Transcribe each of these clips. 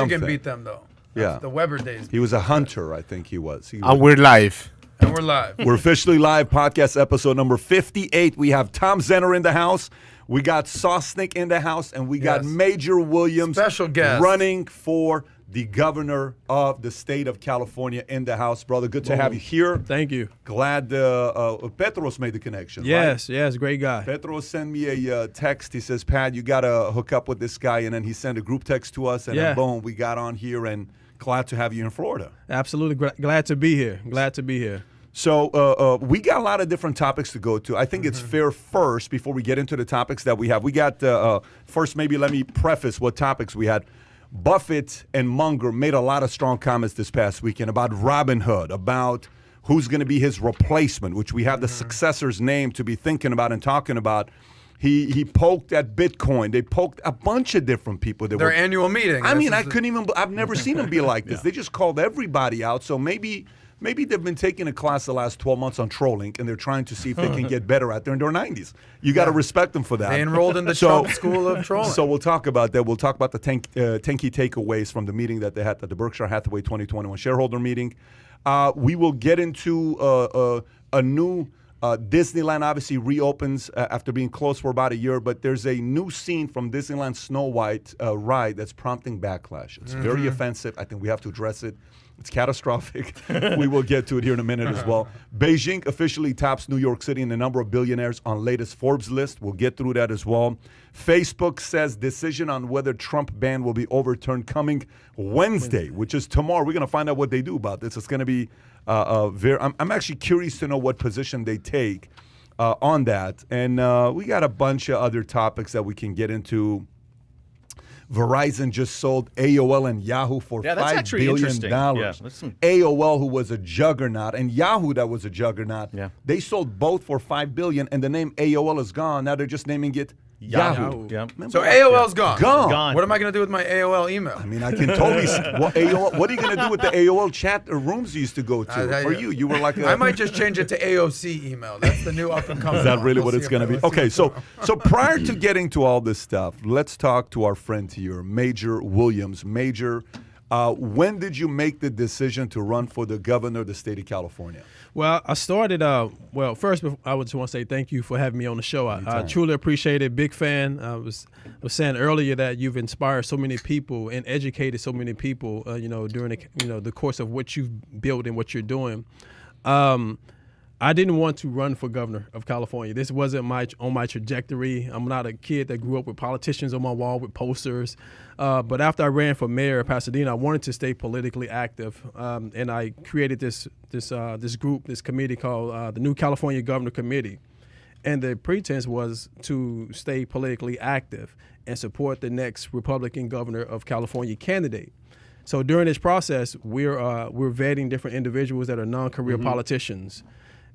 Michigan beat them, though. Yeah. The Weber days. He was a hunter, I think he was. And we're live. And we're live. We're officially live, podcast episode number 58. We have Tom Zenner in the house. We got Sosnick in the house. And we got Major Williams, special guest, running for the governor of the state of California in the house. Brother, good to have you here. Thank you. Glad Petros made the connection. Yes, right? yes, great guy. Petros sent me a text. He says, Pat, you got to hook up with this guy. And then he sent a group text to us. And then boom, we got on here. And glad to have you in Florida. Absolutely. Glad to be here. Glad to be here. So we got a lot of different topics to go to. I think it's fair first, before we get into the topics that we have. We got, first maybe let me preface what topics we had. Buffett and Munger made a lot of strong comments this past weekend about Robinhood, about who's going to be his replacement, which we have the successor's name to be thinking about and talking about. He poked at Bitcoin. They poked a bunch of different people. Their annual meeting. I mean, I've never seen them be like this. They just called everybody out. So maybe they've been taking a class the last 12 months on trolling, and they're trying to see if they can get better at it in their 90s. You got to respect them for that. They enrolled in the Trump School of Trolling. So we'll talk about that. We'll talk about the 10 key takeaways from the meeting that they had at the Berkshire Hathaway 2021 shareholder meeting. We will get into a new Disneyland obviously reopens after being closed for about a year, but there's a new scene from Disneyland Snow White ride that's prompting backlash. It's very offensive. I think we have to address it. It's catastrophic. We will get to it here in a minute as well. Beijing officially tops New York City in the number of billionaires on latest Forbes list. We'll get through that as well. Facebook says decision on whether Trump ban will be overturned coming Wednesday, which is tomorrow. We're going to find out what they do about this. It's going to be I'm actually curious to know what position they take on that. And we got a bunch of other topics that we can get into. Verizon just sold AOL and Yahoo for $5 billion. AOL, who was a juggernaut, and Yahoo, that was a juggernaut. They sold both for $5 billion, and the name AOL is gone. Now they're just naming it Yahoo. So AOL's gone. Gone. What am I going to do with my AOL email? I mean, I can totally. What are you going to do with the AOL chat rooms you used to go to? Or you were like. I might just change it to AOC email. That's the new up and coming. Is that really what it's going to be? Okay, so prior to getting to all this stuff, let's talk to our friend here, Major Williams. Major, when did you make the decision to run for the governor of the state of California? Well, I started, first, I would just want to say thank you for having me on the show. I truly appreciate it. Big fan. I was saying earlier that you've inspired so many people and educated so many people, during the course of what you've built and what you're doing. I didn't want to run for governor of California. This wasn't on my trajectory. I'm not a kid that grew up with politicians on my wall with posters. But after I ran for mayor of Pasadena, I wanted to stay politically active, and I created this group, this committee called the New California Governor Committee. And the pretense was to stay politically active and support the next Republican governor of California candidate. So during this process, we're vetting different individuals that are non-career politicians.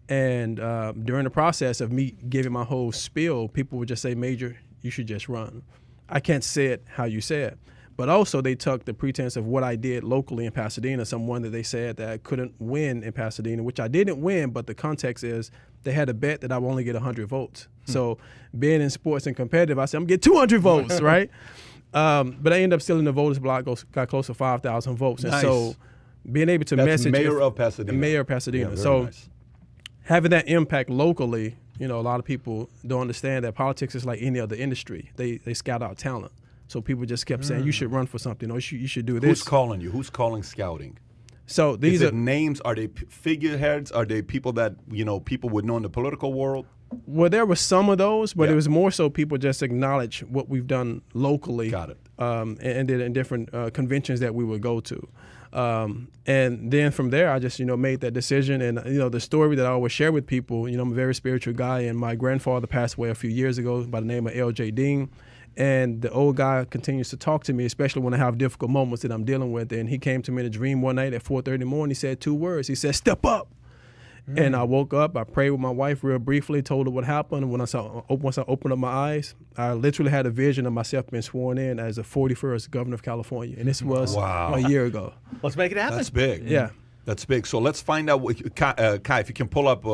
And during the process of me giving my whole spiel, people would just say, Major, you should just run. I can't say it how you say it. But also they took the pretense of what I did locally in Pasadena, someone that they said that I couldn't win in Pasadena, which I didn't win, but the context is they had a bet that I would only get 100 votes. So being in sports and competitive, I said, I'm going to get 200 votes, right? But I ended up still in the voters block, got close to 5,000 votes. Nice. And so being able to message. Mayor of Pasadena. Mayor of Pasadena. Yeah, so nice. Having that impact locally, a lot of people don't understand that politics is like any other industry. They scout out talent. So people just kept saying, you should run for something, or you should do this. Who's calling you? Who's calling scouting? So these are names. Are they figureheads? Are they people that people would know in the political world? Well, there were some of those, but it was more so people just acknowledge what we've done locally. Got it. And did in different conventions that we would go to. And then from there, I just, made that decision. And, the story that I always share with people, I'm a very spiritual guy, and my grandfather passed away a few years ago by the name of L.J. Dean. And the old guy continues to talk to me, especially when I have difficult moments that I'm dealing with. And he came to me in a dream one night at 4:30 in the morning. He said 2 words. He said, "Step up." And I woke up, I prayed with my wife real briefly, told her what happened. And once I opened up my eyes, I literally had a vision of myself being sworn in as the 41st governor of California. And this was a year ago. Let's make it happen. That's big. Yeah. That's big. So let's find out, Kai, if you can pull up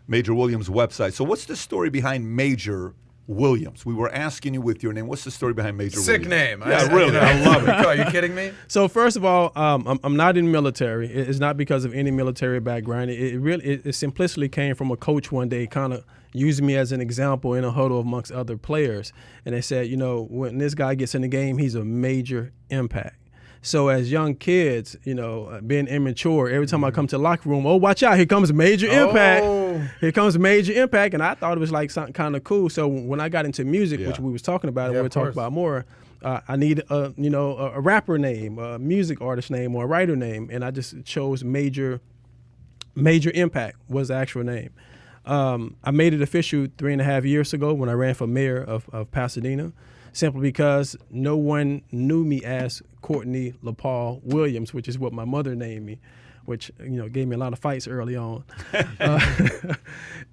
Major Williams' website. So what's the story behind Major Williams. We were asking you with your name. What's the story behind Major Sick Williams? name. Yeah, really. I love it. Are you kidding me? So first of all, I'm not in the military. It's not because of any military background. It simplicity came from a coach one day, kind of using me as an example in a huddle amongst other players. And they said, when this guy gets in the game, he's a major impact. So as young kids, being immature, every time I come to the locker room, oh, watch out, here comes Major Impact. Here comes Major Impact. And I thought it was like something kind of cool. So when I got into music, which we was talking about, and we'll talk about more, I need a rapper name, a music artist name, or a writer name. And I just chose Major Impact was the actual name. I made it official 3.5 years ago when I ran for mayor of Pasadena, simply because no one knew me as Courtney LaPaul Williams, which is what my mother named me, which gave me a lot of fights early on.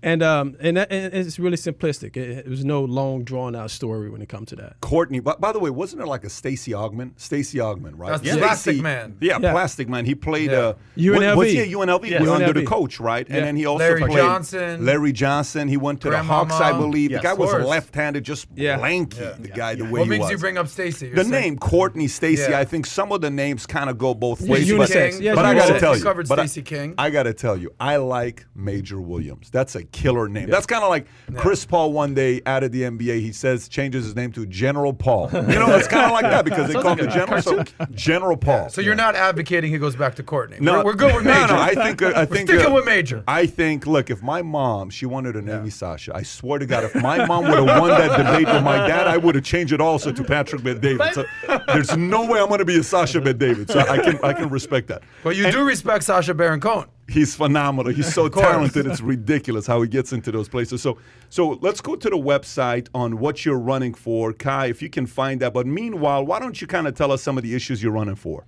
And it's really simplistic. It was no long, drawn-out story when it comes to that. Courtney, by the way, wasn't there like a Stacey Augman? Stacey Augman, right? That's Plastic Man. Yeah, Plastic Man. He played UNLV. Was he at UNLV? Yeah. He was under UNLV. the coach, right? Yeah. And then he also Larry Larry Johnson. He went to the Hawks, I believe. Yes, the guy was of course. left-handed, just lanky, the guy, the way What he makes was. you bring up Stacey? The name Courtney, Stacey, Yeah. I think some of the names kind of go both ways. Unisex. But I got to unisex. tell You you, covered but Stacey King. I got to tell you, I like Major Williams. That's a killer name. That's kind of like Chris Paul one day out of the NBA. He changes his name to General Paul. It's kind of like that because they call him the General. So General Paul. So you're not advocating he goes back to Courtney. No, we're good with Major. No, I think we're sticking with Major. I think, look, if my mom, she wanted to name me Sasha. I swear to God, if my mom would have won that debate with my dad, I would have changed it also to Patrick Bet-David. So there's no way I'm going to be a Sasha Bet-David. So I can respect that. But you do respect Sacha Baron Cohen. He's phenomenal. He's so talented. It's ridiculous how he gets into those places. So let's go to the website on what you're running for, Kai, if you can find that. But meanwhile, why don't you kind of tell us some of the issues you're running for?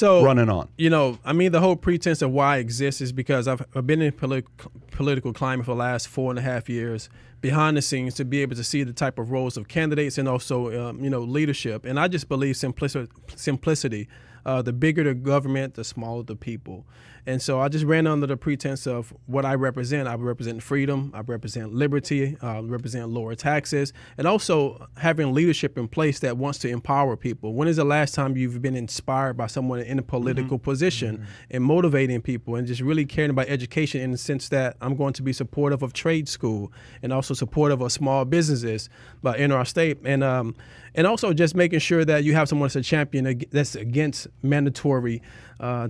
Running on. The whole pretense of why I exist is because I've been in political climate for the last 4.5 years, behind the scenes, to be able to see the type of roles of candidates and also, leadership. And I just believe simplicity. The bigger the government, the smaller the people. And so I just ran under the pretense of what I represent. I represent freedom. I represent liberty. I represent lower taxes. And also having leadership in place that wants to empower people. When is the last time you've been inspired by someone in a political position and motivating people and just really caring about education, in the sense that I'm going to be supportive of trade school and also supportive of small businesses in our state. And also just making sure that you have someone that's a champion that's against mandatory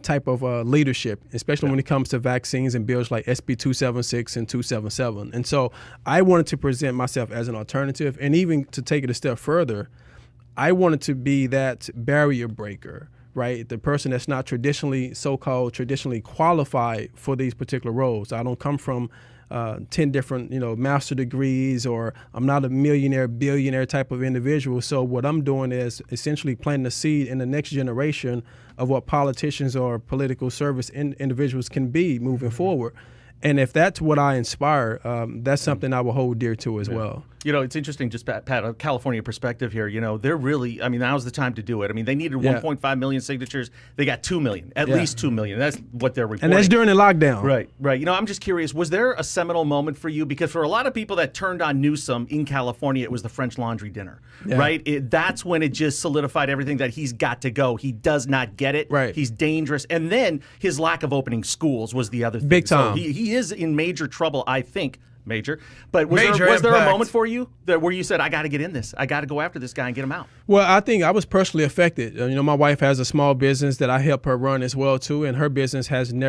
type of leadership, especially when it comes to vaccines and bills like SB 276 and 277. And so I wanted to present myself as an alternative, and even to take it a step further, I wanted to be that barrier breaker, right? The person that's not so-called traditionally qualified for these particular roles. I don't come from 10 different, master degrees, or I'm not a millionaire, billionaire type of individual. So what I'm doing is essentially planting a seed in the next generation of what politicians or political service individuals can be moving forward. And if that's what I inspire, that's something I will hold dear to as well. It's interesting, just Pat, a California perspective here. They're really, now's the time to do it. They needed 1.5 million signatures. They got 2 million, at least 2 million. That's what they're reporting. And that's during the lockdown. Right. I'm just curious, was there a seminal moment for you? Because for a lot of people that turned on Newsom in California, it was the French Laundry dinner, right? That's when it just solidified everything that he's got to go. He does not get it. Right. He's dangerous. And then his lack of opening schools was the other thing. Big time. So he is in major trouble, I think. Major. But was Major there a impact. moment for you where you said, I got to get in this. I got to go after this guy and get him out? Well, I think I was personally affected. My wife has a small business that I help her run as well, too. And her business hasn't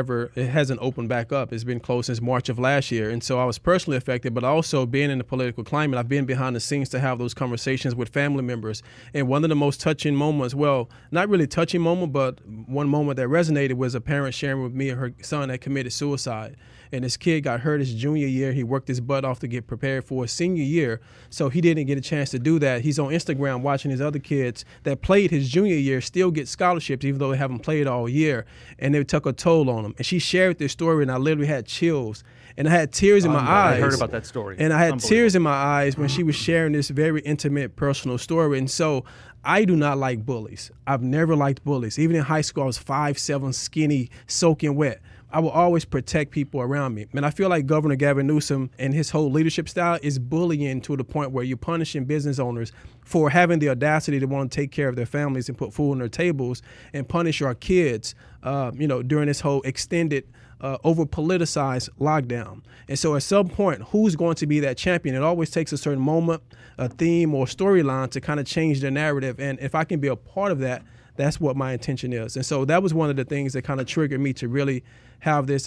opened back up. It's been closed since March of last year. And so I was personally affected, but also being in the political climate, I've been behind the scenes to have those conversations with family members. And one of the most touching moments, well, not really touching moment, but one moment that resonated was a parent sharing with me her son had committed suicide. And his kid got hurt his junior year. He worked his butt off to get prepared for his senior year. So he didn't get a chance to do that. He's on Instagram watching his other kids that played his junior year still get scholarships, even though they haven't played all year. And it took a toll on him. And she shared this story, and I literally had chills. And I had tears in my eyes. I heard about that story. And I had tears in my eyes when she was sharing this very intimate, personal story. And so I do not like bullies. I've never liked bullies. Even in high school, I was 5'7", skinny, soaking wet. I will always protect people around me. And I feel like Governor Gavin Newsom and his whole leadership style is bullying to the point where you're punishing business owners for having the audacity to want to take care of their families and put food on their tables, and punish our kids, during this whole extended over-politicized lockdown. And so at some point, who's going to be that champion? It always takes a certain moment, a theme, or storyline to kind of change the narrative. And if I can be a part of that, that's what my intention is. And so that was one of the things that kind of triggered me to really have this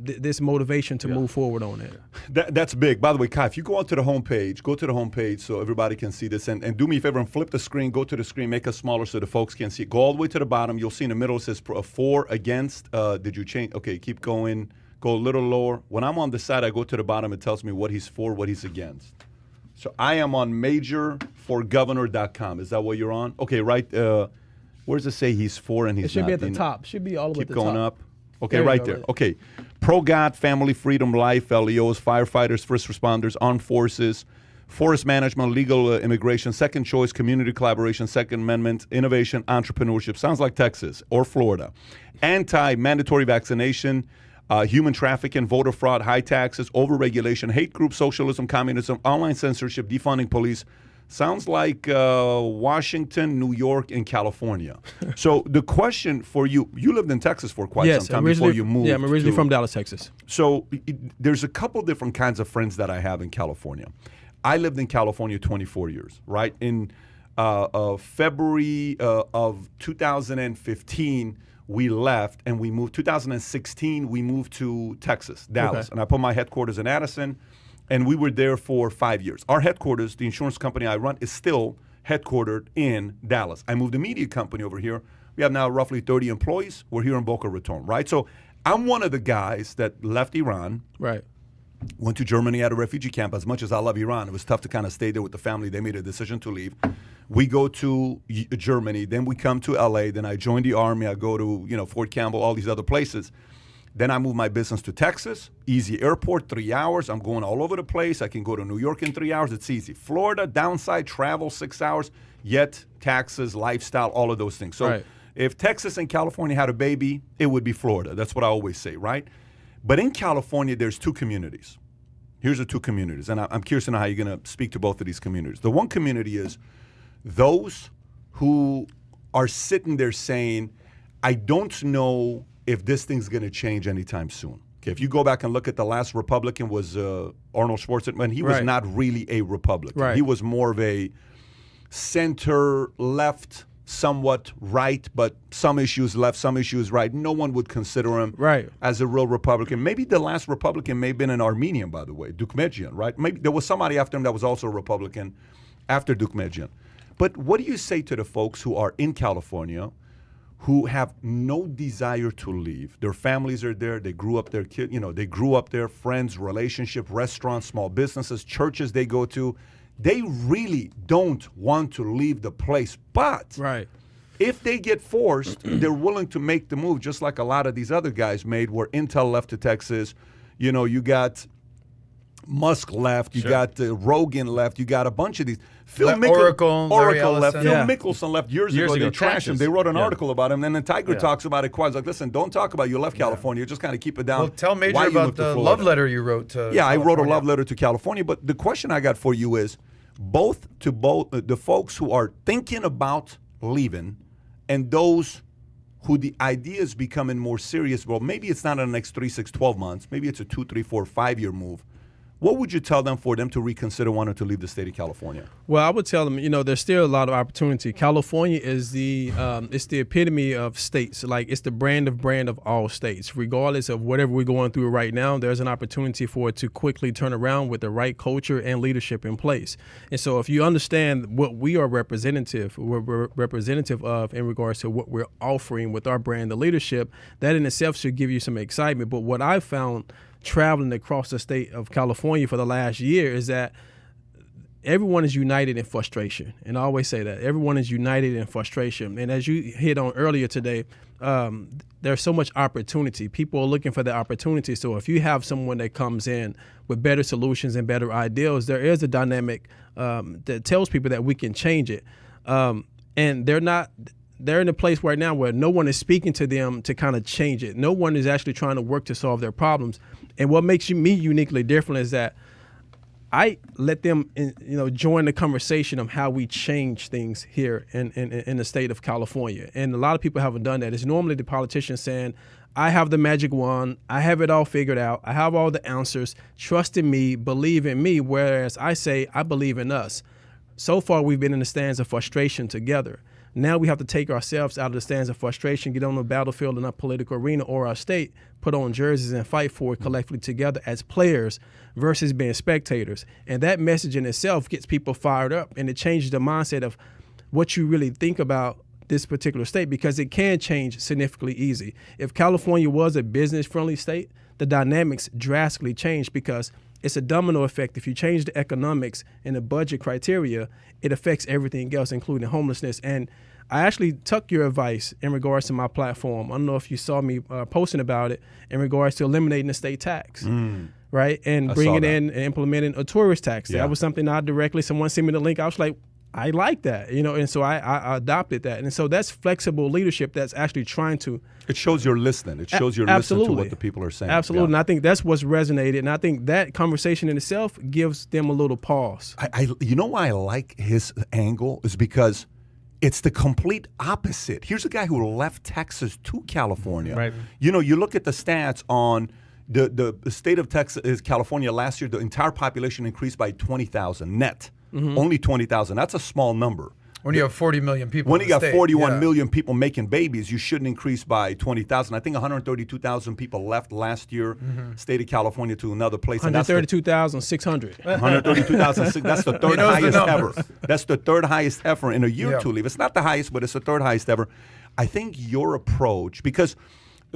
this motivation to move forward on it. That's big. By the way, Kai, if you go onto the homepage, go to the homepage so everybody can see this, and do me a favor and flip the screen, go to the screen, make it smaller so the folks can see it. Go all the way to the bottom. You'll see in the middle it says for, against. Did you change? Okay, keep going. Go a little lower. When I'm on the side, I go to the bottom. It tells me what he's for, what he's against. So I am on majorforgovernor.com. Is that what you're on? Okay, right. Where does it say he's for and he's not? It should be at the top. Should be all the way at the top. Keep going up. Okay, right there. Okay. Pro-God, family, freedom, life, LEOs, firefighters, first responders, armed forces, forest management, legal immigration, second choice, community collaboration, Second Amendment, innovation, entrepreneurship. Sounds like Texas or Florida. Anti-mandatory vaccination, human trafficking, voter fraud, high taxes, overregulation, hate group, socialism, communism, online censorship, defunding police. Sounds like Washington, New York, and California. So the question for you, you lived in Texas for quite some time before you moved. Yeah, I'm originally from Dallas, Texas. So there's a couple different kinds of friends that I have in California. I lived in California 24 years, right? In February of 2015, we left and we moved. 2016, we moved to Texas, Dallas. Okay. And I put my headquarters in Addison. And we were there for 5 years. Our headquarters, the insurance company I run, is still headquartered in Dallas. I moved a media company over here. We have now roughly 30 employees. We're here in Boca Raton, right? So I'm one of the guys that left Iran. Right. Went to Germany at a refugee camp. As much as I love Iran, it was tough to kind of stay there with the family. They made a decision to leave. We go to Germany. Then we come to LA. Then I join the Army. I go to, Fort Campbell, all these other places. Then I moved my business to Texas, easy airport, 3 hours. I'm going all over the place. I can go to New York in 3 hours. It's easy. Florida, downside, travel, 6 hours, yet taxes, lifestyle, all of those things. So if Texas and California had a baby, it would be Florida. That's what I always say, right? But in California, there's two communities. Here's the two communities. And I'm curious to know how you're going to speak to both of these communities. The one community is those who are sitting there saying, I don't know if this thing's going to change anytime soon. Okay, if you go back and look at the last Republican was Arnold Schwarzenegger, and he was not really a Republican. Right. He was more of a center-left, somewhat right, but some issues left, some issues right. No one would consider him as a real Republican. Maybe the last Republican may have been an Armenian, by the way, Dukmejian, right? Maybe there was somebody after him that was also a Republican after Dukmejian. But what do you say to the folks who are in California who have no desire to leave? Their families are there. They grew up there. They grew up there. Friends, relationship, restaurants, small businesses, churches they go to. They really don't want to leave the place. But if they get forced, they're willing to make the move, just like a lot of these other guys made, where Intel left to Texas. You got Musk left. You got Rogan left. You got a bunch of these. Oracle left. Phil Mickelson left years ago. They trashed him. They wrote an article about him. And then Tiger talks about it quite. Like, listen, don't talk about you left California. Just kind of keep it down. Well, tell Major about the love letter you wrote to California. I wrote a love letter to California. But the question I got for you is, both the folks who are thinking about leaving and those who the idea is becoming more serious, well, maybe it's not in the next 3, 6, 12 months. Maybe it's a 2, 3, 4, 5-year move. What would you tell them for them to reconsider wanting to leave the state of California? Well, I would tell them, there's still a lot of opportunity. California is it's the epitome of states. Like, it's the brand of all states. Regardless of whatever we're going through right now, there's an opportunity for it to quickly turn around with the right culture and leadership in place. And so if you understand what we're representative of in regards to what we're offering with our brand of leadership, that in itself should give you some excitement. But what I found traveling across the state of California for the last year is that everyone is united in frustration. And I always say that. Everyone is united in frustration. And as you hit on earlier today, there's so much opportunity. People are looking for the opportunity. So if you have someone that comes in with better solutions and better ideals, there is a dynamic that tells people that we can change it. And they're not they're in a place right now where no one is speaking to them to kind of change it. No one is actually trying to work to solve their problems. And what makes me uniquely different is that I let them, join the conversation of how we change things here in the state of California. And a lot of people haven't done that. It's normally the politicians saying, I have the magic wand. I have it all figured out. I have all the answers. Trust in me. Believe in me. Whereas I say, I believe in us. So far, we've been in the stands of frustration together. Now we have to take ourselves out of the stands of frustration, get on the battlefield in our political arena or our state, put on jerseys and fight for it collectively together as players versus being spectators. And that message in itself gets people fired up, and it changes the mindset of what you really think about this particular state, because it can change significantly easy. If California was a business-friendly state, the dynamics drastically change, because it's a domino effect. If you change the economics and the budget criteria, it affects everything else, including homelessness. And I actually took your advice in regards to my platform. I don't know if you saw me posting about it in regards to eliminating the state tax, right? And bringing in and implementing a tourist tax. Yeah. That was something someone sent me the link. I was like, I like that, and so I adopted that. And so that's flexible leadership that's actually trying to. It shows you're listening. It shows you're listening to what the people are saying. Absolutely. Yeah. And I think that's what's resonated. And I think that conversation in itself gives them a little pause. You know why I like his angle is because it's the complete opposite. Here's a guy who left Texas to California. Right. You look at the stats on the state of Texas, California last year, the entire population increased by 20,000 net. Only 20,000. That's a small number. When you have 40 million people. When you got 41 million people making babies, you shouldn't increase by 20,000. I think 132,000 people left last year, state of California, to another place. 132,600. 132,000. That's the third highest ever. That's the third highest ever in a year to leave. It's not the highest, but it's the third highest ever. I think your approach, because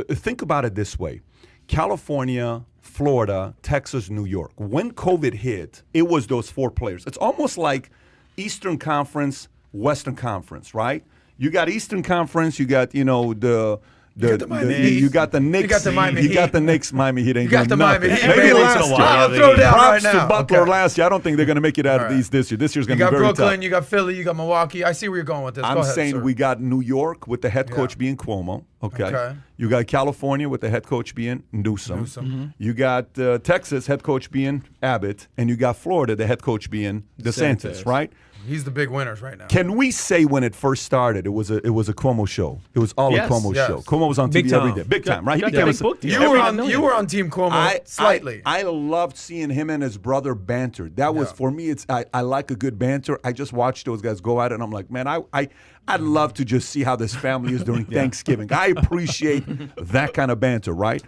think about it this way. California, Florida, Texas, New York. When COVID hit, it was those four players. It's almost like Eastern Conference, Western Conference, right? You got Eastern Conference, you got, you got the Knicks. You got the Miami Heat. You got the Knicks, Miami Heat. You got the Miami Heat. Maybe last year. I'll throw down right now. Props to Butler last year. I don't think they're going to make it out of these this year. This year's going to be very tough. You got Brooklyn, you got Philly, you got Milwaukee. I see where you're going with this. I'm saying we got New York with the head coach being Cuomo. Okay. You got California with the head coach being Newsom. You got Texas head coach being Abbott, and you got Florida the head coach being DeSantis, right? He's the big winners right now. Can we say when it first started, it was a Cuomo show? It was all a Cuomo show. Cuomo was on TV every day, big time, right? You were on Team Cuomo slightly. I loved seeing him and his brother banter. That was for me. I like a good banter. I just watched those guys go at it, and I'm like, man, I'd love to just see how this family is during Thanksgiving. I appreciate that kind of banter, right?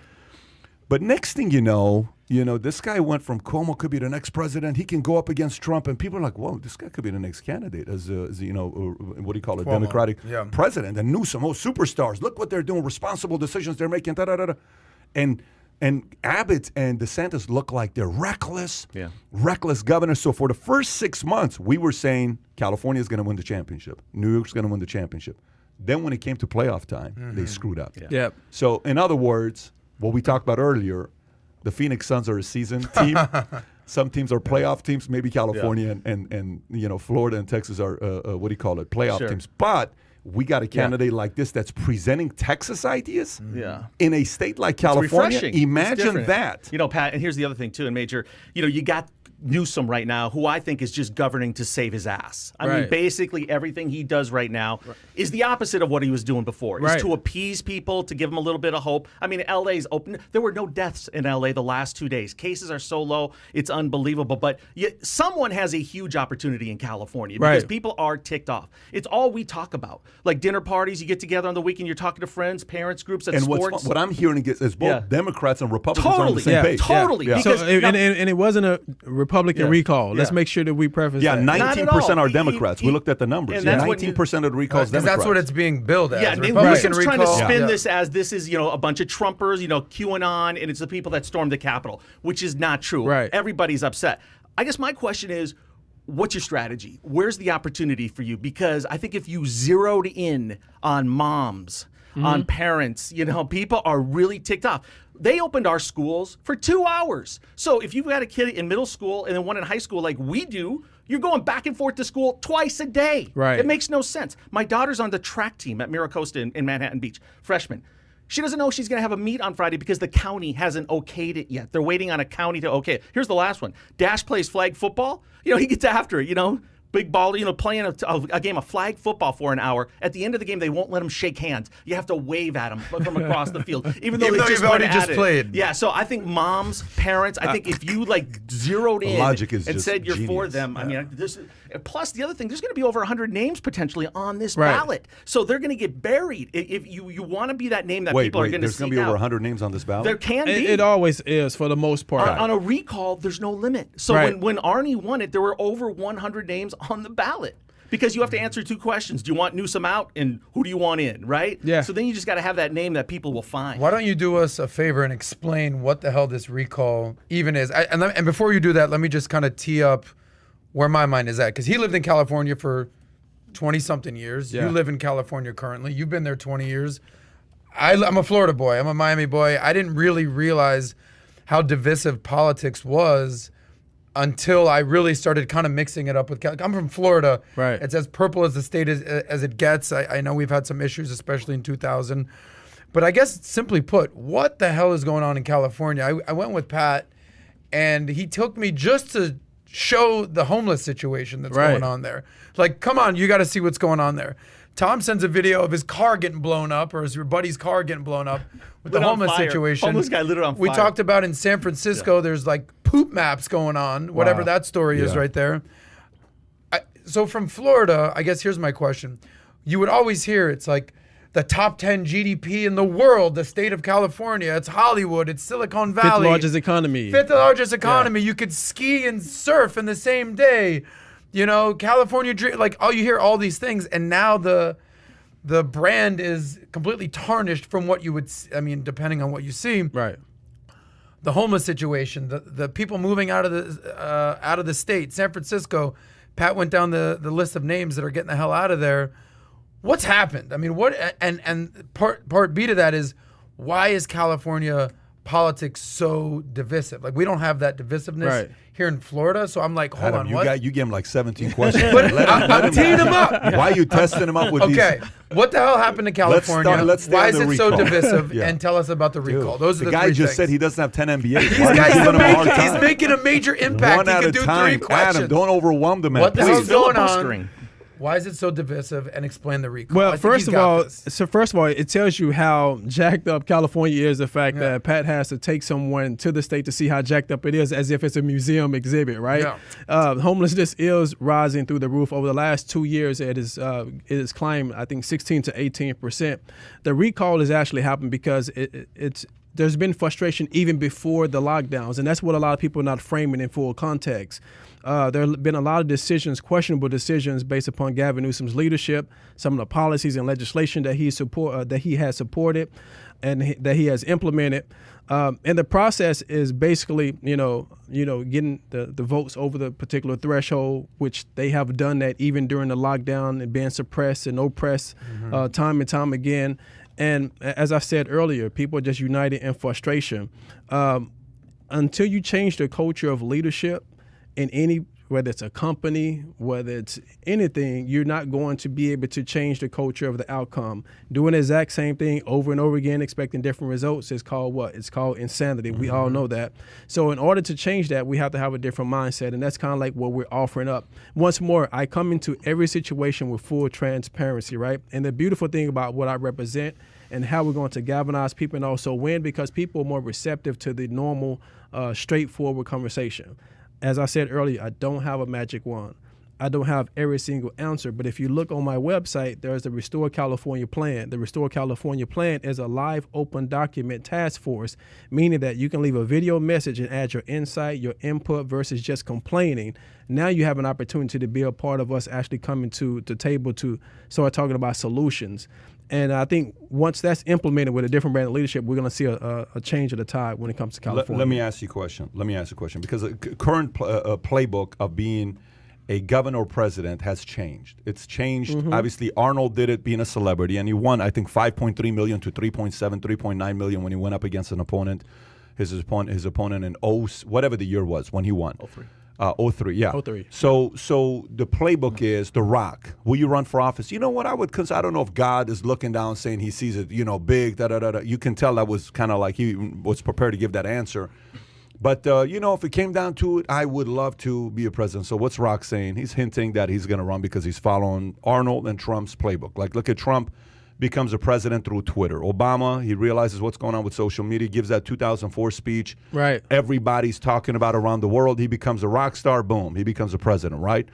But next thing you know, this guy went from Cuomo could be the next president. He can go up against Trump, and people are like, "Whoa, this guy could be the next candidate as what do you call it, Cuomo. Democratic president." And Newsom, superstars. Look what they're doing, responsible decisions they're making. Da da da da. And Abbott and DeSantis look like they're reckless governors. So for the first 6 months, we were saying California is going to win the championship, New York's going to win the championship. Then when it came to playoff time, they screwed up. So in other words, what we talked about earlier. The Phoenix Suns are a seasoned team. Some teams are playoff teams. Maybe California and Florida and Texas are playoff teams. But we got a candidate like this that's presenting Texas ideas in a state like California. Imagine that. Pat, and here's the other thing too, and Major, you got Newsom right now, who I think is just governing to save his ass. I mean, basically everything he does right now is the opposite of what he was doing before. Is to appease people, to give them a little bit of hope. I mean, LA's open. There were no deaths in LA the last 2 days. Cases are so low, it's unbelievable. But someone has a huge opportunity in California because people are ticked off. It's all we talk about. Like dinner parties, you get together on the weekend, you're talking to friends, parents, groups at sports. What I'm hearing is both Democrats and Republicans are on the same page. Totally. Yeah. So, and it wasn't a Republican recall. Let's make sure that we preface that. 19% are Democrats. We looked at the numbers. 19% of the recalls Democrats. That's what it's being billed as. Yeah, Newsom's trying to spin this as this is, a bunch of Trumpers, QAnon, and it's the people that stormed the Capitol, which is not true. Right. Everybody's upset. I guess my question is, what's your strategy? Where's the opportunity for you? Because I think if you zeroed in on moms, on parents, people are really ticked off. They opened our schools for 2 hours. So if you've got a kid in middle school and then one in high school like we do, You're going back and forth to school twice a day. Right. It makes no sense. My daughter's on the track team at Miracosta in Manhattan Beach, freshman. She doesn't know she's going to have a meet on Friday because the county hasn't okayed it yet. They're waiting on a county to okay it. Here's the last one. Dash plays flag football. He gets after it, Big ball, playing a game of flag football for an hour. At the end of the game, they won't let him shake hands. You have to wave at him from across the field, even though you've already just played. Yeah, so I think moms, parents, I think if you zeroed in and said you're genius. For them, plus the other thing, there's going to be over 100 names potentially on this ballot, so they're going to get buried. If you want to be that name that people are going to seek out. There's going to be over 100 names on this ballot? There can be. It always is for the most part. On a recall, there's no limit. So when Arnie won it, there were over 100 names on the ballot. Because you have to answer 2 questions. Do you want Newsom out, and who do you want in, right? Yeah. So then you just got to have that name that people will find. Why don't you do us a favor and explain what the hell this recall even is? And before you do that, let me just kind of tee up where my mind is at. Because he lived in California for 20-something years. Yeah. You live in California currently. You've been there 20 years. I'm a Florida boy. I'm a Miami boy. I didn't really realize how divisive politics was until I really started kind of mixing it up with I'm from Florida. Right. It's as purple as the state as it gets. I know we've had some issues, especially in 2000. But I guess simply put, what the hell is going on in California? I went with Pat, and he took me just to show the homeless situation that's going on there. Like, come on, you got to see what's going on there. Tom sends a video of his car getting blown up, or his buddy's car getting blown up with the homeless situation. Homeless guy lit it on fire. We talked about in San Francisco, there's like poop maps going on, whatever that story is right there. So from Florida, I guess here's my question. You would always hear it's like the top 10 GDP in the world, the state of California. It's Hollywood. It's Silicon Valley. Fifth largest economy. Fifth largest economy. You could ski and surf in the same day. California, you hear all these things, and now the brand is completely tarnished from what you would, depending on what you see. Right. The homeless situation, the people moving out of the state, San Francisco. Pat went down the list of names that are getting the hell out of there. What's happened? And part B to that is, why is California politics so divisive? Like, we don't have that divisiveness here in Florida. So I'm like, hold on, what? You gave him like 17 questions. I'm teeing him up. Why are you testing him up with these? Okay, what the hell happened to California? Why is it so divisive? Yeah. And tell us about the recall. Those are the guy three just things. said he doesn't have 10 MBAs. He's making a major impact. One he at can a do time. 3 questions. Adam, don't overwhelm the man. What the hell's going on? Filibustering. Why is it so divisive? And explain the recall. Well, first of all, it tells you how jacked up California is. The fact that Pat has to take someone to the state to see how jacked up it is, as if it's a museum exhibit, right? Yeah. Homelessness is rising through the roof. Over the last 2 years, it has climbed, I think, 16 to 18%. The recall has actually happened because there's been frustration even before the lockdowns, and that's what a lot of people are not framing in full context. There have been a lot of decisions, questionable decisions, based upon Gavin Newsom's leadership, some of the policies and legislation that he has supported and that he has implemented. And the process is basically, getting the votes over the particular threshold, which they have done that even during the lockdown and being suppressed and oppressed time and time again. And as I said earlier, people are just united in frustration. Until you change the culture of leadership in whether it's a company, whether it's anything, you're not going to be able to change the culture of the outcome. Doing the exact same thing over and over again, expecting different results, is called what? It's called insanity. We all know that. So in order to change that, we have to have a different mindset, and that's kind of like what we're offering up. Once more, I come into every situation with full transparency, right? And the beautiful thing about what I represent and how we're going to galvanize people and also win, because people are more receptive to the normal, straightforward conversation. As I said earlier, I don't have a magic wand. I don't have every single answer, but if you look on my website, there's the Restore California Plan. The Restore California Plan is a live open document task force, meaning that you can leave a video message and add your insight, your input versus just complaining. Now you have an opportunity to be a part of us actually coming to the table to start talking about solutions. And I think once that's implemented with a different brand of leadership, we're going to see a change of the tide when it comes to California. Let me ask you a question. Because the current playbook of being a governor or president has changed. It's changed. Obviously, Arnold did it being a celebrity, and he won, I think, 5.3 million to 3.7, 3.9 million when he went up against an opponent, his opponent in whatever the year was when he won. 03, yeah. 03. So the playbook is The Rock. Will you run for office? You know what I would consider? I don't know if God is looking down saying he sees it, big, da-da-da-da. You can tell that was kind of like he was prepared to give that answer. But, if it came down to it, I would love to be a president. So what's Rock saying? He's hinting that he's going to run because he's following Arnold and Trump's playbook. Like, look at Trump. Becomes a president through Twitter. Obama, he realizes what's going on with social media, gives that 2004 speech. Right. Everybody's talking about around the world. He becomes a rock star. Boom. He becomes a president, right?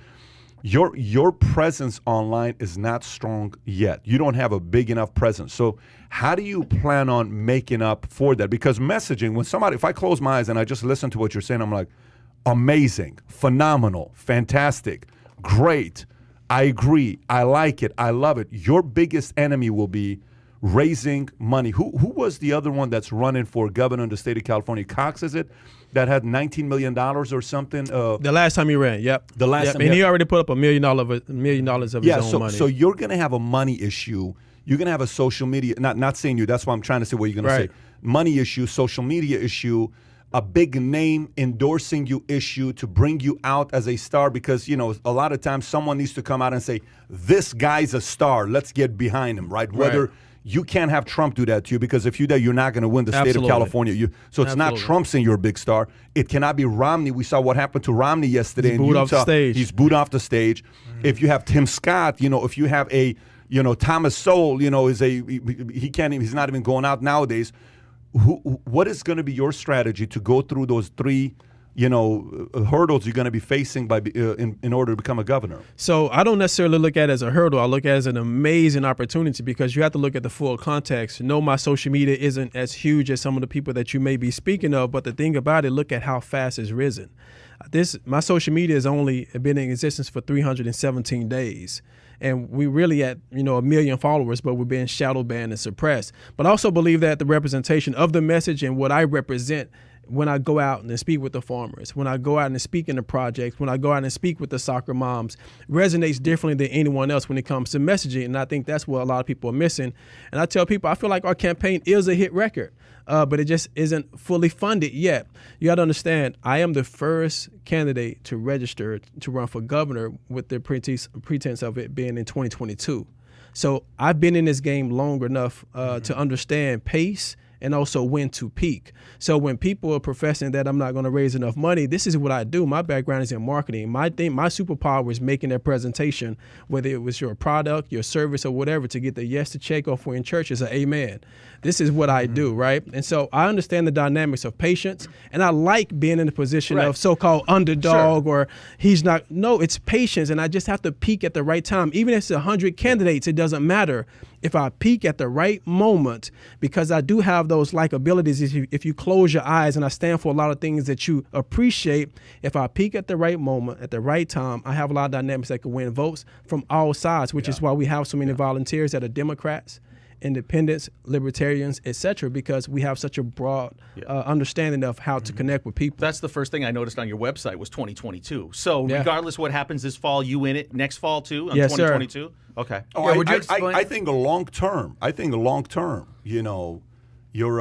Your presence online is not strong yet. You don't have a big enough presence. So how do you plan on making up for that? Because messaging, if I close my eyes and I just listen to what you're saying, I'm like, amazing, phenomenal, fantastic, great. I agree. I like it. I love it. Your biggest enemy will be raising money. Who was the other one that's running for governor in the state of California? Cox, is it? That had $19 million or something? The last time he ran, yep. The last time. And he already put up $1 million of his own money. So you're going to have a money issue. You're going to have a social media, not saying you, that's why I'm trying to say what you're going to say. Money issue, social media issue, a big name endorsing you issue to bring you out as a star because, a lot of times someone needs to come out and say, this guy's a star. Let's get behind him, right? Whether you can't have Trump do that to you because if you do, you're not going to win the state of California. So it's not Trump saying you're a big star. It cannot be Romney. We saw what happened to Romney yesterday in Utah. Off the stage. He's booed off the stage. If you have Tim Scott, if you have a, Thomas Sowell, he's not even going out nowadays. What is going to be your strategy to go through those three, hurdles you're going to be facing in order to become a governor? So I don't necessarily look at it as a hurdle. I look at it as an amazing opportunity because you have to look at the full context. No, my social media isn't as huge as some of the people that you may be speaking of, but the thing about it, look at how fast it's risen. My social media has only been in existence for 317 days. And we really at, 1 million followers, but we're being shadow banned and suppressed. But I also believe that the representation of the message and what I represent when I go out and speak with the farmers, when I go out and speak in the projects, when I go out and speak with the soccer moms, resonates differently than anyone else when it comes to messaging. And I think that's what a lot of people are missing. And I tell people, I feel like our campaign is a hit record, but it just isn't fully funded yet. You got to understand, I am the first candidate to register to run for governor with the pretense of it being in 2022. So I've been in this game long enough to understand pace and also when to peak. So when people are professing that I'm not going to raise enough money, this is what I do. My background is in marketing. My superpower is making that presentation, whether it was your product, your service, or whatever, to get the yes to check off for in church is an amen. This is what I do, right? And so I understand the dynamics of patience, and I like being in the position of so-called underdog or he's not. No, it's patience, and I just have to peak at the right time. Even if it's 100 candidates, it doesn't matter. If I peak at the right moment, because I do have those likabilities, if you close your eyes, and I stand for a lot of things that you appreciate, if I peak at the right moment, at the right time, I have a lot of dynamics that can win votes from all sides, which is why we have so many volunteers that are Democrats, independents, libertarians, etc., because we have such a broad understanding of how to connect with people. That's the first thing I noticed on your website was 2022. So regardless what happens this fall, you in it next fall too, on 2022? Sir. Okay. Oh, would you explain? I think long term, you're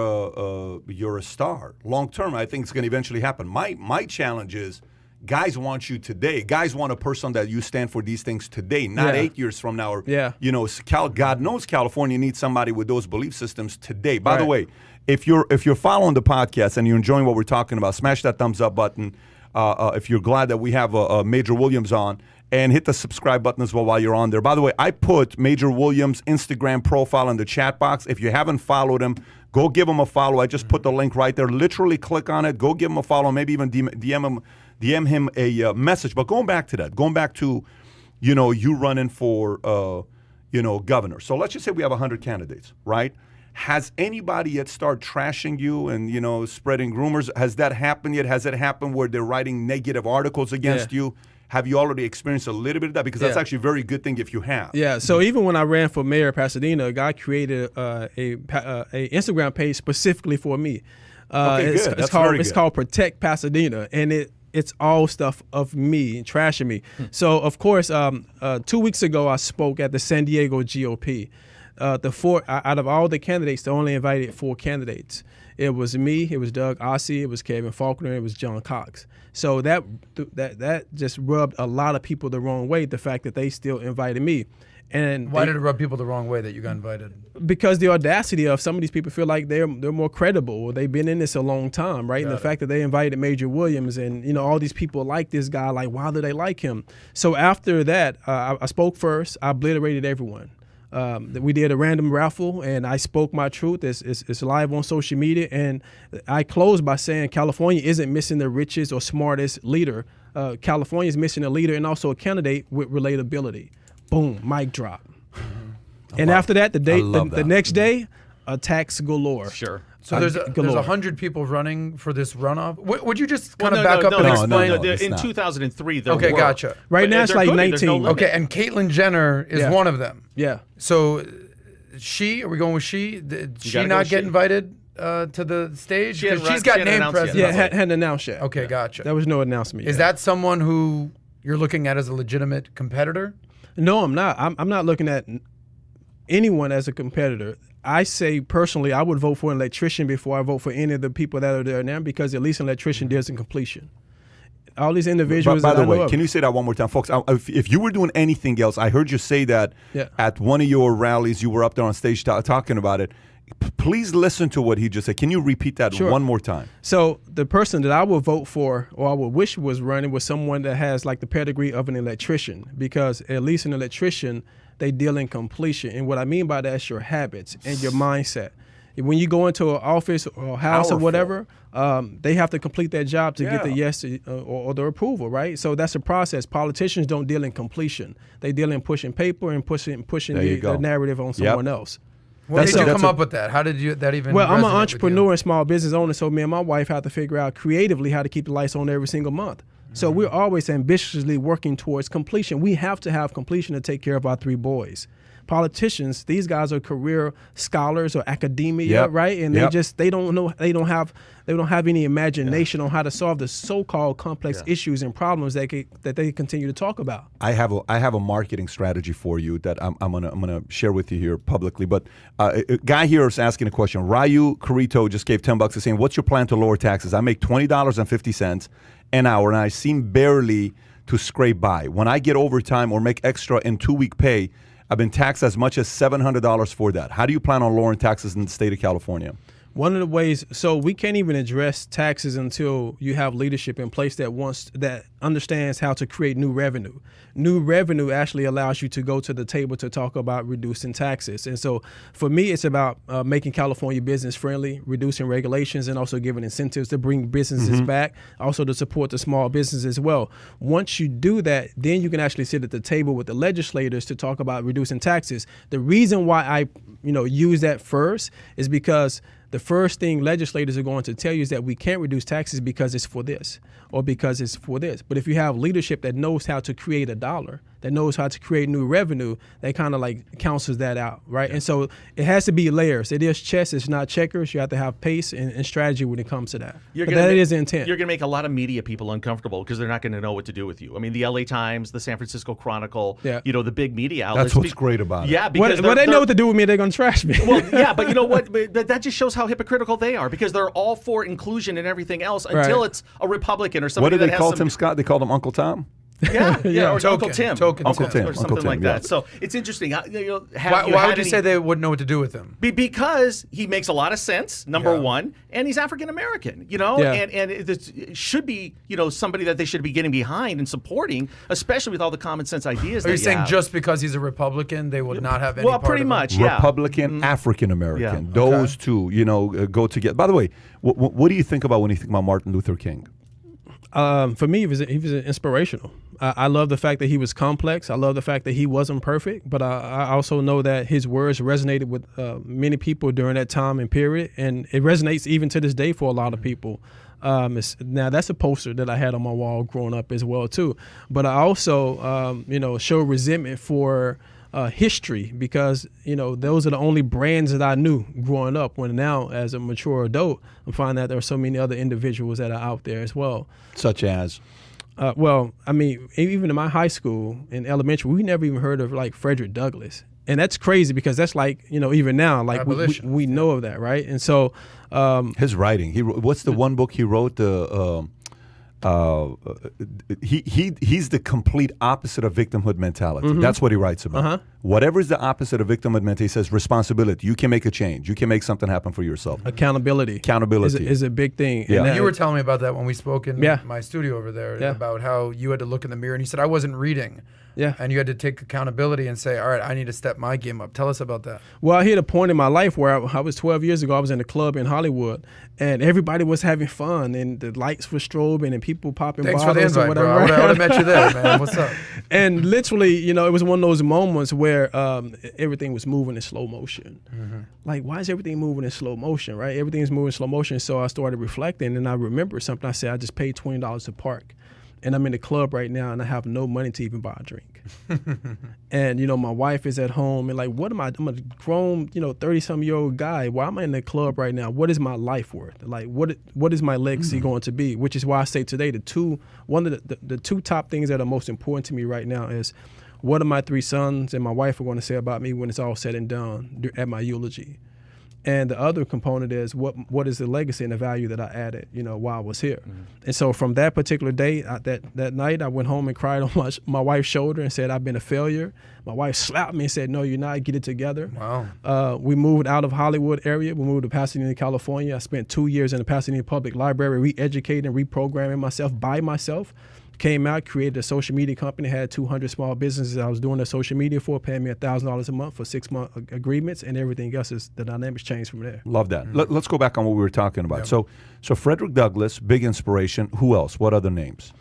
a star. Long term, I think it's going to eventually happen. My challenge is, guys want you today. Guys want a person that you stand for these things today, not 8 years from now. Or, God knows California needs somebody with those belief systems today. By the way, if you're following the podcast and you're enjoying what we're talking about, smash that thumbs up button. If you're glad that we have Major Williams on, and hit the subscribe button as well while you're on there. By the way, I put Major Williams' Instagram profile in the chat box. If you haven't followed him, go give him a follow. I just put the link right there. Literally click on it. Go give him a follow. Maybe even DM him a message. But going back to you running for, governor. So let's just say we have 100 candidates, right? Has anybody yet started trashing you and, spreading rumors? Has that happened yet? Has it happened where they're writing negative articles against you? Have you already experienced a little bit of that? Because that's actually a very good thing if you have. Yeah. So even when I ran for mayor of Pasadena, a guy created a Instagram page specifically for me. Good. It's called Protect Pasadena, and it's all stuff of me and trashing me. So of course, 2 weeks ago I spoke at the San Diego GOP. Out of all the candidates, they only invited 4 candidates. It was me, it was Doug Ossie, it was Kevin Faulkner, it was John Cox. So that just rubbed a lot of people the wrong way, the fact that they still invited me. And why did it rub people the wrong way that you got invited? Because the audacity of some of these people feel like they're more credible, or they've been in this a long time, right? And the fact that they invited Major Williams and all these people like this guy, like why do they like him? So after that, I spoke first. I obliterated everyone. We did a random raffle, and I spoke my truth. It's live on social media, and I closed by saying California isn't missing the richest or smartest leader. California is missing a leader and also a candidate with relatability. Boom, mic drop. And after that, the next day, attacks galore. Sure. So there's 100 people running for this runoff. Would you just kind of back up and explain? In 2003, there okay, were. gotcha. Right now it's like good. 19. Okay, and Caitlyn Jenner is one of them. Yeah. So are we going with she? Did she not get invited to the stage? She's got name presence. Yeah, hadn't announced yet. Okay, gotcha. There was no announcement yet. Is that someone who you're looking at as a legitimate competitor? No, I'm not. I'm not looking at anyone as a competitor. I say personally, I would vote for an electrician before I vote for any of the people that are there now, because at least an electrician deals in completion. All these individuals. By the way, can you say that one more time, folks? If you were doing anything else, I heard you say that at one of your rallies, you were up there on stage talking about it. Please listen to what he just said. Can you repeat that one more time? So the person that I would vote for, or I would wish was running, was someone that has like the pedigree of an electrician, because at least an electrician, they deal in completion. And what I mean by that is your habits and your mindset. When you go into an office or a house or whatever, they have to complete that job to get the yes or the approval, right? So that's a process. Politicians don't deal in completion. They deal in pushing paper and pushing the narrative on someone else. When did you come up with that? How did that even? Well, I'm an entrepreneur and small business owner, so me and my wife have to figure out creatively how to keep the lights on every single month. So we're always ambitiously working towards completion. We have to have completion to take care of our 3 boys. Politicians, these guys are career scholars or academia, right? And they don't know, they don't have any imagination on how to solve the so-called complex issues and problems that they continue to talk about. I have a marketing strategy for you that I'm gonna share with you here publicly. But a guy here is asking a question. Ryu Carito just gave $10 saying, "What's your plan to lower taxes? I make $20.50 an hour, and I seem barely to scrape by. When I get overtime or make extra in 2-week pay, I've been taxed as much as $700 for that. How do you plan on lowering taxes in the state of California?" One of the ways, so we can't even address taxes until you have leadership in place that understands how to create new revenue. New revenue actually allows you to go to the table to talk about reducing taxes. And so for me, it's about making California business friendly, reducing regulations, and also giving incentives to bring businesses back, also to support the small business as well. Once you do that, then you can actually sit at the table with the legislators to talk about reducing taxes. The reason why I use that first is because the first thing legislators are going to tell you is that we can't reduce taxes because it's for this or because it's for this. But if you have leadership that knows how to create a dollar, that knows how to create new revenue, that kind of like cancels that out, right? And so it has to be layers. It is chess, it's not checkers. You have to have pace and strategy when it comes to that. But that is the intent. You're going to make a lot of media people uncomfortable because they're not going to know what to do with you. I mean, the LA Times, the San Francisco Chronicle, the big media outlets. That's what's great about it. Yeah, because they know what to do with me, they're going to trash me. Well, yeah, but you know what? That just shows how hypocritical they are, because they're all for inclusion and everything else until it's a Republican or somebody. What did they call Tim Scott? They called him Uncle Tom? Or Uncle Tim. Uncle Tim. Or something like that. So it's interesting. Why would you say they wouldn't know what to do with him? Because he makes a lot of sense, number one, and he's African American, and it should be, somebody that they should be getting behind and supporting, especially with all the common sense ideas. Are you saying just because he's a Republican, they would not have any part pretty of much, yeah. Republican, African American. Those two, go together. By the way, what do you think about when you think about Martin Luther King? For me, he was inspirational. I love the fact that he was complex. I love the fact that he wasn't perfect, but I also know that his words resonated with many people during that time and period, and it resonates even to this day for a lot of people. Now that's a poster that I had on my wall growing up as well too. But I also, show resentment for history, because those are the only brands that I knew growing up. When now, as a mature adult, I'm finding that there are so many other individuals that are out there as well. Such as? Well, I mean, even in my high school, in elementary, we never even heard of like Frederick Douglass. And that's crazy because that's like, even now, like we know of that, right? And so his writing. What's the one book he wrote? He's the complete opposite of victimhood mentality. That's what he writes about. Whatever is the opposite of victimhood mentality, he says responsibility. You can make a change. You can make something happen for yourself. Accountability is a big thing. Yeah. And you were telling me about that when we spoke in my studio over there about how you had to look in the mirror and you said, I wasn't reading. Yeah. And you had to take accountability and say, all right, I need to step my game up. Tell us about that. Well, I hit a point in my life where I was 12 years ago. I was in a club in Hollywood, and everybody was having fun, and the lights were strobing, and people popping bottles. Thanks for the invite, bro. I would have met you there, man. What's up? And literally, it was one of those moments where everything was moving in slow motion. Like, why is everything moving in slow motion, right? Everything's moving in slow motion. So I started reflecting, and I remembered something. I said, I just paid $20 to park. And I'm in the club right now, and I have no money to even buy a drink. And, my wife is at home, and like, what am I? I'm a grown, 30-something-year-old guy. Why am I in the club right now? What is my life worth? Like, what is my legacy going to be? Which is why I say today, the two top things that are most important to me right now is what are my 3 sons and my wife are going to say about me when it's all said and done at my eulogy. And the other component is what is the legacy and the value that I added, while I was here. And so from that particular day, that night, I went home and cried on my wife's shoulder and said, I've been a failure. My wife slapped me and said, no, you're not, get it together. Wow. We moved out of Hollywood area. We moved to Pasadena, California. I spent 2 years in the Pasadena Public Library re-educating and reprogramming myself by myself. Came out, created a social media company, had 200 small businesses I was doing their social media for, paying me $1,000 a month for 6-month agreements, and everything else is the dynamics changed from there. Love that. Let's go back on what we were talking about. So Frederick Douglass, big inspiration. Who else? What other names?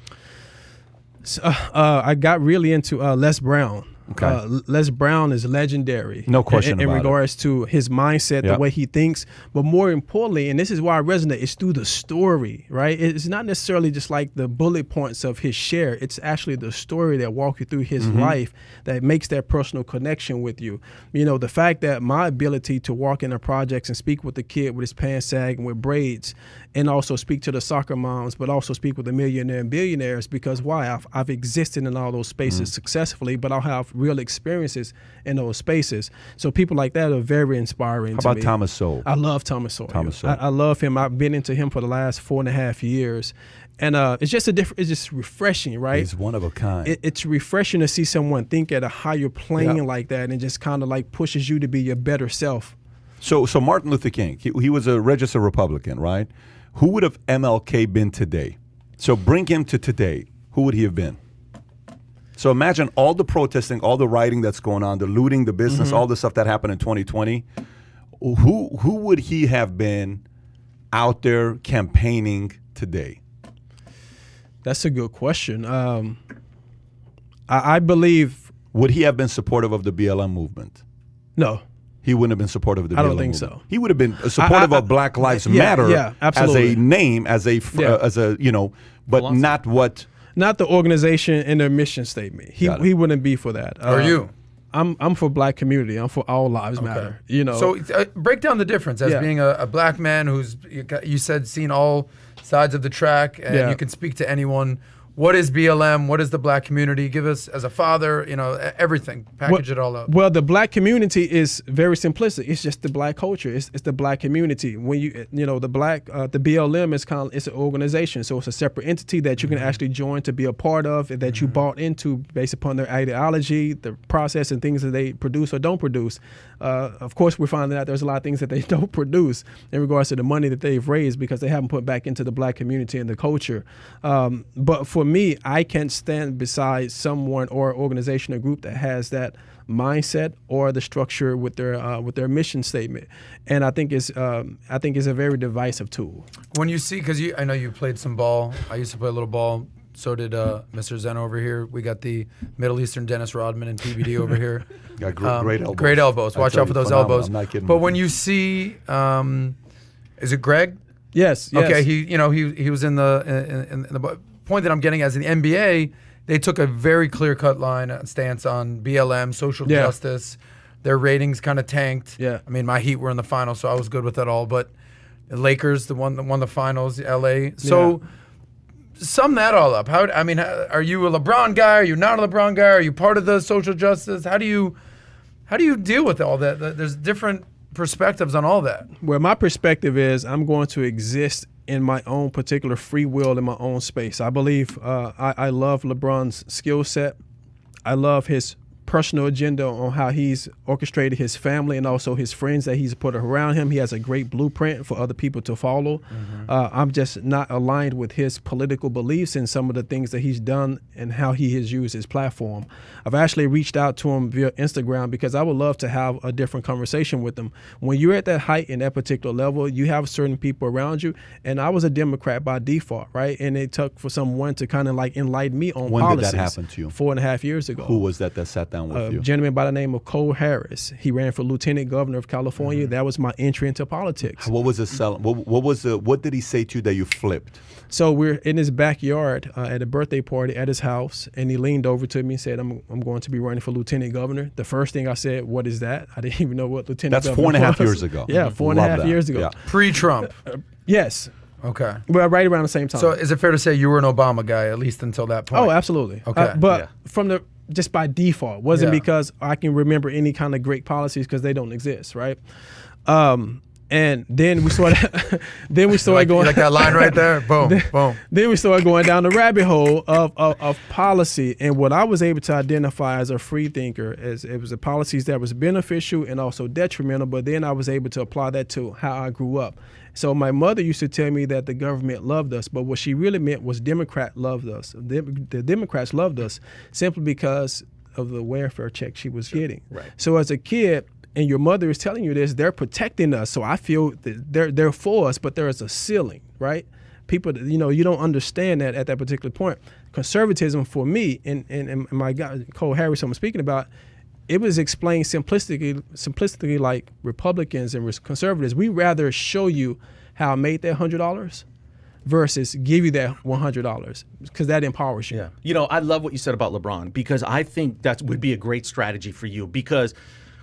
So, I got really into Les Brown. Okay. Les Brown is legendary. No question in about regards to his mindset, the way he thinks. But more importantly, and this is why I resonate, it's through the story, right? It's not necessarily just like the bullet points of his share. It's actually the story that walks you through his life that makes that personal connection with you. The fact that my ability to walk into projects and speak with the kid with his pants sagging with braids, and also speak to the soccer moms, but also speak with the millionaire and billionaires, because why? I've existed in all those spaces successfully, but I'll have real experiences in those spaces. So people like that are very inspiring to me. How about Thomas Sowell? I love Thomas Sowell. I love him. I've been into him for the last 4.5 years. And it's just it's just refreshing, right? He's one of a kind. It's refreshing to see someone think at a higher plane like that, and just kind of like pushes you to be your better self. So Martin Luther King, he was a registered Republican, right? Who would have MLK been today? So bring him to today. Who would he have been? So imagine all the protesting, all the rioting that's going on, the looting, the business, all the stuff that happened in 2020. Who would he have been out there campaigning today? That's a good question. I believe. Would he have been supportive of the BLM movement? No. He wouldn't have been supportive of the BLM movement. I don't think so. He would have been supportive of Black Lives Matter as a name, as a but not what. Not the organization and their mission statement. He wouldn't be for that. Are you? I'm for Black community. I'm for all lives matter. So break down the difference as being a Black man who's you said seen all sides of the track, and you can speak to anyone. What is BLM? What is the Black community? Give us, as a father, everything. Package it all up. Well, the Black community is very simplistic. It's just the Black culture. It's the Black community. When the BLM is it's an organization, so it's a separate entity that you can actually join to be a part of, that you bought into based upon their ideology, the process, and things that they produce or don't produce. Of course, we're finding out there's a lot of things that they don't produce in regards to the money that they've raised because they haven't put back into the Black community and the culture. But for me, I can't stand beside someone or organization or group that has that mindset or the structure with their mission statement, and I think it's a very divisive tool. When you see, because I know you played some ball. I used to play a little ball. So did Mr. Zen over here. We got the Middle Eastern Dennis Rodman and PBD over here. Got great elbows. Great elbows. Watch out for those elbows. I'm not kidding. But when you see, is it Greg? Yes. Okay. He was in the point that I'm getting as in the NBA. They took a very clear-cut stance on BLM, social justice. Their ratings kind of tanked. Yeah. I mean, my Heat were in the finals, so I was good with that all. But the Lakers, won the finals, LA. So sum that all up. Are you a LeBron guy? Are you not a LeBron guy? Are you part of the social justice? How do How do you deal with all that? There's different perspectives on all that. Well, my perspective is I'm going to exist in my own particular free will in my own space. I believe I love LeBron's skill set. I love his personal agenda on how he's orchestrated his family and also his friends that he's put around him. He has a great blueprint for other people to follow. I'm just not aligned with his political beliefs and some of the things that he's done and how he has used his platform. I've actually reached out to him via Instagram because I would love to have a different conversation with him. When you're at that height and that particular level, you have certain people around you. And I was a Democrat by default, right? And it took for someone to kind of like enlighten me on When policies. did that happen to you? 4.5 years ago. Who was that sat down with A you? gentleman by the name of Cole Harris. He ran for lieutenant governor of California. That was my entry into politics. What was what did he say to you that you flipped? So we're in his backyard at a birthday party at his house, and he leaned over to me and said, I'm going to be running for lieutenant governor. The first thing I said, what is that? I didn't even know what lieutenant governor was. That's 4.5 years ago. Yeah, 4.5 years ago. Yeah. Pre-Trump. Yes. Okay. Well, right around the same time. So is it fair to say you were an Obama guy, at least until that point? Oh, absolutely. Okay. But from the just by default, wasn't Yeah. because I can remember any kind of great policies because they don't exist, right? And then we started, going like that line right there? Boom, boom. Then we started going down the rabbit hole of policy, and what I was able to identify as a free thinker is it was the policies that was beneficial and also detrimental. But then I was able to apply that to how I grew up. So my mother used to tell me that the government loved us, but what she really meant was Democrat loved us. The Democrats loved us simply because of the welfare check she was getting. Right. So as a kid, and your mother is telling you this, they're protecting us. So I feel that they're for us, but there is a ceiling, right? People, you don't understand that at that particular point. Conservatism for me, and my guy, Cole Harris, I'm speaking about, it was explained simplistically like Republicans and conservatives. We rather show you how I made that $100 versus give you that $100 because that empowers you. Yeah. I love what you said about LeBron because I think that would be a great strategy for you because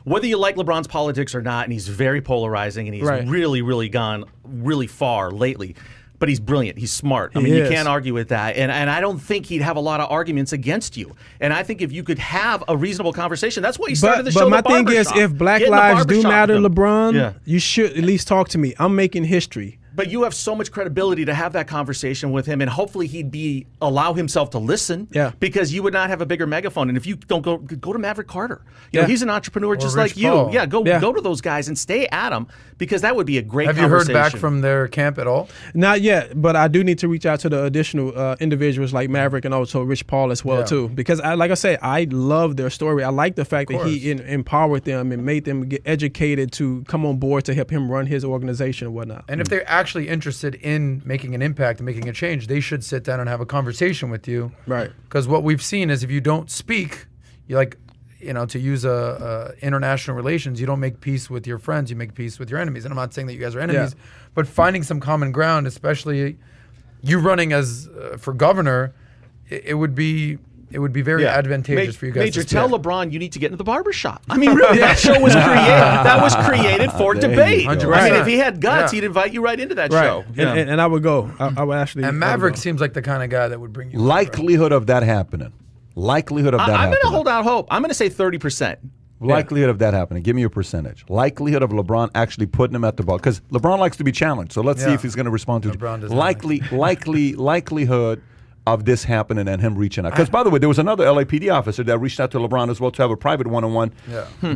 whether you like LeBron's politics or not, and he's very polarizing and he's really, really gone really far lately, but he's brilliant. He's smart. I mean, you can't argue with that. And I don't think he'd have a lot of arguments against you. And I think if you could have a reasonable conversation, that's what you started the show. But my thing is, if Black lives do matter, LeBron, you should at least talk to me. I'm making history. But you have so much credibility to have that conversation with him, and hopefully he'd allow himself to listen. Yeah. Because you would not have a bigger megaphone. And if you don't go to Maverick Carter. You know, he's an entrepreneur just Rich like you. Paul. Yeah, go to those guys and stay at them because that would be a great conversation. Have you heard back from their camp at all? Not yet, but I do need to reach out to the additional individuals like Maverick and also Rich Paul as well too. Because like I say, I love their story. I like the fact that he empowered them and made them get educated to come on board to help him run his organization and whatnot. And if they're actually interested in making an impact and making a change, they should sit down and have a conversation with you. Right. Because what we've seen is if you don't speak, to use international relations, you don't make peace with your friends, you make peace with your enemies. And I'm not saying that you guys are enemies, but finding some common ground, especially you running as for governor, it would be very advantageous for you guys. Major, tell LeBron you need to get into the barbershop. I mean, really, that show was created. That was created for debate. I mean, if he had guts, he'd invite you right into that show. And I would go. I would actually. And Maverick seems like the kind of guy that would bring you. Likelihood of that happening. Likelihood of that happening. I'm going to hold out hope. I'm going to say 30%. Likelihood of that happening. Give me your percentage. Likelihood of LeBron actually putting him at the ball. Because LeBron likes to be challenged. So let's see if he's going to respond to it. Likelihood of this happening and him reaching out. Because, by the way, there was another LAPD officer that reached out to LeBron as well to have a private one-on-one.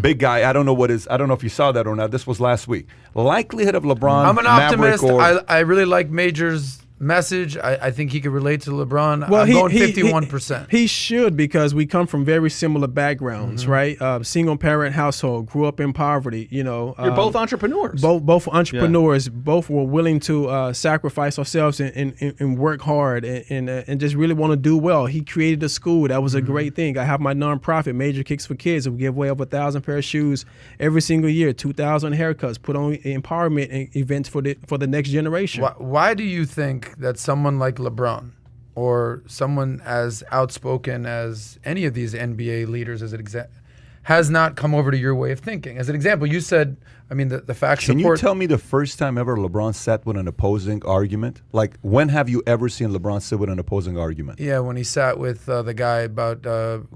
Big guy. I don't know if you saw that or not. This was last week. Likelihood of LeBron. I'm an optimist. I really like Major's message. I think he could relate to LeBron. Well, I'm going 51%. He should because we come from very similar backgrounds, right? Single parent household, grew up in poverty. You're both entrepreneurs. Both entrepreneurs. Both were willing to sacrifice ourselves and work hard and just really want to do well. He created a school. That was a great thing. I have my nonprofit, Major Kicks for Kids. We give away over 1,000 pair of shoes every single year, 2,000 haircuts, put on empowerment events for the next generation. Why do you think that someone like LeBron or someone as outspoken as any of these NBA leaders has not come over to your way of thinking. As an example, you said, I mean, the facts Can support. you tell me the first time ever LeBron sat with an opposing argument? Like, when have you ever seen LeBron sit with an opposing argument? Yeah, when he sat with the guy about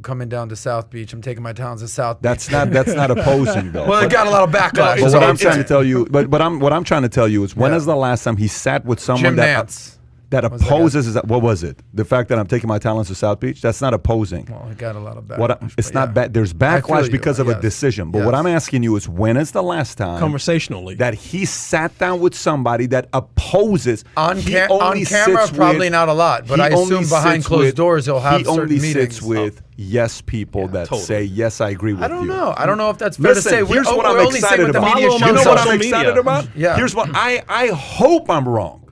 coming down to South Beach. I'm taking my talents to South Beach. That's not opposing though. Well, it got a lot of backlash. But so what I'm trying to tell you, what I'm trying to tell you is, when is the last time he sat with someone Jim Nance. that opposes? What was it? The fact that I'm taking my talents to South Beach? That's not opposing. Well, it got a lot of backlash. It's not bad. There's backlash because of a decision. But what I'm asking you is, when is the last time conversationally that he sat down with somebody that opposes? On camera, probably not a lot, but I assume behind closed doors he'll have certain meetings. He only sits with yes people that say, yes, I agree with you. I don't know. I don't know if that's fair to say. Here's what I'm excited about. You know what I'm excited about? Yeah. Here's what I hope I'm wrong.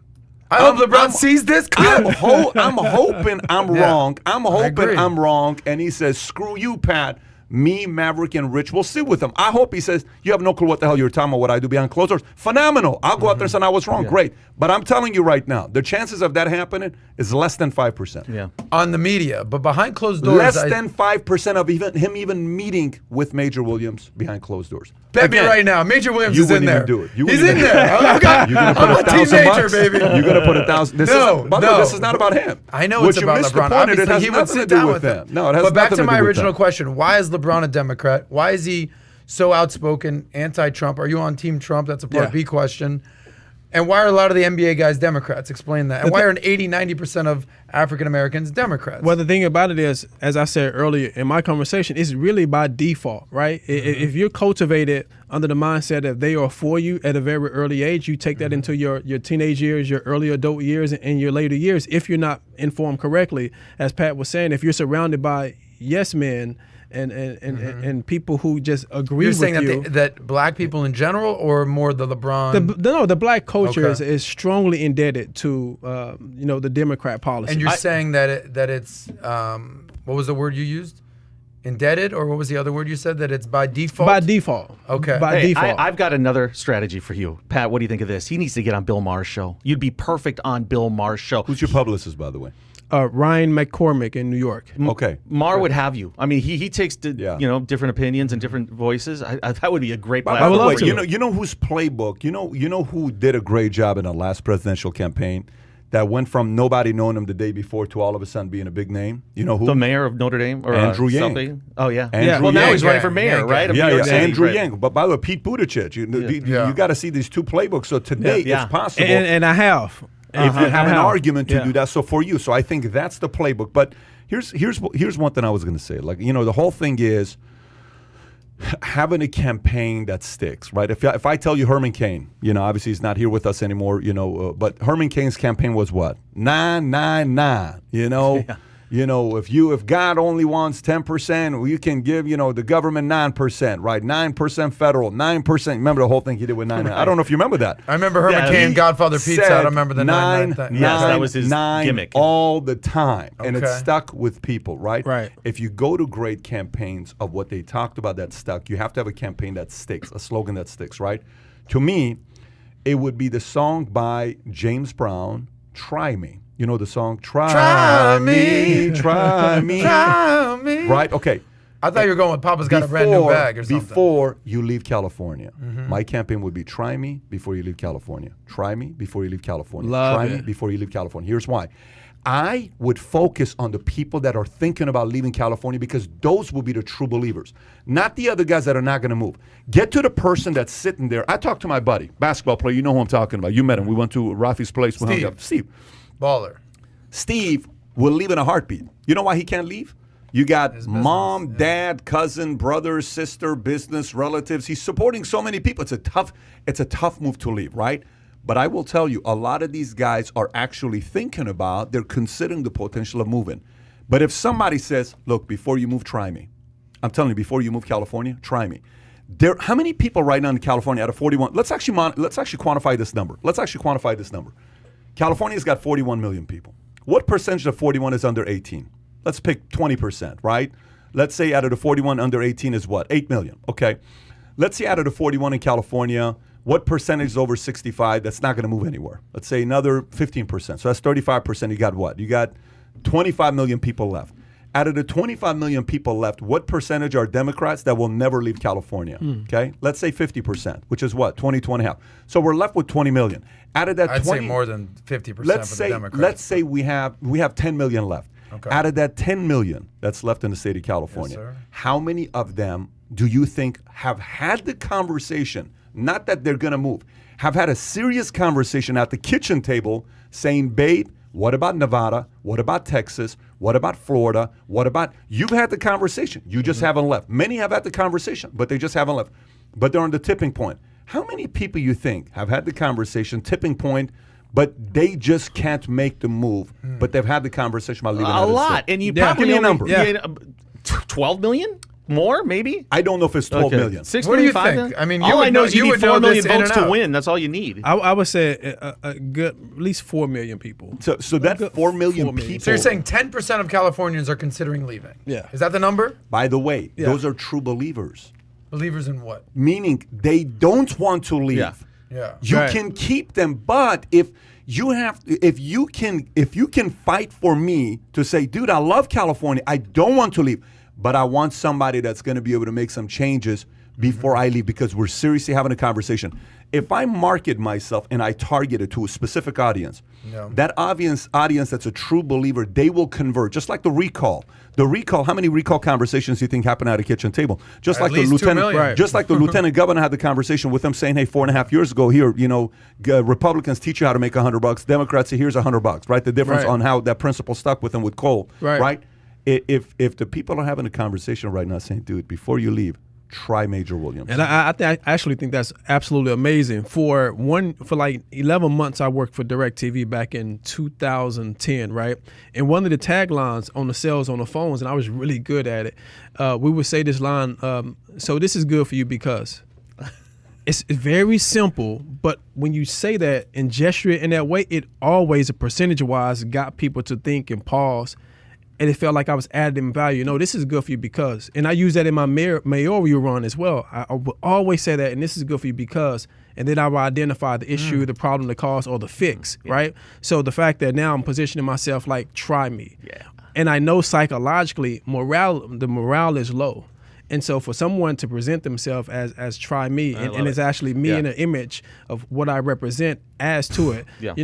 I hope LeBron sees this clip. I'm hoping I'm wrong. I'm hoping I'm wrong. And he says, screw you, Pat. Me, Maverick, and Rich will sit with him. I hope he says, you have no clue what the hell you're talking about, what I do behind closed doors. Phenomenal. I'll go out there and say I was wrong. Great. But I'm telling you right now, the chances of that happening is less than 5%. Yeah. On the media, but behind closed doors. Less than 5% of him meeting with Major Williams behind closed doors. Bet me right now, Major Williams is in there. You wouldn't even do it. He's in there. I'm a team Major, baby. You're going to put $1,000. This is not about him. I know it's about LeBron. Obviously, he would sit down with him. No, it has but back nothing to my do with original that. question: why is LeBron a Democrat? Why is he so outspoken, anti-Trump? Are you on Team Trump? That's a part B question. And why are a lot of the NBA guys Democrats? Explain that. And why are 80-90% of African Americans Democrats? Well, the thing about it is, as I said earlier in my conversation, it's really by default, right? If you're cultivated under the mindset that they are for you at a very early age, you take that into your teenage years, your early adult years, and your later years. If you're not informed correctly, as Pat was saying, if you're surrounded by yes men and people who just agree with you. You're saying that black people in general, or more the LeBron? The black culture is strongly indebted to the Democrat policy. And you're saying that it's what was the word you used? Indebted, or what was the other word you said? That it's by default? By default. Okay. By default. I've got another strategy for you. Pat, what do you think of this? He needs to get on Bill Maher's show. You'd be perfect on Bill Maher's show. Who's your publicist, by the way? Ryan McCormick in New York. Okay. Maher would have you. I mean, he takes different opinions and different voices. That would be a great By platform. the way, you know whose playbook? You know who did a great job in the last presidential campaign? That went from nobody knowing him the day before to all of a sudden being a big name. You know who? The mayor of Notre Dame, or Andrew Yang. something. Oh yeah. Andrew Now Yang. he's running for mayor, right? Of New York City, Andrew right? Yang. But by the way, Pete Buttigieg. You got to see these two playbooks. So today it's possible. And I have. If you have an argument to do that, so for you, so I think that's the playbook. But here's one thing I was going to say. Like, the whole thing is having a campaign that sticks, right? If I tell you Herman Cain, obviously he's not here with us anymore, but Herman Cain's campaign was what? 999, if God only wants 10%, you can give, the government 9%, right? 9% federal, 9%. Remember the whole thing he did with 9? Right. I don't know if you remember that. I remember Herman Cain, Godfather Pizza. I don't remember the 9 thing. Yes, that was his gimmick. All the time. And it stuck with people, right? Right. If you go to great campaigns of what they talked about that stuck, you have to have a campaign that sticks, a slogan that sticks, right? To me, it would be the song by James Brown, Try Me. You know the song, Try Me, Try Me. Try Me. Right? Okay. I thought you were going with Papa's Got a Brand New Bag or something. Before you leave California. My campaign would be try me before you leave California. Try me before you leave California. Try me before you leave California. Here's why. I would focus on the people that are thinking about leaving California, because those will be the true believers, not the other guys that are not going to move. Get to the person that's sitting there. I talked to my buddy, basketball player. You know who I'm talking about. You met him. We went to Rafi's place. Steve. Baller. Steve will leave in a heartbeat. You know why he can't leave? You got mom, dad, cousin, brother, sister, business, relatives. He's supporting so many people. It's a tough move to leave, right? But I will tell you, a lot of these guys are actually thinking about, they're considering the potential of moving. But if somebody says, look, before you move, try me. I'm telling you, before you move California, try me. How many people right now in California out of 41? Let's actually quantify this number. California's got 41 million people. What percentage of 41 is under 18? Let's pick 20%, right? Let's say out of the 41 under 18 is what? 8 million. Okay. Let's say out of the 41 in California, what percentage is over 65 that's not going to move anywhere? Let's say another 15%. So that's 35%. You got what? You got 25 million people left. Out of the 25 million people left, what percentage are Democrats that will never leave California? Okay, let's say 50%, which is what, 22.5. So we're left with 20 million. Out of that, I'd 20, say more than 50% for the Democrats. let's say we have 10 million left. Okay. Out of that 10 million that's left in the state of California, Yes, sir. how many of them do you think have had the conversation, not that they're going to move, have had a serious conversation at the kitchen table saying, babe, what about Nevada? What about Texas? What about Florida? What about, you've had the conversation. You just haven't left. Many have had the conversation, but they just haven't left. But they're on the tipping point. How many people you think have had the conversation, tipping point, but they just can't make the move, but they've had the conversation about leaving A lot. And you probably Give me a only- number. 12 million? More, maybe? I don't know if it's 12 million. 6 What do you million, 5 think? million? I mean, all I know is you need would know 4 million this in votes and to out. win. That's all you need. I would say a good, at least 4 million people. So that Good 4 million 4 million. people. So you're saying 10% of Californians are considering leaving? Yeah. Is that the number? By the way, Yeah. those are true believers, Believers in what? meaning they don't want to leave. Yeah. Yeah. You Right. can keep them, but if you can fight for me to say, dude, I love California, I don't want to leave, but I want somebody that's going to be able to make some changes before I leave, because we're seriously having a conversation. If I market myself and I target it to a specific audience, Yeah. that audience that's a true believer, they will convert. Just like the recall. The recall, how many recall conversations do you think happen at a kitchen table? Just At like the least 2 lieutenant, million. Right. just like the lieutenant governor had the conversation with them, saying, "Hey, 4.5 years ago, here, Republicans teach you how to make $100. Democrats say, here's $100." Right? The difference Right. on how that principle stuck with them with coal. Right. If the people are having a conversation right now, saying, "Dude, before you leave, try Major Williams." And I actually think that's absolutely amazing. For like 11 months, I worked for DirecTV back in 2010, right? And one of the taglines on the sales on the phones, and I was really good at it, we would say this line, so this is good for you because. It's very simple, but when you say that and gesture it in that way, it always, percentage-wise, got people to think and pause. And it felt like I was adding value. No, this is good for you because, and I use that in my mayoral run as well. I would always say that, and this is good for you because, and then I will identify the issue, the problem, the cause, or the fix, right? So the fact that now I'm positioning myself like, try me. Yeah. And I know psychologically, the morale is low. And so for someone to present themselves as try me, and it's actually me in an image of what I represent, adds to it. Yeah.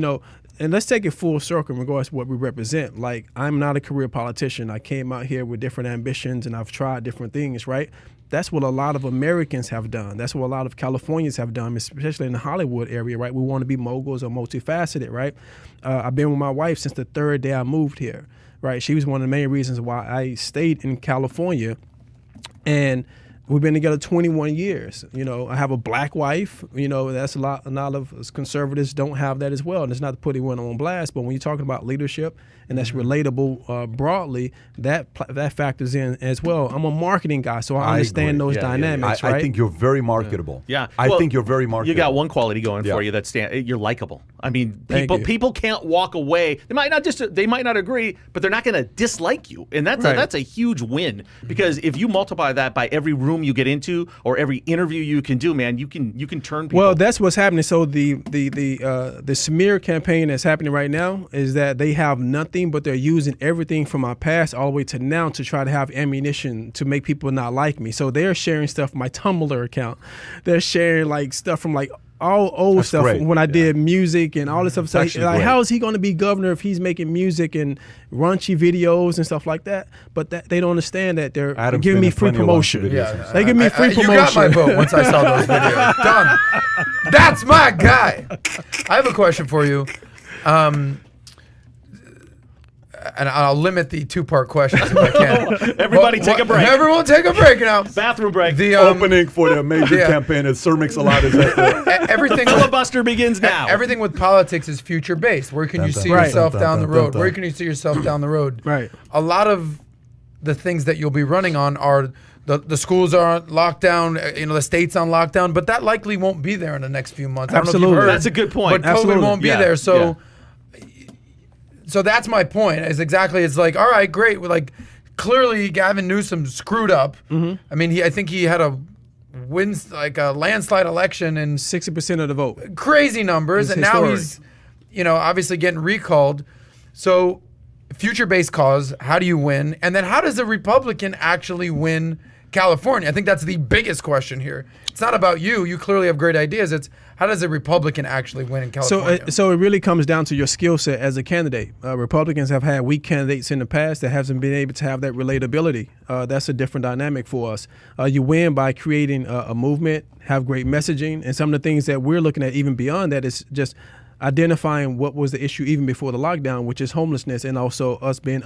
And let's take it full circle in regards to what we represent. Like, I'm not a career politician. I came out here with different ambitions and I've tried different things, right? That's what a lot of Americans have done. That's what a lot of Californians have done, especially in the Hollywood area, right? We want to be moguls or multifaceted, right? I've been with my wife since the third day I moved here, right? She was one of the main reasons why I stayed in California. And we've been together 21 years. I have a black wife. That's a lot of conservatives don't have that as well. And it's not to put anyone on blast, but when you're talking about leadership and that's relatable broadly, that factors in as well. I'm a marketing guy, so I understand agree. those Yeah, dynamics, I right? think you're very marketable. Yeah. I Well, think you're very marketable. You got one quality going Yeah. for you you're likable. I mean, Thank you. people can't walk away. They might not agree, but they're not going to dislike you, and that's Right. that's a huge win, because if you multiply that by every room you get into or every interview you can do, man, you can turn people. Well, that's what's happening. So the smear campaign that's happening right now is that they have nothing, but they're using everything from my past all the way to now to try to have ammunition to make people not like me. So they're sharing stuff from my Tumblr account. They're sharing like stuff from like all old That's stuff great. when I did music and all this stuff. So actually like, great. how is he going to be governor if he's making music and raunchy videos and stuff like that? But they don't understand that they're Adam's giving been me in free plenty of raunchy promotion. videos. Yeah, They give me free promotion. You got my vote once I saw those videos. Done. That's my guy. I have a question for you. And I'll limit the two-part questions if I can. Everybody take a break. Everyone take a break now. Bathroom break. The Opening for the major Yeah. campaign at Sir Mix-a-Lot is at the everything Filibuster begins now. Everything with politics is future-based. Where can you see Right. yourself down the road? Dun. Where can you see yourself down the road? Right. A lot of the things that you'll be running on are the schools are on lockdown, the state's on lockdown, but that likely won't be there in the next few months. I don't know if Absolutely. you've heard, That's a good point. But COVID Absolutely. won't be Yeah, there. So, yeah. so that's my point. Is exactly it's like, all right, great. We're like, clearly Gavin Newsom screwed up. I mean, I think he had a landslide election and 60% of the vote. crazy numbers, It's and now historic. he's, obviously getting recalled. So future-based cause. How do you win? And then how does a Republican actually win California? I think that's the biggest question here. It's not about you. You clearly have great ideas. It's how does a Republican actually win in California? So it really comes down to your skill set as a candidate. Republicans have had weak candidates in the past that hasn't been able to have that relatability. That's a different dynamic for us. You win by creating a movement, have great messaging, and some of the things that we're looking at even beyond that is just identifying what was the issue even before the lockdown, which is homelessness, and also us being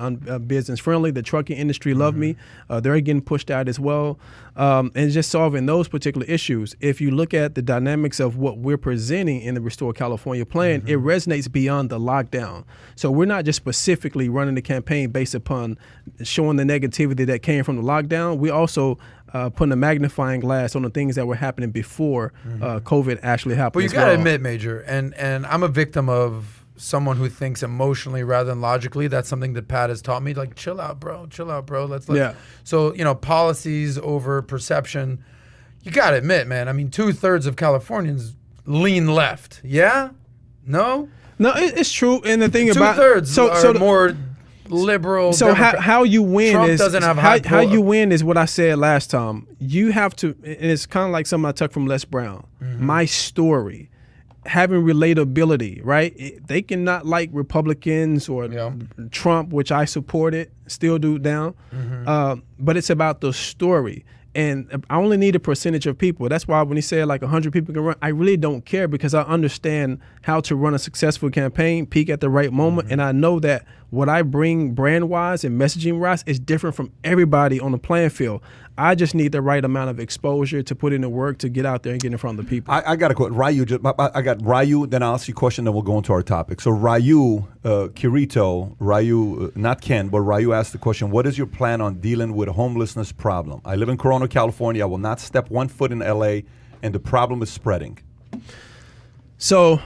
business friendly. The trucking industry loved me. They're getting pushed out as well. And just solving those particular issues. If you look at the dynamics of what we're presenting in the Restore California plan, it resonates beyond the lockdown. So we're not just specifically running the campaign based upon showing the negativity that came from the lockdown. We also putting a magnifying glass on the things that were happening before COVID actually happened. But you got to admit, Major, and I'm a victim of someone who thinks emotionally rather than logically. That's something that Pat has taught me. Like, chill out, bro. Chill out, bro. Let's. Yeah. So, policies over perception. You got to admit, man. I mean, 2/3 of Californians lean left. Yeah? No? No, it's true. And the thing about 2/3 are more liberal. So how you win Trump is doesn't have how you win is what I said last time. You have to, and it's kind of like something I took from Les Brown. My story, having relatability, right? They cannot like Republicans or Trump, which I supported, still do down. But it's about the story. And I only need a percentage of people. That's why when he said like 100 people can run, I really don't care because I understand how to run a successful campaign, peak at the right moment. And I know that what I bring brand-wise and messaging-wise is different from everybody on the playing field. I just need the right amount of exposure to put in the work to get out there and get in front of the people. I got a quote. Ryu, I got Ryu, then I'll ask you a question, then we'll go into our topic. So Ryu, not Ken, but Ryu asked the question, what is your plan on dealing with a homelessness problem? I live in Corona, California. I will not step one foot in LA, and the problem is spreading. So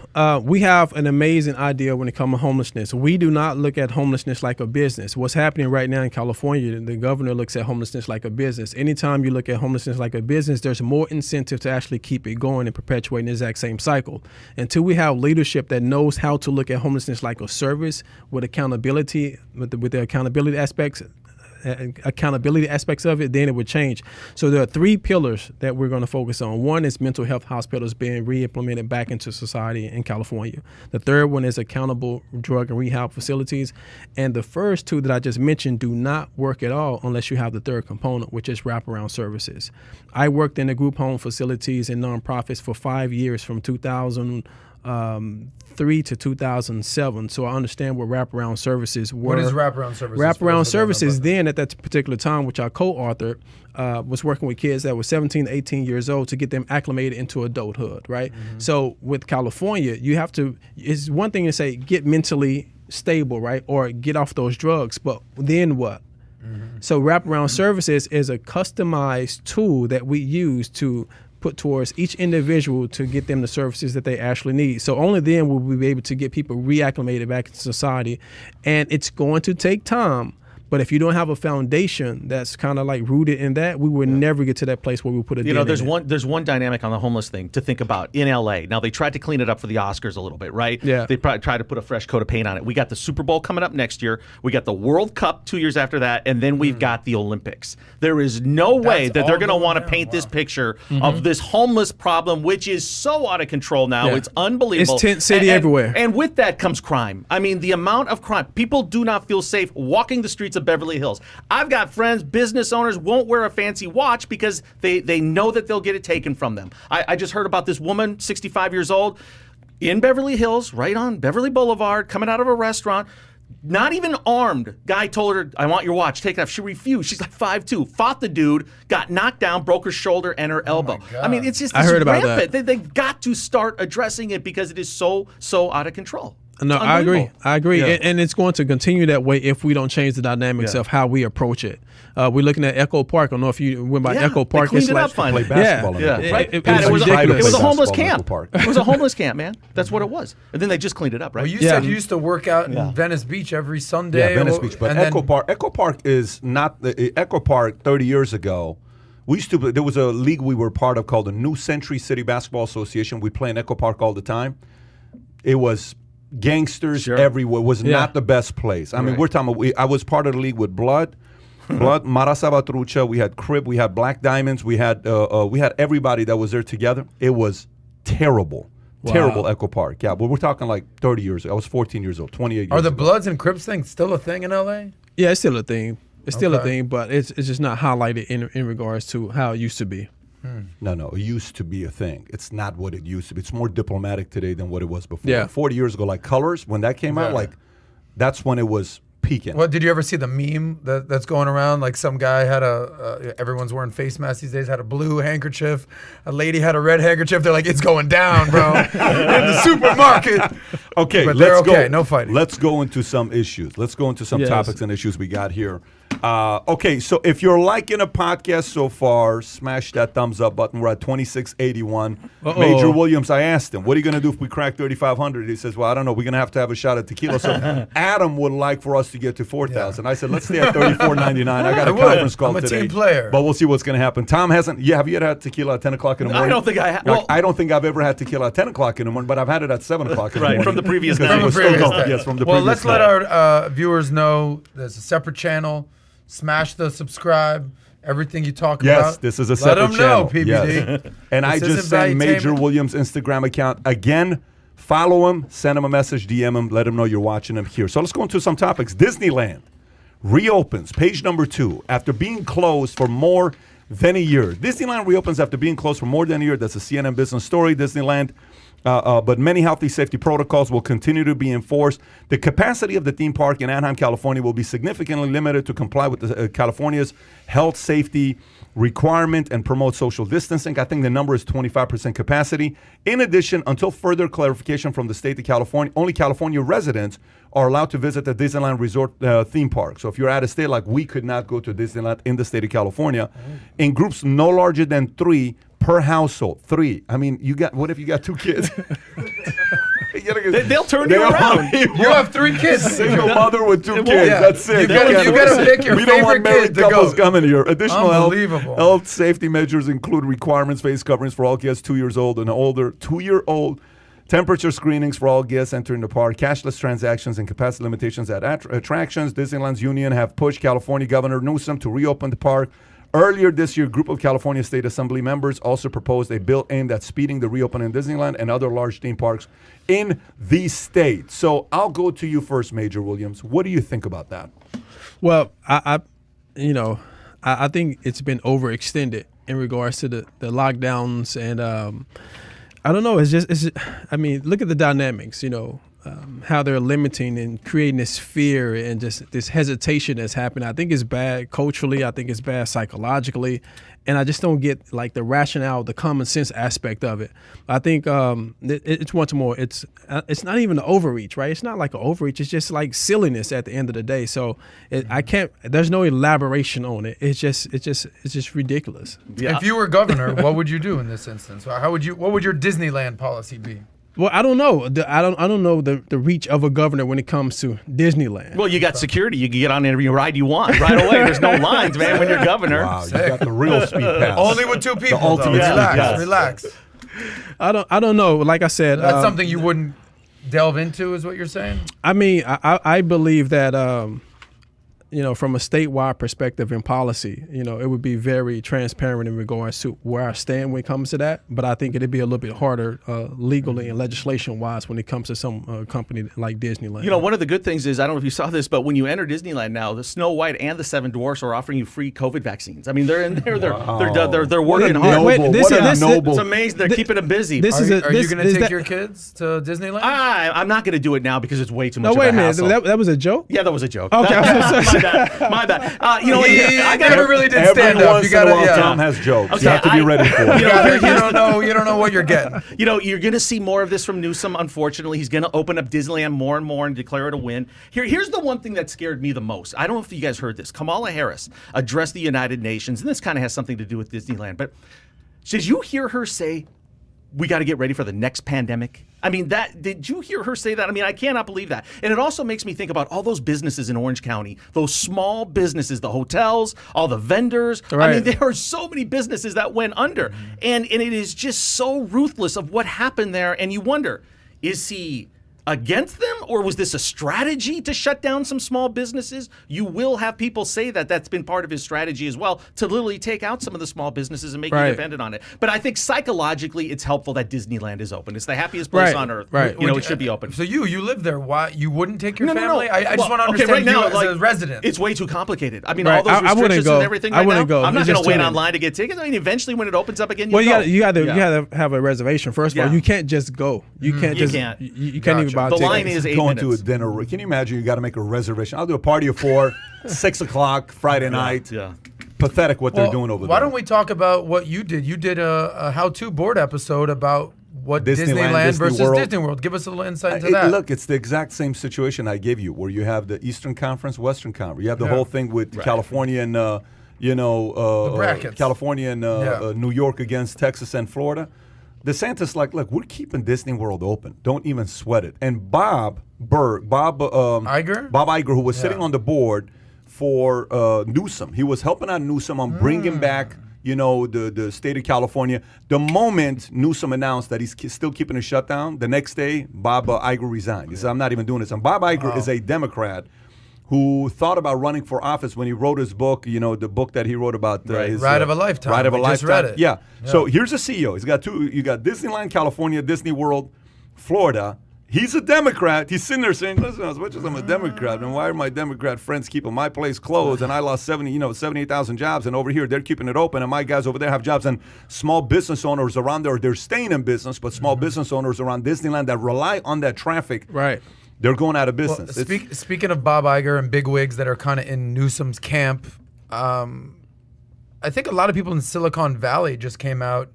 we have an amazing idea when it comes to homelessness. We do not look at homelessness like a business. What's happening right now in California, the governor looks at homelessness like a business. Anytime you look at homelessness like a business, there's more incentive to actually keep it going and perpetuating the exact same cycle. Until we have leadership that knows how to look at homelessness like a service with accountability, with the accountability aspects of it, then it would change. So there are 3 pillars that we're going to focus on. One is mental health hospitals being re-implemented back into society in California. The third one is accountable drug and rehab facilities. And the first 2 that I just mentioned do not work at all unless you have the third component, which is wraparound services. I worked in the group home facilities and nonprofits for 5 years from 2003 to 2007, so I understand what wraparound services were. What is wraparound services? Wraparound services then at that particular time, which I co-authored, was working with kids that were 17 to 18 years old to get them acclimated into adulthood, right? So with California, you have to, it's one thing to say, get mentally stable, right? Or get off those drugs, but then what? So wraparound services is a customized tool that we use to put towards each individual to get them the services that they actually need. So only then will we be able to get people reacclimated back into society. And it's going to take time. But if you don't have a foundation that's kind of like rooted in that, we will never get to that place where we put a dent in it. There's one dynamic on the homeless thing to think about in LA. Now they tried to clean it up for the Oscars a little bit, right? Yeah. They probably tried to put a fresh coat of paint on it. We got the Super Bowl coming up next year. We got the World Cup 2 years after that, and then we've got the Olympics. There is no way that they're going to want to paint this picture of this homeless problem, which is so out of control now. It's unbelievable. It's tent city everywhere. And with that comes crime. I mean, the amount of crime. People do not feel safe walking the streets of Beverly Hills. I've got friends, business owners won't wear a fancy watch because they know that they'll get it taken from them. I just heard about this woman, 65 years old, in Beverly Hills, right on Beverly Boulevard, coming out of a restaurant. Not even armed. Guy told her, I want your watch, take it off. She refused. She's like 5'2", fought the dude, got knocked down, broke her shoulder and her elbow. I mean, it's just I heard about rampant. that. They've got to start addressing it because it is so out of control. No, I agree. Yeah. And it's going to continue that way if we don't change the dynamics of how we approach it. We're looking at Echo Park. I don't know if you went by Echo Park. They cleaned it up finally. Play basketball. Right? It Pat, it was a homeless Basketball camp. It was a homeless camp, man. That's what it was. And then they just cleaned it up, right? Well, you said you used to work out in Venice Beach every Sunday. Yeah, Venice Beach. But Echo Park is not Echo Park 30 years ago. There was a league we were part of called the New Century City Basketball Association. We play in Echo Park all the time. It was gangsters everywhere. Was not the best place. I mean, we're talking about, I was part of the league with Blood, Mara Salvatrucha, we had Crip, we had Black Diamonds, we had everybody that was there together. It was terrible. Wow. Terrible Echo Park. Yeah, but we're talking like 30 years ago. I was 14 years old, 28 years ago. Are the Bloods and Crips thing still a thing in LA? Yeah, it's still a thing. It's still a thing, but it's just not highlighted in regards to how it used to be. No, it used to be a thing. It's not what it used to be. It's more diplomatic today than what it was before. Yeah. 40 years ago, like Colors, when that came out, like that's when it was peaking. Well, did you ever see the meme that's going around? Like some guy had everyone's wearing face masks these days, had a blue handkerchief. A lady had a red handkerchief. They're like, it's going down, bro, in the supermarket. Okay, but let's go. go. No fighting. Let's go into some issues. Let's go into some topics and issues we got here. Okay, so if you're liking a podcast so far, smash that thumbs up button. We're at 2681. Major Williams, I asked him, what are you going to do if we crack 3,500? He says, well, I don't know. We're going to have a shot at tequila. So Adam would like for us to get to 4,000. I said, let's stay at 34.99. I got a conference call today. I'm a team player. But we'll see what's going to happen. Tom hasn't. Yeah, have you had tequila at 10 o'clock in the morning? I don't think I have. Like, I don't think I've ever had tequila at 10 o'clock in the morning, but I've had it at 7 o'clock in the morning. From the previous day. Yes, from the previous day. Well, let's let our viewers know there's a separate channel. Smash the subscribe. Everything you talk about. Yes, this is a separate channel. Let them know, PBD. Yes. And I just sent Major Williams' Instagram account. Again, follow him, send him a message, DM him, let him know you're watching him here. So let's go into some topics. Disneyland reopens, page number 2, after being closed for more than a year. Disneyland reopens after being closed for more than a year. That's a CNN business story. Disneyland, but many healthy safety protocols will continue to be enforced. The capacity of the theme park in Anaheim, California will be significantly limited to comply with the, California's health safety requirement and promote social distancing. I think the number is 25% capacity. In addition, until further clarification from the state of California, only California residents are allowed to visit the Disneyland Resort theme park. So if you're out of state, like we could not go to Disneyland in the state of California, in groups no larger than 3 per household. 3. I mean, what if you got 2 kids? They'll turn you around. You have 3 kids. Single mother with 2 kids. Yeah. That's it. You gotta pick your we don't want favorite married kid to couples go. coming here. Additional Unbelievable. health safety measures include requirements, face coverings for all guests 2 years old and older, 2-year-old, temperature screenings for all guests entering the park, cashless transactions, and capacity limitations at attractions. Disneyland's union have pushed California Governor Newsom to reopen the park. Earlier this year, a group of California State Assembly members also proposed a bill aimed at speeding the reopening of Disneyland and other large theme parks in the state. So I'll go to you first, Major Williams. What do you think about that? Well, I think it's been overextended in regards to the lockdowns, and I don't know. I mean, look at the dynamics. How they're limiting and creating this fear and just this hesitation that's happening. I think it's bad culturally. I think it's bad psychologically. And I just don't get like the rationale, the common sense aspect of it. I think it's once more, it's not even an overreach, right? It's not like an overreach. It's just like silliness at the end of the day. So there's no elaboration on it. It's just ridiculous. Yeah. If you were governor, what would you do in this instance? What would your Disneyland policy be? Well, I don't know. I don't know the reach of a governor when it comes to Disneyland. Well, you got security. You can get on any ride you want right away. There's no lines, man, when you're governor. Wow, you got the real speed pass. Only with 2 people. The ultimate speed pass. Relax. I don't know. Like I said, that's something you wouldn't delve into, is what you're saying? I mean, I believe that from a statewide perspective in policy, it would be very transparent in regards to where I stand when it comes to that. But I think it'd be a little bit harder legally and legislation-wise when it comes to some company like Disneyland. One of the good things is, I don't know if you saw this, but when you enter Disneyland now, the Snow White and the 7 Dwarfs are offering you free COVID vaccines. I mean, they're in there. They're working hard. It's amazing. They're keeping them busy. Are you going to take your kids to Disneyland? I'm not going to do it now because it's way too much. No, wait a minute. Hassle. That was a joke? Yeah, that was a joke. Okay. My bad. I never really did stand up. You gotta, Tom has jokes. Okay, you have to be ready for it. You don't know what you're getting. You're going to see more of this from Newsom. Unfortunately, he's going to open up Disneyland more and more and declare it a win. Here's the one thing that scared me the most. I don't know if you guys heard this. Kamala Harris addressed the United Nations, and this kind of has something to do with Disneyland. But did you hear her say, "We got to get ready for the next pandemic"? I mean, did you hear her say that? I mean, I cannot believe that. And it also makes me think about all those businesses in Orange County, those small businesses, the hotels, all the vendors. Right. I mean, there are so many businesses that went under. And it is just so ruthless of what happened there. And you wonder, is he against them, or was this a strategy to shut down some small businesses? You will have people say that that's been part of his strategy as well, to literally take out some of the small businesses and make you dependent on it. But I think psychologically it's helpful that Disneyland is open. It's the happiest place on earth. Right. You know, it should be open. So you live there. Why you wouldn't take your No. family? I just want to understand right now, you as a resident. It's way too complicated. I mean, Right. all those I wouldn't restrictions go. and everything I right wouldn't now. go. I'm not It's going just to wait too many. online to get tickets. I mean, eventually when it opens up again, Well, go. you got to have a reservation. First of all, Yeah. you can't just go. You can't just. can't. You can't even buy The tickets. line is 8 Going minutes. to a dinner. Can you imagine? You got to make a reservation. I'll do a party of 4, 6 o'clock Friday night. Yeah. Pathetic what they're doing over there. Why don't we talk about what you did? You did a how-to board episode about what Disneyland, Disney versus World. Disney World. Give us a little insight into that. Look, it's the exact same situation I gave you, where you have the Eastern Conference, Western Conference. You have the whole thing with California and the brackets. California and New York against Texas and Florida. DeSantis, like, look, we're keeping Disney World open. Don't even sweat it. And Bob Iger, who was sitting on the board for Newsom, he was helping out Newsom on bringing back, the state of California. The moment Newsom announced that he's still keeping a shutdown, the next day, Bob Iger resigned. He said, I'm not even doing this. And Bob Iger is a Democrat who thought about running for office when he wrote his book, the book that he wrote about his Ride of a Lifetime. Ride of a We just Lifetime. read it. Yeah. So here's a CEO. He's got two. You got Disneyland, California, Disney World, Florida. He's a Democrat. He's sitting there saying, listen, as much as I'm a Democrat, and why are my Democrat friends keeping my place closed, and I lost 78,000 jobs, and over here they're keeping it open, and my guys over there have jobs, and small business owners around there, they're staying in business, but small business owners around Disneyland that rely on that traffic, they're going out of business. Well, speaking of Bob Iger and bigwigs that are kind of in Newsom's camp, I think a lot of people in Silicon Valley just came out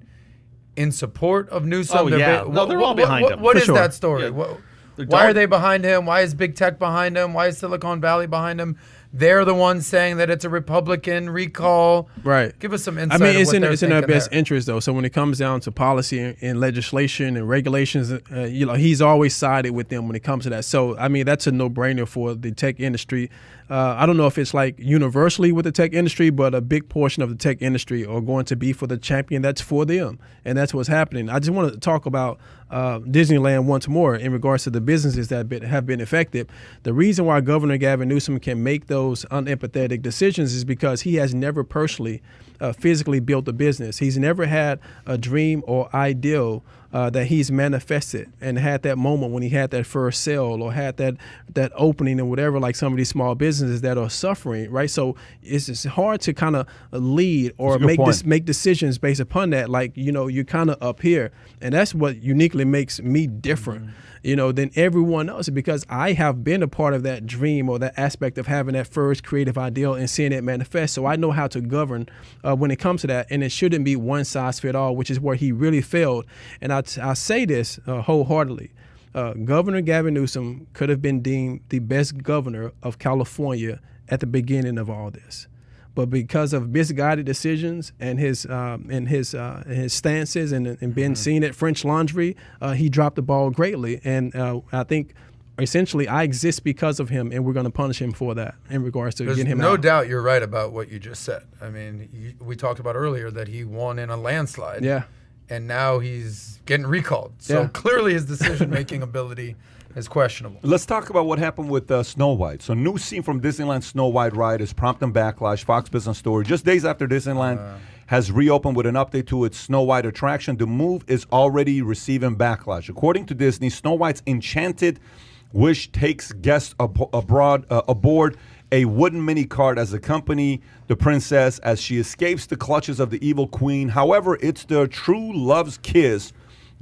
in support of Newsom. Oh, yeah. They're all behind him. What is sure. that story? Yeah. Why are they behind him? Why is Big Tech behind him? Why is Silicon Valley behind him? They're the ones saying that it's a Republican recall. Right. Give us some insight. I mean, it's on what in they're our best thinking interest, though. So when it comes down to policy and legislation and regulations, he's always sided with them when it comes to that. So, I mean, that's a no-brainer for the tech industry. I don't know if it's like universally with the tech industry, but a big portion of the tech industry are going to be for the champion that's for them. And that's what's happening. I just want to talk about Disneyland once more in regards to the businesses that have been affected. The reason why Governor Gavin Newsom can make those unempathetic decisions is because he has never personally physically built a business. He's never had a dream or ideal that he's manifested and had that moment when he had that first sale or had that opening or whatever, like some of these small businesses that are suffering, right? So it's hard to kind of lead or make decisions based upon that. Like, you're kind of up here. And that's what uniquely makes me different, than everyone else, because I have been a part of that dream or that aspect of having that first creative ideal and seeing it manifest. So I know how to govern when it comes to that. And it shouldn't be one size fit all, which is where he really failed. And I say this wholeheartedly. Governor Gavin Newsom could have been deemed the best governor of California at the beginning of all this. But because of misguided decisions and his stances and being seen at French Laundry, he dropped the ball greatly. And I think essentially I exist because of him, and we're going to punish him for that in regards to getting him out. No doubt you're right about what you just said. I mean, we talked about earlier that he won in a landslide. Yeah. And now he's getting recalled. So clearly his decision-making ability is questionable. Let's talk about what happened with Snow White. So new scene from Disneyland Snow White ride is prompting backlash. Fox Business Story. Just days after Disneyland has reopened with an update to its Snow White attraction, the move is already receiving backlash. According to Disney, Snow White's enchanted wish takes guests aboard a wooden mini cart as accompany the princess as she escapes the clutches of the evil queen. However, it's the true love's kiss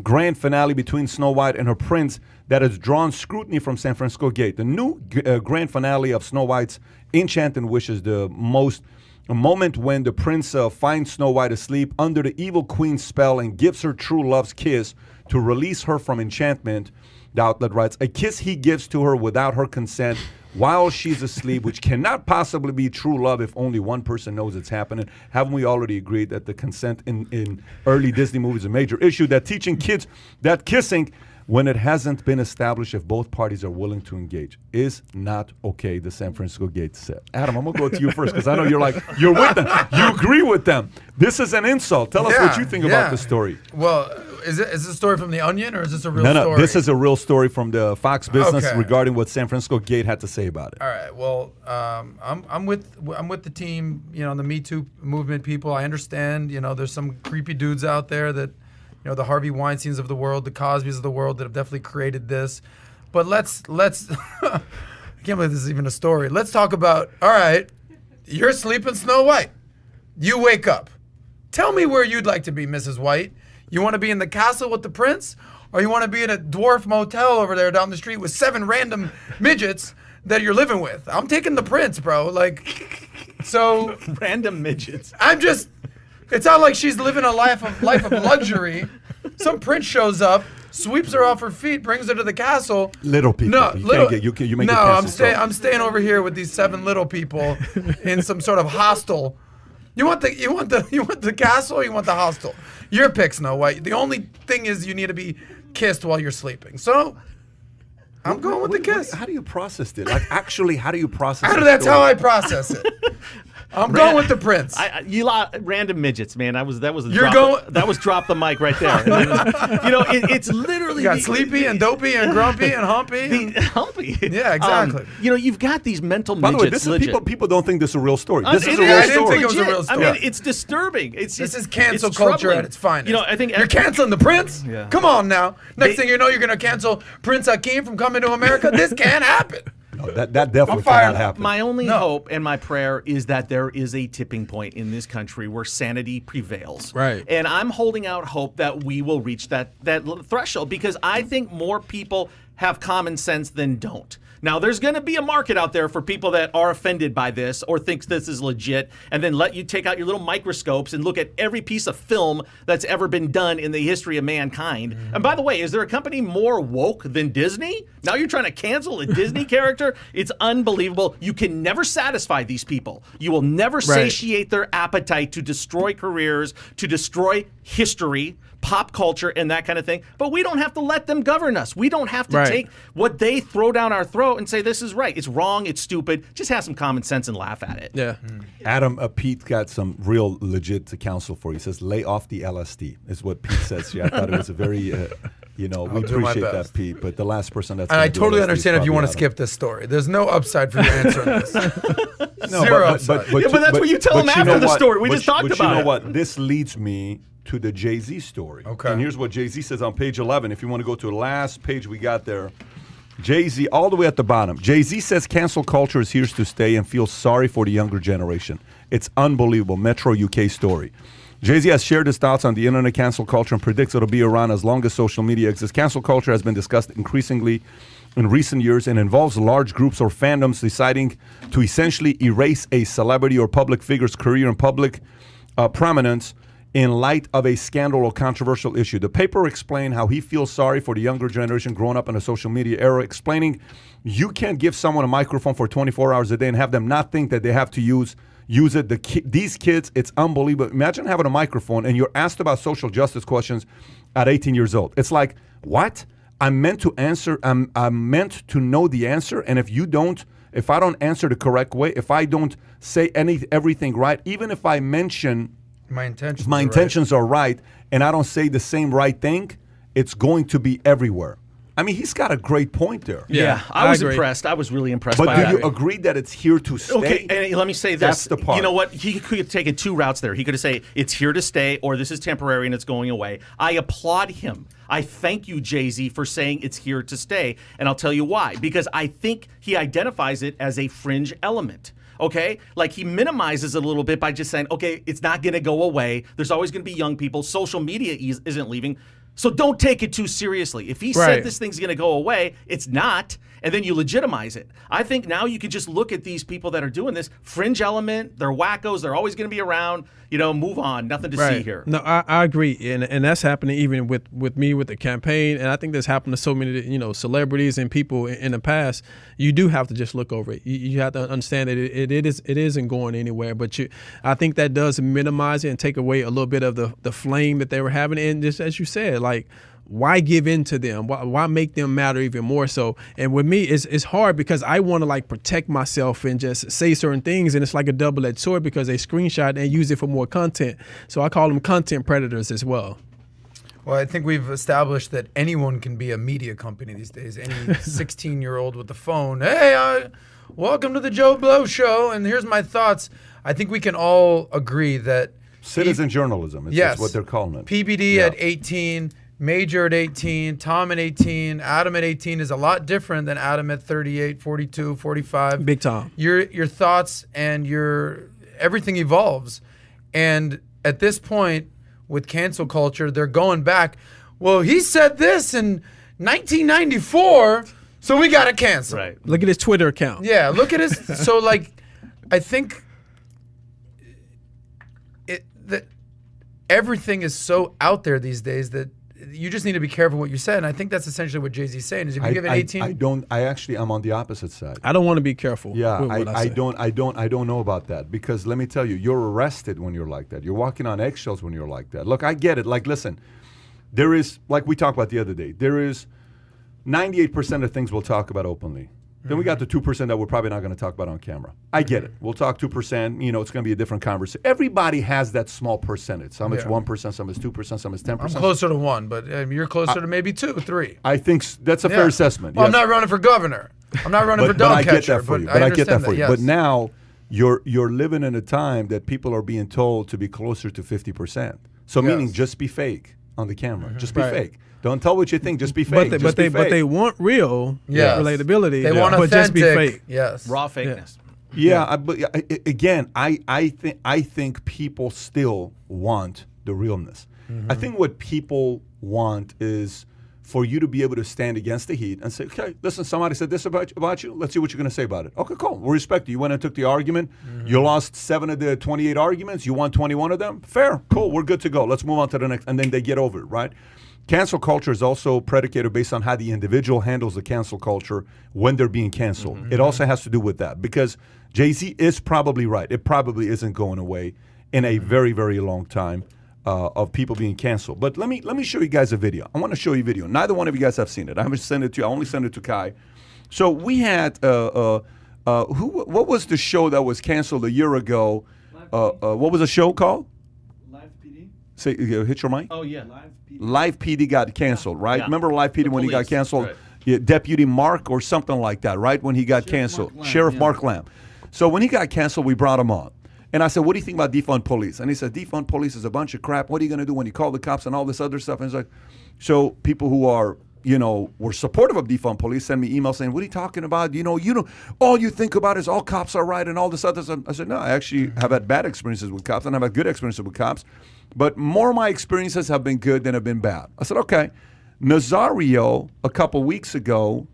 grand finale between Snow White and her prince that has drawn scrutiny from San Francisco Gate. The new grand finale of Snow White's Enchanted Wish is a moment when the prince finds Snow White asleep under the evil queen's spell and gives her true love's kiss to release her from enchantment. The outlet writes, a kiss he gives to her without her consent while she's asleep, which cannot possibly be true love if only one person knows it's happening. Haven't we already agreed that the consent in early Disney movies is a major issue? That teaching kids that kissing when it hasn't been established if both parties are willing to engage is not okay, the San Francisco Gate said. Adam, I'm going to go to you first because I know you're with them. You agree with them. This is an insult. Tell us what you think about the story. Well, is this a story from The Onion, or is this a real No, story? this is a real story from the Fox Business Okay. regarding what San Francisco Gate had to say about it. All right. Well, I'm with the team. You know, the Me Too movement people. I understand. You know, there's some creepy dudes out there that, you know, the Harvey Weinsteins of the world, the Cosbys of the world, that have definitely created this. But let's. I can't believe this is even a story. Let's talk about. All right, you're sleeping Snow White. You wake up. Tell me where you'd like to be, Mrs. White. You want to be in the castle with the prince, or you want to be in a dwarf motel over there down the street with 7 random midgets that you're living with? I'm taking the prince, bro. Like, so Random midgets. I'm just. It's not like she's living a life of luxury. Some prince shows up, sweeps her off her feet, brings her to the castle. Little people. No, you little. can't get, you make no, it I'm staying over here with these 7 little people in some sort of hostel. You want the castle, or you want the hostel? Your pick, Snow White. The only thing is you need to be kissed while you're sleeping. So I'm going with the kiss. How do you process it? Like, actually, how do you process it? That's how I process it. I'm going with the prince. Random midgets, man. That was You're going- that was drop the mic right there. And then, you know, it's literally You got sleepy and dopey and grumpy and humpy. humpy. Yeah, exactly. You know, you've got these mental By midgets. the way, people don't think this is a real story. This is It a real I didn't story. think it was a real legit. story. I mean, it's disturbing. This is cancel it's culture troubling. at its finest. You know, I think you're canceling the prince. Yeah. Come on now. Next thing you know, you're going to cancel Prince Hakeem from coming to America. This can't happen. No, that definitely fired cannot up. happen. My only hope and my prayer is that there is a tipping point in this country where sanity prevails. Right. And I'm holding out hope that we will reach that threshold, because I think more people have common sense than don't. Now, there's going to be a market out there for people that are offended by this or thinks this is legit, and then let you take out your little microscopes and look at every piece of film that's ever been done in the history of mankind. And by the way, is there a company more woke than Disney? Now you're trying to cancel a Disney character? It's unbelievable. You can never satisfy these people. You will never satiate their appetite to destroy careers, to destroy history, pop culture, and that kind of thing. But we don't have to let them govern us. We don't have to take what they throw down our throat and say, this is right. It's wrong. It's stupid. Just have some common sense and laugh at it. Yeah. Adam, Pete got some real legit counsel for you. He says, lay off the LSD, is what Pete says. Yeah, I thought it was a very, we do my appreciate best. that, Pete. But the last person that's And I gonna do totally LSD is understand if you probably want to Adam. skip this story. There's no upside for you answering this. No, Zero upside. Yeah, but that's what you tell them you after know the what? story. We just talked But about you know it. what? This leads me to the Jay-Z story. Okay. And here's what Jay-Z says on page 11. If you want to go to the last page we got there. Jay-Z, all the way at the bottom. Jay-Z says cancel culture is here to stay and feels sorry for the younger generation. It's unbelievable. Metro UK story. Jay-Z has shared his thoughts on the internet cancel culture and predicts it'll be around as long as social media exists. Cancel culture has been discussed increasingly in recent years and involves large groups or fandoms deciding to essentially erase a celebrity or public figure's career and public prominence in light of a scandal or controversial issue. The paper explained how he feels sorry for the younger generation growing up in a social media era, explaining you can't give someone a microphone for 24 hours a day and have them not think that they have to use it. These kids, it's unbelievable. Imagine having a microphone and you're asked about social justice questions at 18 years old. It's like, what? I'm meant to answer. I'm meant to know the answer. And if I don't answer the correct way, if I don't say everything right, even if I mention My intentions. if my intentions are right and I don't say the same right thing, it's going to be everywhere. I mean, he's got a great point there. Yeah, I was agree. impressed. I was really impressed But by do that. you agree that it's here to stay? Okay, and let me say this. That's the part. You know what? He could have taken 2 routes there. He could have said, it's here to stay, or this is temporary and it's going away. I applaud him. I thank you, Jay-Z, for saying it's here to stay. And I'll tell you why. Because I think he identifies it as a fringe element. Okay? Like, he minimizes it a little bit by just saying, okay, it's not going to go away. There's always going to be young people. Social media isn't leaving. So don't take it too seriously. If he said this thing's going to go away, it's not, and then you legitimize it. I think now you can just look at these people that are doing this. Fringe element, they're wackos, they're always going to be around. You know, move on. Nothing to see here. No, I agree, and that's happening even with me with the campaign, and I think that's happened to so many celebrities and people in the past. You do have to just look over it. You have to understand that it isn't going anywhere. But I think that does minimize it and take away a little bit of the flame that they were having. And just as you said, like, why give in to them? Why make them matter even more so? And with me, it's hard because I want to like protect myself and just say certain things, and it's like a double-edged sword because they screenshot and use it for more content. So I call them content predators as well. Well, I think we've established that anyone can be a media company these days. Any 16-year-old with the phone, hey, welcome to the Joe Blow Show, and here's my thoughts. I think we can all agree that Citizen journalism is what they're calling it. PBD at 18, Major at 18, Tom at 18, Adam at 18 is a lot different than Adam at 38, 42, 45. Big Tom. Your thoughts and everything evolves. And at this point, with cancel culture, they're going back. Well, he said this in 1994, so we got to cancel. Right. Look at his Twitter account. Yeah, look at his. So, like, I think that everything is so out there these days that you just need to be careful what you say. And I think that's essentially what Jay-Z's saying. Is if you give it 18, I'm on the opposite side. I don't want to be careful. Yeah, with what I don't know about that, because let me tell you, you're arrested when you're like that. You're walking on eggshells when you're like that. Look, I get it. Like, listen, there is, like we talked about the other day, there is 98% of things we'll talk about openly. Then we got the 2% that we're probably not going to talk about on camera. I get it. We'll talk 2%. You know, it's going to be a different conversation. Everybody has that small percentage. Some is 1%, some is 2%, some is 10%. I'm closer to 1, but you're closer to maybe 2, 3. I think that's a fair assessment. Well, yes. I'm not running for governor. I'm not running for dog catcher. But I get that for you. Yes. But now you're living in a time that people are being told to be closer to 50%. So meaning just be fake on the camera. Just be fake. Don't tell what you think. Just be fake. But they want real relatability. They want but authentic. just be fake. Yes. Raw fakeness. But again, I think people still want the realness. I think what people want is for you to be able to stand against the heat and say, okay, listen, somebody said this about you. Let's see what you're going to say about it. Okay, cool. We respect you. You went and took the argument. You lost 7 of the 28 arguments. You won 21 of them. Fair. Cool. We're good to go. Let's move on to the next. And then they get over it, right? Cancel culture is also predicated based on how the individual handles the cancel culture when they're being canceled. It also has to do with that, because Jay-Z is probably right. It probably isn't going away in a very, very long time of people being canceled. But let me show you guys a video. I want to show you a video. Neither one of you guys have seen it. I haven't sent it to you. I only sent it to Kai. So we had what was the show that was canceled a year ago? What was the show called? Live PD. Say, hit your mic. Oh yeah. Live PD got canceled, right? Yeah. Remember Live PD when he got canceled? Right. Yeah, Deputy Mark or something like that, right? When he got canceled. Sheriff Mark Lamb. So when he got canceled, we brought him on. And I said, what do you think about defund police? And he said, defund police is a bunch of crap. What are you going to do when you call the cops and all this other stuff? And it's like, so people who are, were supportive of defund police send me emails saying, what are you talking about? All you think about is all cops are right and all this other stuff. I said, no, I actually have had bad experiences with cops and I've had good experiences with cops. But more of my experiences have been good than have been bad. I said, okay. Nazario, a couple weeks ago,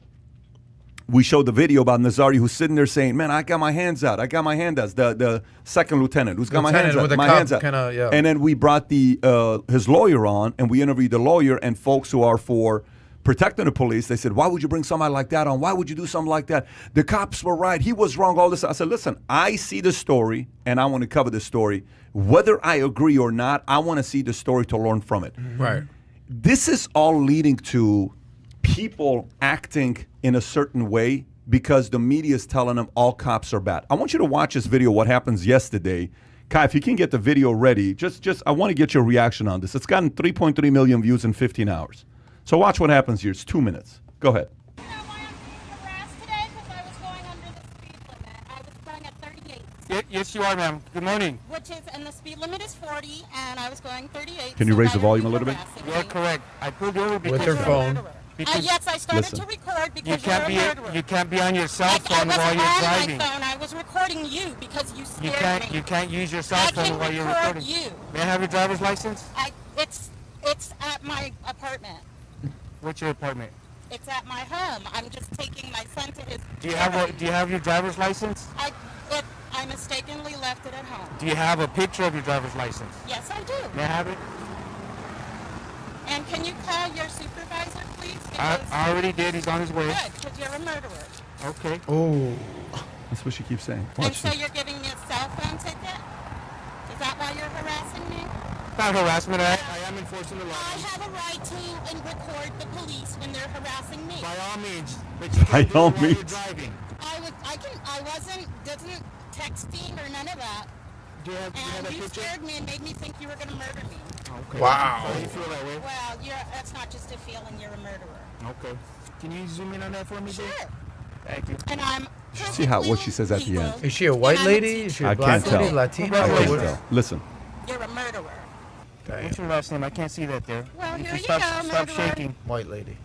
we showed the video about Nazario who's sitting there saying, man, I got my hands out. I got my hand out. The second lieutenant who's got my hands out. My hands out. And then we brought his lawyer on, and we interviewed the lawyer and folks who are for protecting the police. They said, why would you bring somebody like that on? Why would you do something like that? The cops were right. He was wrong, all this. I said, listen, I see the story, and I want to cover the story. Whether I agree or not, I want to see the story to learn from it. Right. This is all leading to people acting in a certain way because the media is telling them all cops are bad. I want you to watch this video, what happens yesterday. Kai, if you can get the video ready, I want to get your reaction on this. It's gotten 3.3 million views in 15 hours. So watch what happens here. It's 2 minutes. Go ahead. You know why I'm being harassed today? Because I was going under the speed limit. I was going at 38. Yes, you are, ma'am. Good morning. And the speed limit is 40, and I was going 38. Can you raise the volume a little bit? You're correct. I pulled you over because With her phone. Yes, I started to record because you're a murderer. You can't be on your cell phone while you're driving. I wasn't on my phone. I was recording you because you scared me. You can't use your cell phone while you're recording. You. May I have your driver's license? It's at my apartment. What's your apartment? It's at my home. I'm just taking my son to his. Do you have your driver's license? I mistakenly left it at home. Do you have a picture of your driver's license? Yes, I do. May I have it? And can you call your supervisor, please? I already did. He's on his way. Good, because you're a murderer. Okay. Oh, that's what she keeps saying. And so you're giving me a cell phone ticket? Is that why you're harassing me? Not harassment. I am enforcing the law. I have a right to record the police when they're harassing me. By all means. But you can't do it while you're driving. I wasn't texting or none of that. Do you have And a you picture? scared me and made me think you were going to murder me. Okay. Wow. Why do you feel that way? Well, that's not just a feeling. You're a murderer. Okay. Can you zoom in on that for me, Sure. babe? Thank you. And I'm See how what she says at the end. Is she a white lady? Is she a I black can't lady? tell. Latina? I can't What- tell. Listen. You're a murderer. Damn. What's your last name? I can't see that there. Well, If here you stop, go, stop murderer. shaking. White lady.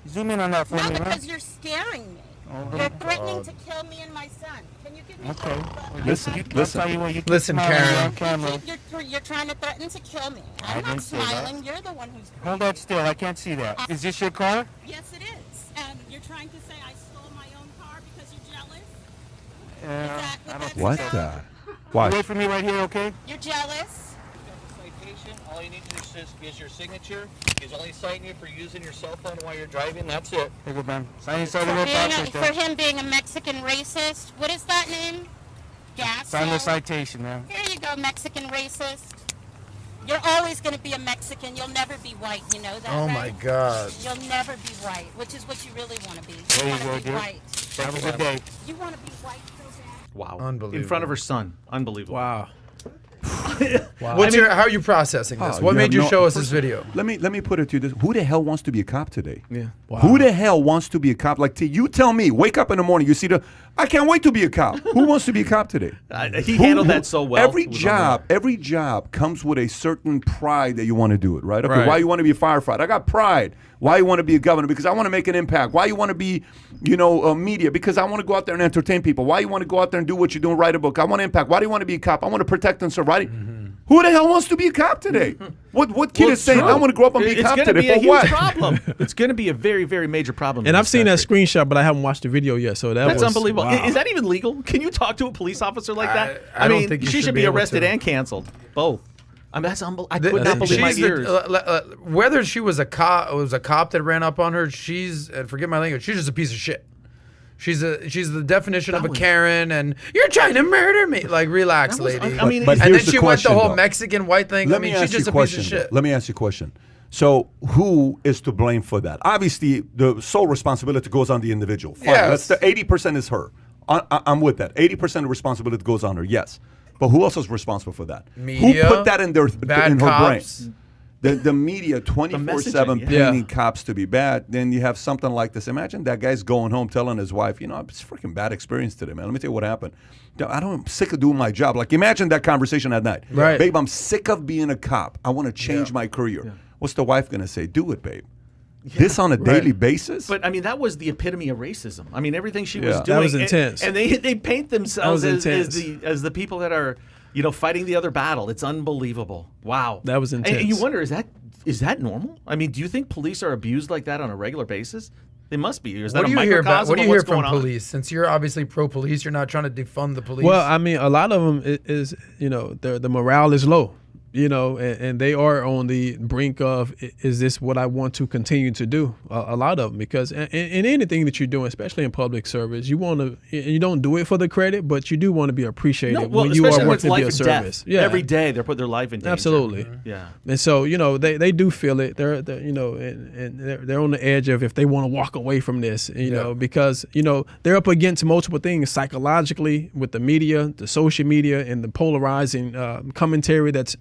Zoom in on that for No, me, man. because you're scaring me. Oh, You're threatening to kill me and my son. Can you give me okay. help? Listen, I'll tell you what, you keep Listen, smiling Karen. on camera. You're trying to threaten to kill me. I I'm not didn't say that. smiling. You're the one who's Hold that still. I can't see that. Is this your car? Yes, it is. And you're trying to say I stole my own car because you're jealous? Yeah. Would I don't that think What so. the? Why? Wait for me right here, okay? You're jealous? Citation. All you need to do is your signature. He's only citing you for using your cell phone while you're driving. That's it. Here you go, man. Sign inside For, the red box right for there. him being a Mexican racist. What is that name? Gas. Sign the citation, man. Here you go, Mexican racist. You're always going to be a Mexican. You'll never be white. You know that, Oh right? my God. You'll never be white, which is what you really want to be. There you want go, to be dear. white. Have a good day. You want to be white so bad. Wow. Unbelievable. In front of her son. Unbelievable. Wow. How are you processing this? Oh, What you made have you no- show us this video? Let me put it to you this: who the hell wants to be a cop today? Yeah. Wow. Who the hell wants to be a cop? Like, you tell me. Wake up in the morning, you see I can't wait to be a cop. Who wants to be a cop today? He handled that so well. Every It was job comes with a certain pride that you want to do it, right? Okay, Right. why you want to be a firefighter? I got pride. Why you want to be a governor? Because I want to make an impact. Why you want to be, media? Because I want to go out there and entertain people. Why you want to go out there and do what you do and write a book? I want to impact. Why do you want to be a cop? I want to protect and serve. Right? Who the hell wants to be a cop today? What kid Well, is saying, true. I want to grow up and be a It's cop gonna today? be a For huge what? problem. It's going to be a very, very major problem. And in I've this seen that country. screenshot, but I haven't watched the video yet. So That's was unbelievable. wow. Is that even legal? Can you talk to a police officer like that? I don't mean, think you she should should be be able arrested to. and canceled. Both. I mean, that's unbelievable. I The- could not believe my she's ears. whether she was a cop that ran up on her, she's, and forget my language, she's just a piece of shit. She's the definition of a Karen, and you're trying to murder me. Like, relax, That was- lady. I mean, But and here's then the she question, went the whole though. Mexican white thing. Let I mean, me she's ask you just a a question. piece of shit. Let me ask you a question. So, who is to blame for that? Obviously, the sole responsibility goes on the individual. Fine. Yes. That's the 80% is her. I'm with that. 80% of responsibility goes on her. Yes, but who else is responsible for that? Media, Who put that in her cops. brain? The media 24/7 messaging, yeah. painting cops to be bad. Then you have something like this. Imagine that guy's going home telling his wife, it's a freaking bad experience today, man. Let me tell you what happened. I'm sick of doing my job. Like, imagine that conversation at night. Right. Babe, I'm sick of being a cop. I want to change my career. What's the wife going to say? Do it, babe. This on a daily basis? But I mean, that was the epitome of racism. I mean, everything she Yeah. was That doing. was intense. And they paint themselves That was as intense. the people that are, fighting the other battle. It's unbelievable. Wow. That was And intense. you wonder, is that normal? I mean, do you think police are abused like that on a regular basis? They must be. Is that What do a you hear about? microcosm What do of you hear what's from going on? police? Since you're obviously pro-police, you're not trying to defund the police. Well, I mean, a lot of them is the morale is low, and they are on the brink of, is this what I want to continue to do? A lot of them, because in anything that you're doing, especially in public service, you don't do it for the credit, but you do want to be appreciated No, well, when you especially are when it's working to be life a and service. death. Every day they're putting their life in danger. Absolutely. Yeah. And so, they do feel it. They're and they're on the edge of if they want to walk away from this, because, they're up against multiple things psychologically with the media, the social media, and the polarizing commentary that's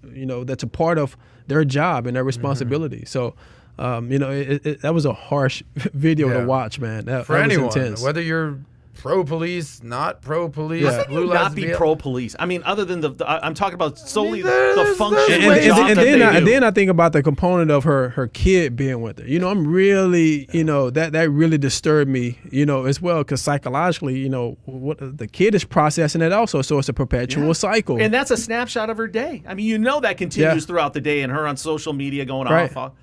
a part of their job and their responsibility. So, that was a harsh video Yeah. to watch, man. That for was anyone, intense. whether you're pro-police, not pro-police, How can you blue not lives be BL pro-police? I mean, other than I'm talking about solely there's- the function there's and ways- the job and that they then, do. I think about the component of her kid being with her. I'm really, that really disturbed me, as well, because psychologically, what the kid is processing it also, so it's a perpetual cycle. And that's a snapshot of her day. I mean, that continues throughout the day, and her on social media going Right. off.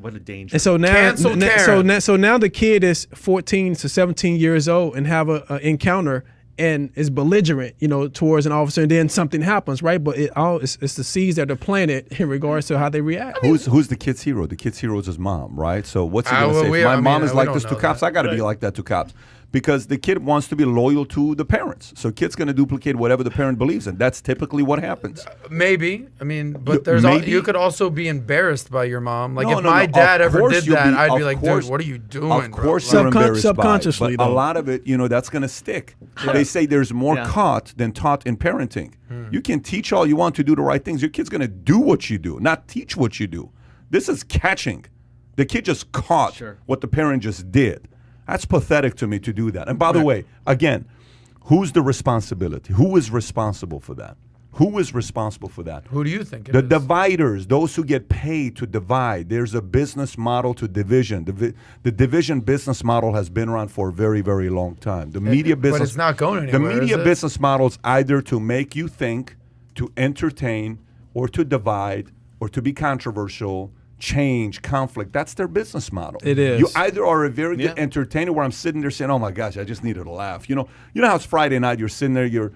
What a danger. And so now, Cancel Karen. so now the kid is 14 to 17 years old and have a encounter and is belligerent, towards an officer, and then something happens, right? But it's the seeds that are planted in regards to how they react. Who's the kid's hero? The kid's hero is his mom, right? So what's he Ah, going to well, say? we- If my I mean, mom is we like don't this to know cops, that. I got to be like that to cops. because the kid wants to be loyal to the parents. So kid's going to duplicate whatever the parent believes in. That's typically what happens. Maybe. I mean, but you could also be embarrassed by your mom. Like, No, if no, my no. dad Of ever course did you'll that, be- I'd be of like, course- dude, what are you doing, Of course bro? you're embarrassed subconsciously, by it, but a though. lot of it, that's going to stick. They say there's more Yeah. caught than taught in parenting. You can teach all you want to do the right things. Your kid's going to do what you do, not teach what you do. This is catching. The kid just caught Sure. what the parent just did. That's pathetic to me to do that. And by the way, again, who's the responsibility? Who is responsible for that? Who is responsible for that? Who do you think it The is? dividers, those who get paid to divide. There's a business model to division. The division business model has been around for a very, very long time. The media business, but it's not going The anywhere, media is it? business model is either to make you think, to entertain, or to divide, or to be controversial, change, conflict. That's their business model. It is. You either are a very good Yeah. entertainer, where I'm sitting there saying, "Oh my gosh, I just needed a laugh." You know how it's Friday night. You're sitting there. Your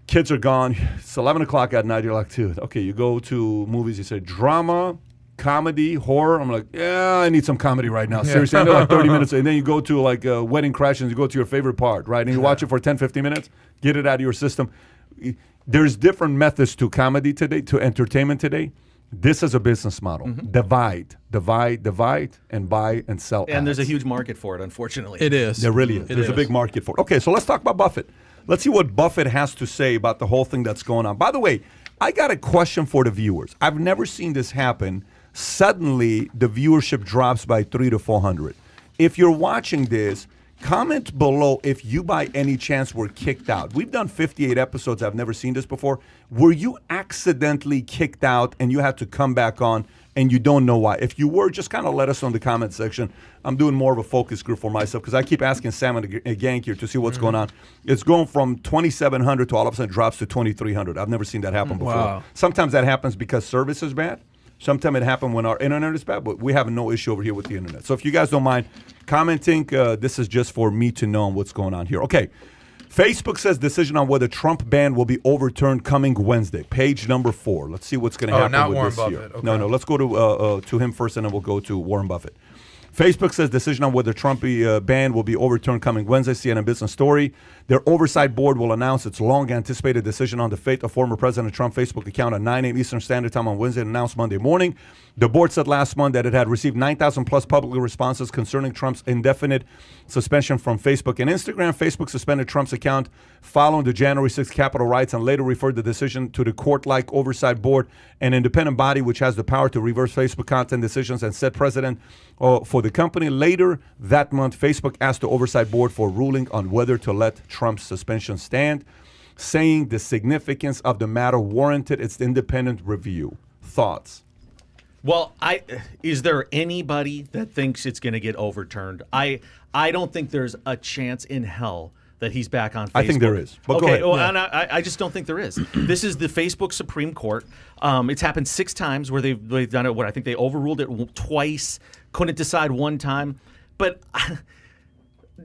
kids are gone. It's 11 o'clock at night. You're like, dude, okay. You go to movies. You say drama, comedy, horror. I'm like, yeah, I need some comedy right now. Seriously, I need like 30 minutes. And then you go to like Wedding Crashers. You go to your favorite part, right? And you watch it for 10, 15 minutes. Get it out of your system. There's different methods to comedy today, to entertainment today. This is a business model. Divide, and buy and sell. And there's a ads. huge market for it, unfortunately. It is. There really is. There's a big market for it. Okay, so let's talk about Buffett. Let's see what Buffett has to say about the whole thing that's going on. By the way, I got a question for the viewers. I've never seen this happen. Suddenly, the viewership drops by 300 to 400. If you're watching this, comment below if you by any chance were kicked out. We've done 58 episodes. I've never seen this before. Were you accidentally kicked out and you had to come back on and you don't know why? If you were, just kind of let us know in the comment section. I'm doing more of a focus group for myself because I keep asking Sam and the gang here to see what's going on. It's going from 2,700 to all of a sudden drops to 2,300. I've never seen that happen before. Wow. Sometimes that happens because service is bad. Sometimes it happens when our internet is bad, but we have no issue over here with the internet. So if you guys don't mind commenting, this is just for me to know what's going on here. Okay. Facebook says decision on whether Trump ban will be overturned coming Wednesday. Page number 4. Let's see what's going to happen not with Warren this Buffett. here. Okay. No, let's go to him first, and then we'll go to Warren Buffett. Facebook says decision on whether Trump ban will be overturned coming Wednesday. CNN Business Story. Their oversight board will announce its long-anticipated decision on the fate of former President Trump's Facebook account at 9 a.m. Eastern Standard Time on Wednesday and announced Monday morning. The board said last month that it had received 9,000 plus public responses concerning Trump's indefinite suspension from Facebook and Instagram. Facebook suspended Trump's account following the January 6th Capitol riots and later referred the decision to the court-like oversight board, an independent body which has the power to reverse Facebook content decisions and set precedent for the company. Later that month, Facebook asked the oversight board for a ruling on whether to let Trump's suspension stand, saying the significance of the matter warranted its independent review. Thoughts? Well, is there anybody that thinks it's going to get overturned? I don't think there's a chance in hell that he's back on Facebook. I think there is. But okay, go ahead. well, and I just don't think there is. This is the Facebook Supreme Court. It's happened 6 times where they've done it. I think they overruled it twice, couldn't decide one time. But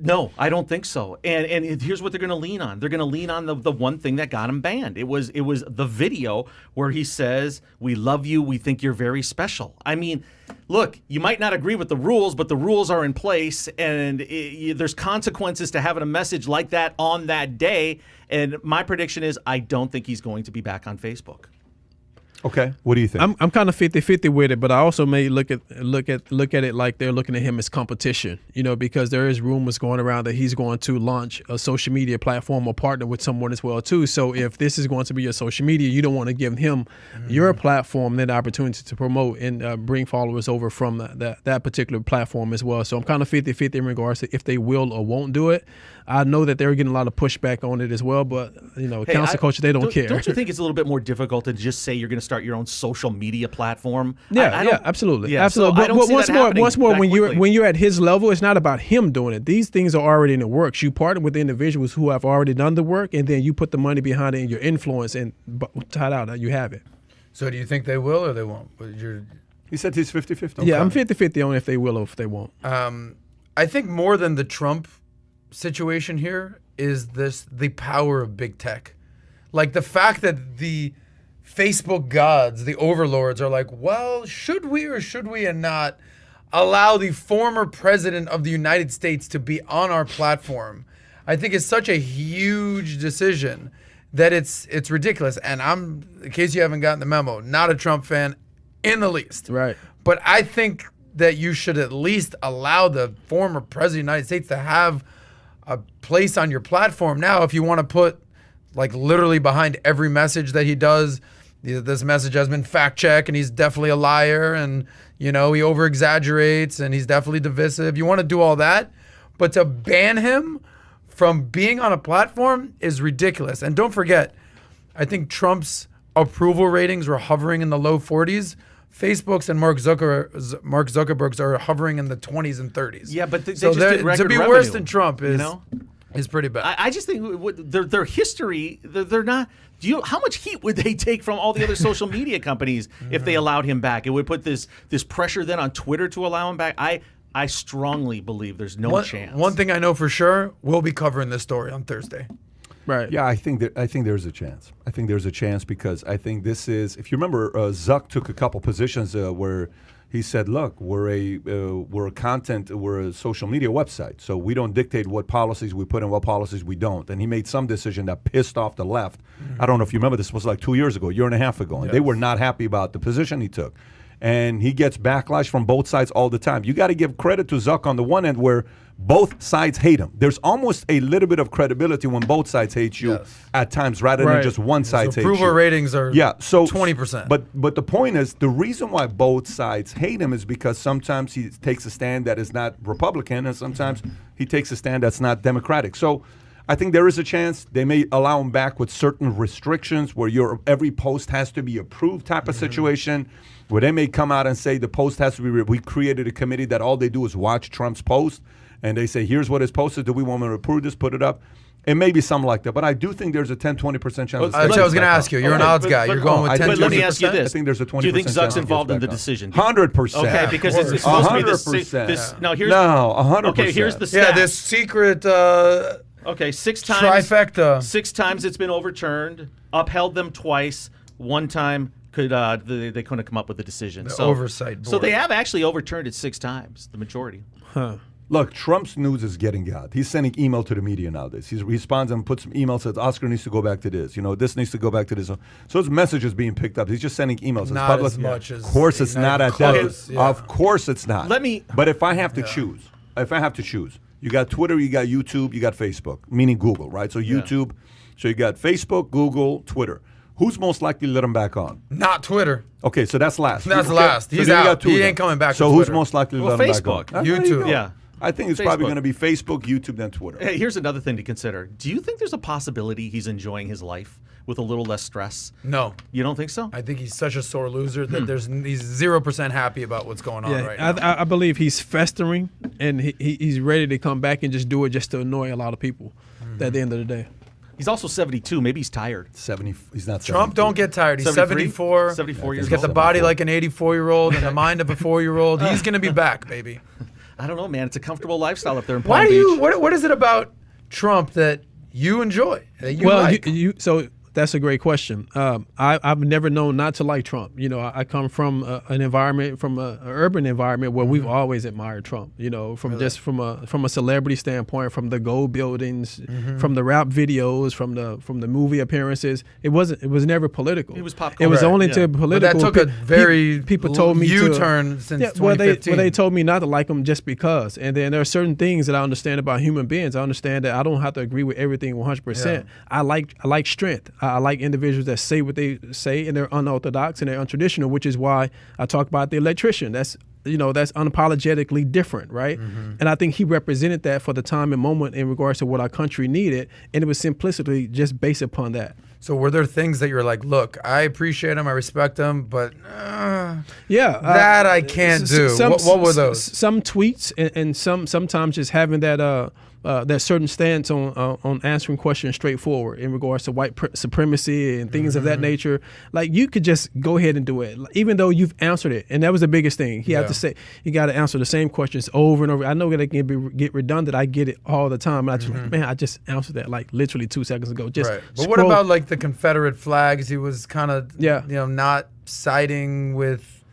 no, I don't think so. And here's what they're going to lean on. They're going to lean on the one thing that got him banned. It was the video where he says, "We love you. We think you're very special." I mean, look, you might not agree with the rules, but the rules are in place, and there's consequences to having a message like that on that day. And my prediction is I don't think he's going to be back on Facebook. Okay, what do you think? I'm kind of 50-50 with it, but I also may look at it like they're looking at him as competition, because there is rumors going around that he's going to launch a social media platform or partner with someone as well too. So if this is going to be your social media, you don't want to give him your platform the opportunity to promote and bring followers over from that particular platform as well. So I'm kind of 50-50 in regards to if they will or won't do it. I know that they're getting a lot of pushback on it as well, but council culture, they don't care. Don't you think it's a little bit more difficult to just say you're going to start your own social media platform? Yeah, absolutely. Yeah, absolutely. So I don't see once that more, happening once more, that when quickly. you're at his level, it's not about him doing it. These things are already in the works. You partner with individuals who have already done the work, and then you put the money behind it and your influence, and tied out, you have it. So do you think they will or they won't? He said he's 50-50. Yeah, I'm 50-50 on if they will or if they won't. I think more than the Trump situation here is the power of big tech. Like the fact that the Facebook gods, the overlords, are like, well, should we or should we and not? allow the former president of the United States to be on our platform, I think is such a huge decision that it's ridiculous. And I'm, in case you haven't gotten the memo, not a Trump fan in the least. Right. But I think that you should at least allow the former president of the United States to have a place on your platform. Now, if you want to put like literally behind every message that he does, this message has been fact-checked and he's definitely a liar and, you know, he over-exaggerates and he's definitely divisive. You want to do all that, but to ban him from being on a platform is ridiculous. And don't forget, I think Trump's approval ratings were hovering in the low 40s. Facebook's and Mark Zuckerberg's are hovering in the 20s and 30s. Yeah, but they so just did record to be revenue, worse than Trump is, you know? is pretty bad. I just think their history, they're not. How much heat would they take from all the other social media companies if they allowed him back? It would put this pressure then on Twitter to allow him back. I strongly believe there's no chance. One thing I know for sure, we'll be covering this story on Thursday. Right. Yeah, I think there's a chance. I think there's a chance because I think this is. If you remember, Zuck took a couple positions where he said, "Look, we're a social media website, so we don't dictate what policies we put in, what policies we don't." And he made some decision that pissed off the left. I don't know if you remember. This was like 2 years ago, a year and a half ago, and they were not happy about the position he took. And he gets backlash from both sides all the time. You got to give credit to Zuck on the one end where both sides hate him. There's almost a little bit of credibility when both sides hate you at times rather than just one side hates you. Approval ratings are 20%. But the point is, the reason why both sides hate him is because sometimes he takes a stand that is not Republican and sometimes he takes a stand that's not Democratic. So I think there is a chance they may allow him back with certain restrictions where every post has to be approved type of situation, where they may come out and say the post has to be, we created a committee that all they do is watch Trump's post, and they say, here's what is posted, do we want to approve this, put it up? It may be something like that, but I do think there's a 10-20% chance. That's what I was going to ask you. You're an odds guy. You're going with 10-20%. But let me ask you this. I think there's a 20% Do you think chance Zuck's involved in the decision? 100%. Okay, because it's supposed to be this. No, 100%. Okay, here's the stats. Yeah, this secret okay, 6 times. Trifecta. 6 times it's been overturned, upheld them twice. One time they couldn't come up with a decision. The oversight board. So they have actually overturned it 6 times, the majority. Look, Trump's news is getting out. He's sending email to the media nowadays. He responds and puts some email, says Oscar needs to go back to this. You know, this needs to go back to this. So his message is being picked up. He's just sending emails. Not as much as. Of course, it's not at that. Yeah. Of course, it's not. But if I have to choose, you got Twitter, you got YouTube, you got Facebook, meaning Google, right? So YouTube. So you got Facebook, Google, Twitter. Who's most likely to let him back on? Not Twitter. Okay, so that's last. That's last. He's out. He ain't coming back. So who's most likely to let him back on? Facebook. YouTube. Yeah. I think it's probably going to be Facebook, YouTube, then Twitter. Hey, here's another thing to consider. Do you think there's a possibility he's enjoying his life with a little less stress? No. You don't think so? I think he's such a sore loser that he's 0% happy about what's going on right now. I believe he's festering and he's ready to come back and just do it just to annoy a lot of people at the end of the day. He's also 72. Maybe he's tired. 70. He's not. Trump 72. don't get tired. He's 74. 74 years He's got old. the body like an 84-year-old and the mind of a 4-year-old. He's going to be back, baby. I don't know, man. It's a comfortable lifestyle up there in Palm Beach. What is it about Trump that you enjoy? That you like? So that's a great question. I've never known not to like Trump. You know, I come from an environment, from an urban environment where we've always admired Trump. You know, from a celebrity standpoint, from the gold buildings, from the rap videos, from the movie appearances. It was never political. It was pop culture. It was only to political. But that took a very people told me U-turn since 2015. They told me not to like him just because. And then there are certain things that I understand about human beings. I understand that I don't have to agree with everything 100%. Yeah. I like strength. I like individuals that say what they say and they're unorthodox and they're untraditional, which is why I talk about the electrician. That's unapologetically different, right? And I think he represented that for the time and moment in regards to what our country needed, and it was simplicity just based upon that. So were there things that you were like, look, I appreciate him, I respect him, but that I can't do. What were those? Some tweets and sometimes just having that certain stance on answering questions straightforward in regards to white supremacy and things of that nature. Like, you could just go ahead and do it, even though you've answered it. And that was the biggest thing. He had to say, you got to answer the same questions over and over. I know that it can get redundant. I get it all the time. And I just I just answered that like literally 2 seconds ago. Just But what about like the Confederate flags? He was kind of not siding with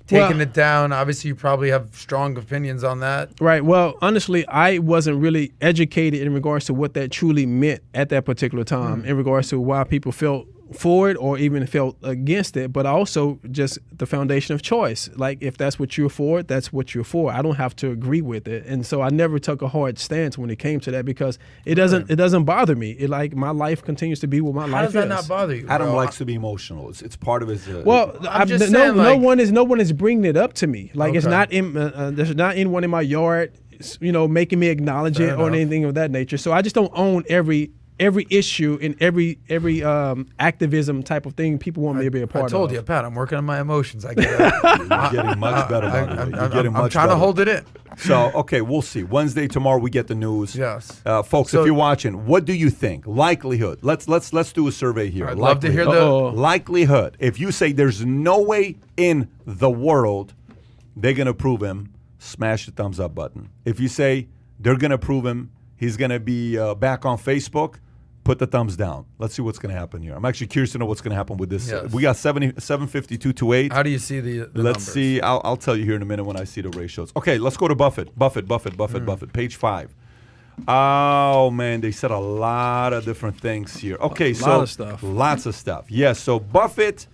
taking it down. Obviously, you probably have strong opinions on that. Right. Well, honestly, I wasn't really educated in regards to what that truly meant at that particular time, in regards to why people felt for it or even felt against it, but also just the foundation of choice. Like, if that's what you're for, that's what you're for. I don't have to agree with it. And so I never took a hard stance when it came to that, because it doesn't bother me. It, like, my life continues to be what my life is. How does that not bother you, Adam bro? likes to be emotional. It's part of his. Well, I'm just no saying, like- one is bringing it up to me. Like, it's Okay. not in there's not anyone in my yard, making me acknowledge Fair it or enough. anything of that nature. So I just don't own every issue and every activism type of thing people want me to be a part I of. told you, Pat, I'm working on my emotions. I get it. You're getting much better. by the way. You're getting I'm much trying to better. hold it in. So, okay, we'll see. Wednesday, tomorrow, we get the news. Yes. Folks, So- if you're watching, what do you think? Likelihood. Let's do a survey here. I'd love to hear Uh-oh. likelihood. If you say there's no way in the world they're going to prove him, smash the thumbs up button. If you say they're going to prove him, he's going to be back on Facebook, put the thumbs down. Let's see what's going to happen here. I'm actually curious to know what's going to happen with this. Yes. We got 752 to 8. How do you see the Let's numbers? see. I'll tell you here in a minute when I see the ratios. Okay, let's go to Buffett. Buffett. Page 5. Oh, man, they said a lot of different things here. Okay, so lot of stuff. Lots of stuff. Yes, so Buffett.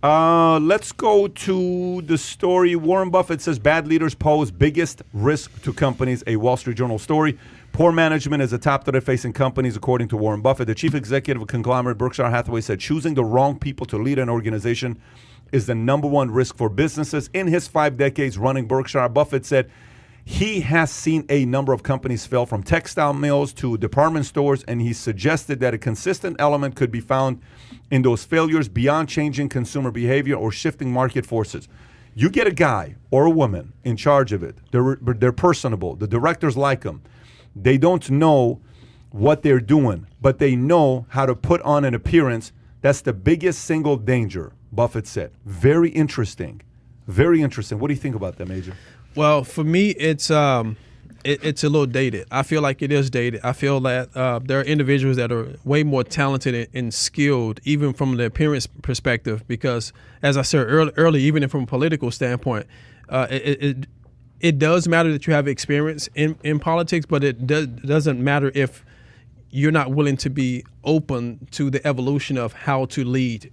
Let's go to the story. Warren Buffett says bad leaders pose biggest risk to companies, a Wall Street Journal story. Poor management is a top threat facing companies, according to Warren Buffett. The chief executive of conglomerate Berkshire Hathaway said choosing the wrong people to lead an organization is the number one risk for businesses. In his 5 decades running Berkshire, Buffett said he has seen a number of companies fail, from textile mills to department stores, and he suggested that a consistent element could be found in those failures beyond changing consumer behavior or shifting market forces. You get a guy or a woman in charge of it. They're personable. The directors like them. They don't know what they're doing, but they know how to put on an appearance. That's the biggest single danger, Buffett said. Very interesting. Very interesting. What do you think about that, Major? Well, for me, it's a little dated. I feel like it is dated. I feel that there are individuals that are way more talented and skilled, even from the appearance perspective, because, as I said earlier, even from a political standpoint, it does matter that you have experience in politics, but it doesn't matter if you're not willing to be open to the evolution of how to lead,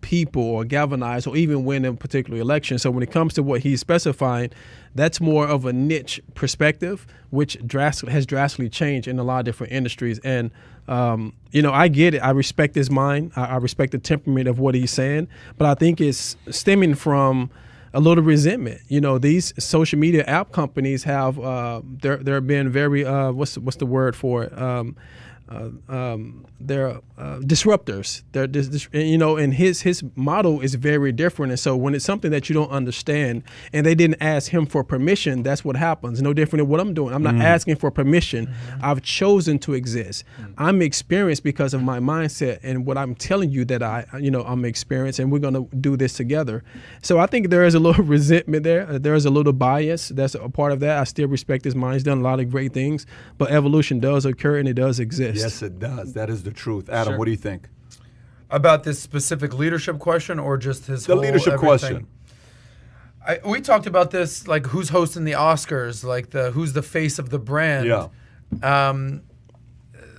people, or galvanize, or even win a particular election. So when it comes to what he's specifying, that's more of a niche perspective, which has drastically changed in a lot of different industries. And, I get it. I respect his mind. I respect the temperament of what he's saying, but I think it's stemming from a little resentment. These social media app companies have they're being very what's the word for it? They're disruptors. They're and his model is very different. And so when it's something that you don't understand, and they didn't ask him for permission, that's what happens. No different than what I'm doing. I'm not asking for permission. I've chosen to exist. I'm experienced because of my mindset and what I'm telling you that I'm experienced, and we're going to do this together. So I think there is a little resentment there. There is a little bias. That's a part of that. I still respect his mind. He's done a lot of great things, but evolution does occur and it does exist. Yes, it does. That is the truth. Adam, what do you think? About this specific leadership question, or just his The whole leadership everything? question. We talked about this, like who's hosting the Oscars, like who's the face of the brand. Yeah.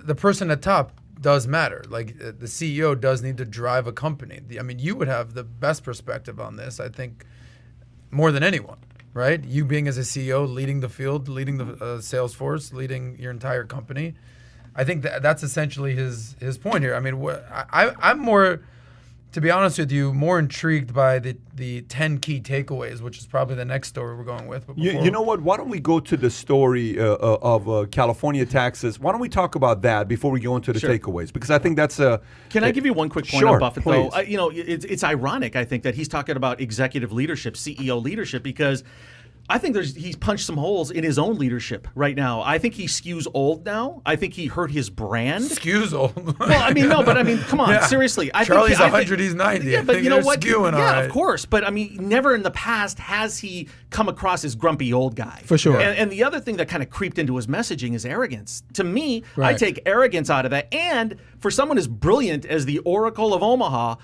The person at top does matter. Like the CEO does need to drive a company. You would have the best perspective on this, I think, more than anyone, right? You being as a CEO, leading the field, leading the sales force, leading your entire company. I think that's essentially his point here. I'm more, to be honest with you, more intrigued by the 10 key takeaways, which is probably the next story we're going with. But You know what? Why don't we go to the story of California taxes? Why don't we talk about that before we go into the takeaways? Because I think that's a... Can I give you one quick point Sure, on Buffett, please. though? It's ironic, I think, that he's talking about executive leadership, CEO leadership, because I think he's punched some holes in his own leadership right now. I think he skews old now. I think he hurt his brand. Excuse old. Come on, seriously. Charlie's 100, he's 90. Yeah, but you know what? Skewing, yeah, all right. of course. But never in the past has he come across as grumpy old guy. For sure. And the other thing that kind of creeped into his messaging is arrogance. To me, I Right. take arrogance out of that. And for someone as brilliant as the Oracle of Omaha,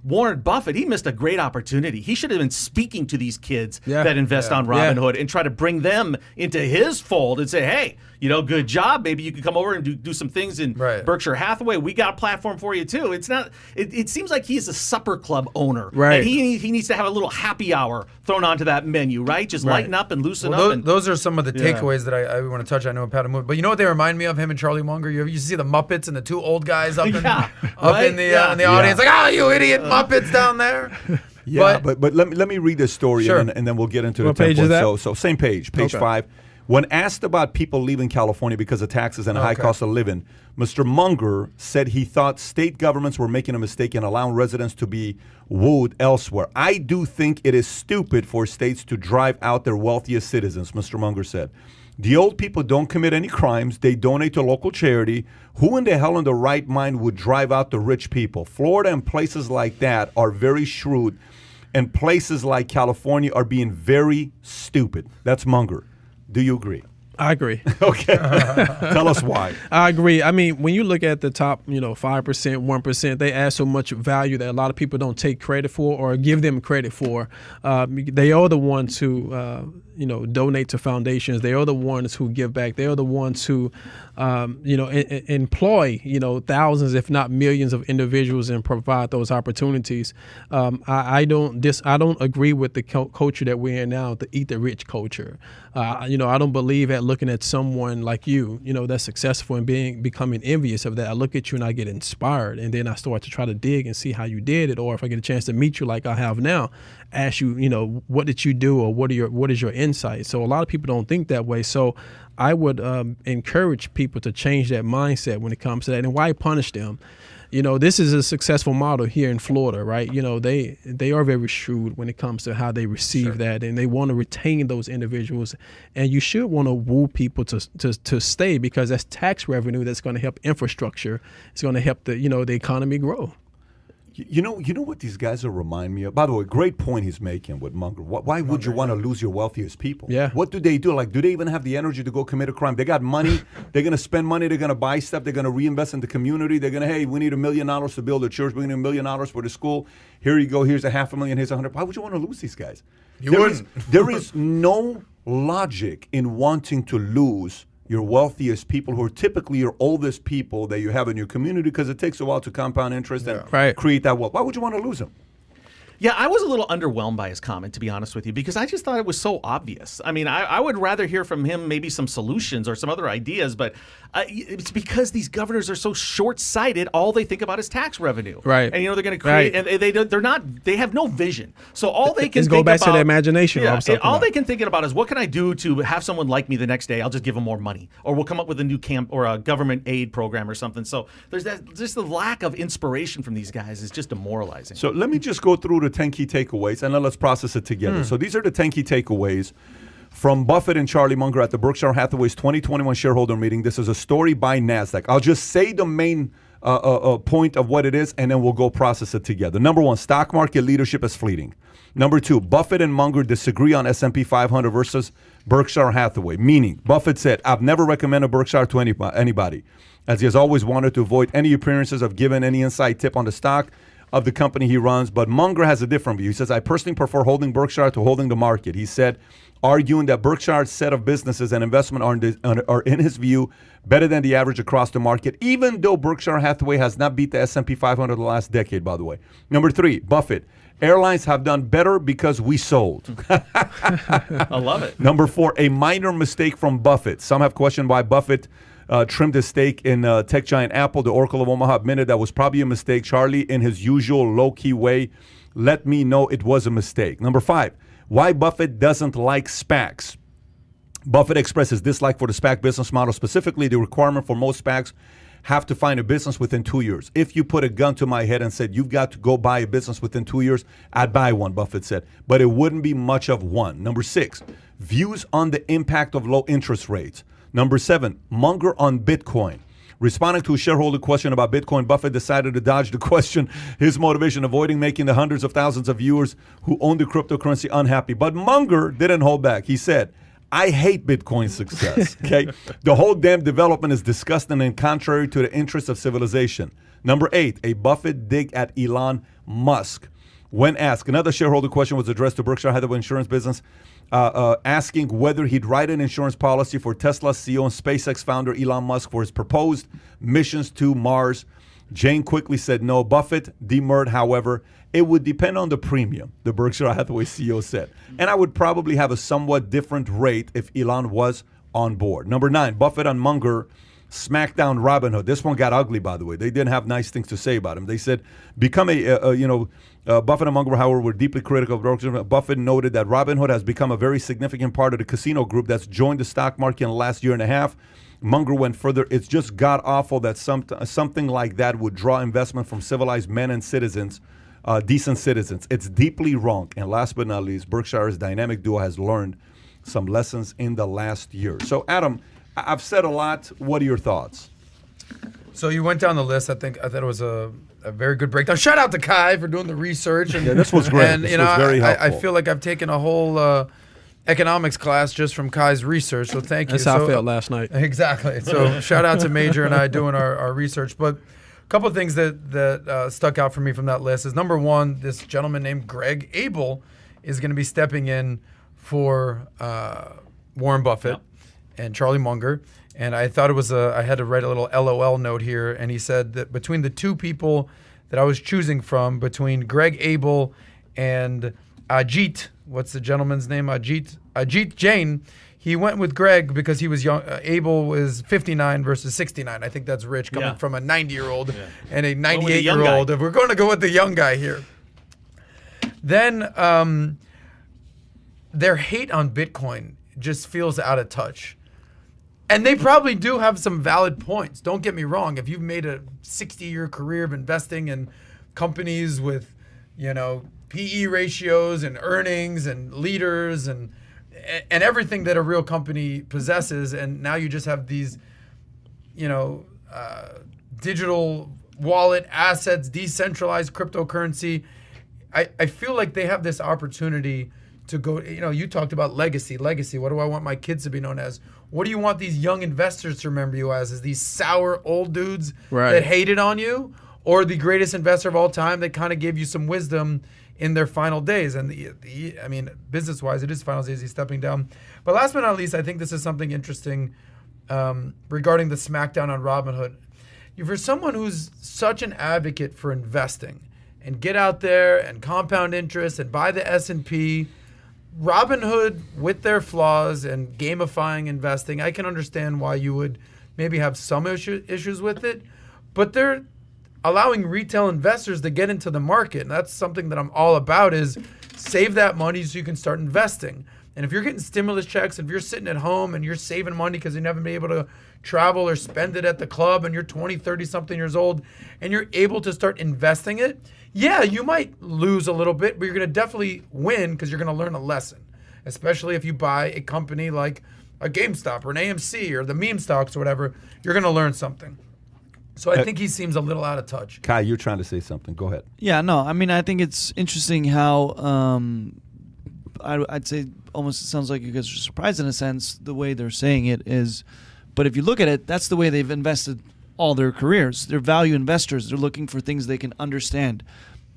Warren Buffett, he missed a great opportunity. He should have been speaking to these kids that invest on Robinhood and try to bring them into his fold and say, hey, good job. Maybe you can come over and do some things in Berkshire Hathaway. We got a platform for you too. It's not. It seems like he's a supper club owner, right? And he needs to have a little happy hour thrown onto that menu, right? Just lighten up and loosen up. Those are some of the takeaways that I want to touch. I know Pat and Moon, but you know what they remind me of? Him and Charlie Munger. You see the Muppets and the two old guys up in the audience, like, oh, you idiot Muppets down there. Yeah, but let me read this story and then we'll get into what the page is that? So same page 5. When asked about people leaving California because of taxes and a high cost of living, Mr. Munger said he thought state governments were making a mistake in allowing residents to be wooed elsewhere. I do think it is stupid for states to drive out their wealthiest citizens, Mr. Munger said. The old people don't commit any crimes. They donate to local charity. Who in the hell in the right mind would drive out the rich people? Florida and places like that are very shrewd, and places like California are being very stupid. That's Munger. Do you agree? I agree. Okay. Tell us why. I agree. I mean, when you look at the top, 5%, 1%, they add so much value that a lot of people don't take credit for or give them credit for. They are the ones who, donate to foundations. They are the ones who give back. They are the ones who, employ, thousands, if not millions of individuals and provide those opportunities. I don't agree with the culture that we're in now, the eat the rich culture. I don't believe at looking at someone like you, that's successful and becoming envious of that. I look at you and I get inspired, and then I start to try to dig and see how you did it, or if I get a chance to meet you like I have now, ask you, what did you do, or what is your insight? So a lot of people don't think that way. So I would encourage people to change that mindset when it comes to that. And why punish them? This is a successful model here in Florida, right? They are very shrewd when it comes to how they receive that, and they want to retain those individuals. And you should want to woo people to stay, because that's tax revenue that's going to help infrastructure. It's going to help the economy grow. You know what these guys will remind me of? By the way, great point he's making with Munger. Why would you want to lose your wealthiest people? Yeah. What do they do? Like, do they even have the energy to go commit a crime? They got money. They're going to spend money. They're going to buy stuff. They're going to reinvest in the community. They're going to, hey, we need $1 million to build a church. We need $1 million for the school. Here you go. Here's $500,000. Here's $100,000. Why would you want to lose these guys? There is no logic in wanting to lose your wealthiest people, who are typically your oldest people that you have in your community, because it takes a while to compound interest and create that wealth. Why would you want to lose them? Yeah, I was a little underwhelmed by his comment, to be honest with you, because I just thought it was so obvious. I mean, I would rather hear from him maybe some solutions or some other ideas, but it's because these governors are so short-sighted. All they think about is tax revenue, right? And they're going to create, and they have no vision. So all they can go back to their imagination. Yeah, all they can think about is, what can I do to have someone like me the next day? I'll just give them more money, or we'll come up with a new camp or a government aid program or something. So there's just the lack of inspiration from these guys is just demoralizing. So let me just go through the 10 key takeaways, and then let's process it together. So these are the 10 key takeaways from Buffett and Charlie Munger at the Berkshire Hathaway's 2021 shareholder meeting. This is a story by NASDAQ. I'll just say the main point of what it is, and then we'll go process it together. Number one, stock market leadership is fleeting. Number two, Buffett and Munger disagree on S&P 500 versus Berkshire Hathaway, meaning Buffett said, I've never recommended Berkshire to anybody, as he has always wanted to avoid any appearances of giving any inside tip on the stock of the company he runs. But Munger has a different view. He says, I personally prefer holding Berkshire to holding the market. He said, arguing that Berkshire's set of businesses and investment are, in his view, better than the average across the market, even though Berkshire Hathaway has not beat the S&P 500 the last decade, by the way. Number three, Buffett. Airlines have done better because we sold. I love it. Number four, a minor mistake from Buffett. Some have questioned why Buffett trimmed his stake in tech giant Apple. The Oracle of Omaha admitted that was probably a mistake. Charlie, in his usual low-key way, let me know it was a mistake. Number five, why Buffett doesn't like SPACs. Buffett expressed his dislike for the SPAC business model, specifically the requirement for most SPACs have to find a business within 2 years. If you put a gun to my head and said, you've got to go buy a business within 2 years, I'd buy one, Buffett said. But it wouldn't be much of one. Number six, views on the impact of low interest rates. Number seven, Munger on Bitcoin. Responding to a shareholder question about Bitcoin, Buffett decided to dodge the question. His motivation, avoiding making the hundreds of thousands of viewers who own the cryptocurrency unhappy. But Munger didn't hold back. He said, I hate Bitcoin's success. Okay, the whole damn development is disgusting and contrary to the interests of civilization. Number 8, a Buffett dig at Elon Musk. When asked, another shareholder question was addressed to Berkshire Hathaway Insurance Business, asking whether he'd write an insurance policy for Tesla's CEO and SpaceX founder Elon Musk for his proposed missions to Mars. Jane quickly said no. Buffett demurred, however. It would depend on the premium, the Berkshire Hathaway CEO said. And I would probably have a somewhat different rate if Elon was on board. Number 9, Buffett and Munger smacked down Robinhood. This one got ugly, by the way. They didn't have nice things to say about him. They said, Buffett and Munger, however, were deeply critical of Berkshire. Buffett noted that Robinhood has become a very significant part of the casino group that's joined the stock market in the last year and a half. Munger went further. It's just god-awful that something like that would draw investment from civilized men and citizens, decent citizens. It's deeply wrong. And last but not least, Berkshire's dynamic duo has learned some lessons in the last year. So, Adam, I've said a lot. What are your thoughts? So you went down the list. I thought it was a very good breakdown. Shout out to Kai for doing the research. And, yeah, this was great. And this was very helpful. I feel like I've taken a whole economics class just from Kai's research. So thank you. That's how I felt last night. Exactly. So shout out to Major and I doing our research. But a couple of things that stuck out for me from that list is, number 1, this gentleman named Greg Abel is going to be stepping in for Warren Buffett and Charlie Munger. And I thought it was I had to write a little LOL note here. And he said that between the two people that I was choosing from, between Greg Abel and Ajit, what's the gentleman's name? Ajit Jain. He went with Greg because he was young. Abel was 59 versus 69. I think that's rich coming from a 90-year-old and a 98-year-old. If we're going to go with the young guy here. Then their hate on Bitcoin just feels out of touch. And they probably do have some valid points. Don't get me wrong. If you've made a 60-year career of investing in companies with, PE ratios and earnings and leaders and everything that a real company possesses, and now you just have these, digital wallet assets, decentralized cryptocurrency, I feel like they have this opportunity to go, you talked about legacy. What do I want my kids to be known as? What do you want these young investors to remember you as? Is these sour old dudes that hated on you, or the greatest investor of all time that kind of gave you some wisdom in their final days? And business-wise, it is final days. He's stepping down. But last but not least, I think this is something interesting regarding the smackdown on Robinhood. For someone who's such an advocate for investing and get out there and compound interest and buy the S&P, Robinhood, with their flaws and gamifying investing, I can understand why you would maybe have some issues with it, but they're allowing retail investors to get into the market, and that's something that I'm all about, is save that money so you can start investing. And if you're getting stimulus checks, if you're sitting at home and you're saving money because you haven't been able to travel or spend it at the club and you're 20, 30-something years old and you're able to start investing it, yeah, you might lose a little bit, but you're going to definitely win because you're going to learn a lesson, especially if you buy a company like a GameStop or an AMC or the meme stocks or whatever. You're going to learn something. So I think he seems a little out of touch. Kai, you're trying to say something. Go ahead. Yeah, no, I think it's interesting how I'd say almost it sounds like you guys are surprised in a sense the way they're saying it is, but if you look at it, that's the way they've invested all their careers. They're value investors. They're looking for things they can understand.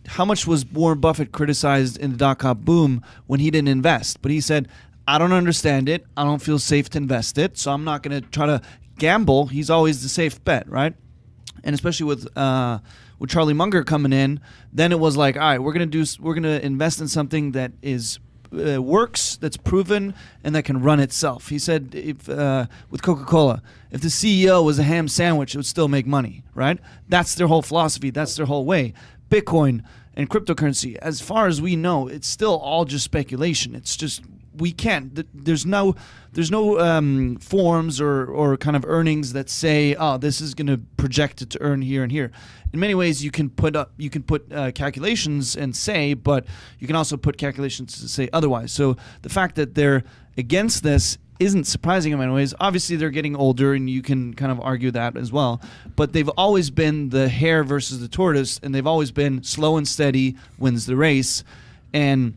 How much was Warren Buffett criticized in the dot-com boom when he didn't invest? But he said, I don't understand it. I don't feel safe to invest it, so I'm not going to try to gamble. He's always the safe bet, right? And especially with Charlie Munger coming in, then it was like, all right, we're gonna invest in something that is works, that's proven, and that can run itself. He said, if with Coca-Cola, if the CEO was a ham sandwich, it would still make money, right? That's their whole philosophy. That's their whole way. Bitcoin and cryptocurrency, as far as we know, it's still all just speculation. It's just we can't. There's no forms or kind of earnings that say, oh, this is going to project it to earn here and here. In many ways, you can put calculations and say, but you can also put calculations to say otherwise. So the fact that they're against this isn't surprising in many ways. Obviously, they're getting older, and you can kind of argue that as well. But they've always been the hare versus the tortoise, and they've always been slow and steady wins the race. And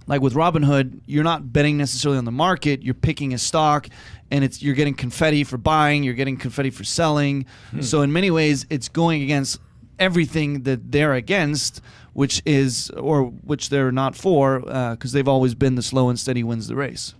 Like with Robinhood, you're not betting necessarily on the market. You're picking a stock, and you're getting confetti for buying. You're getting confetti for selling. So in many ways, it's going against everything that they're against, which they're not for, because they've always been the slow and steady wins the race.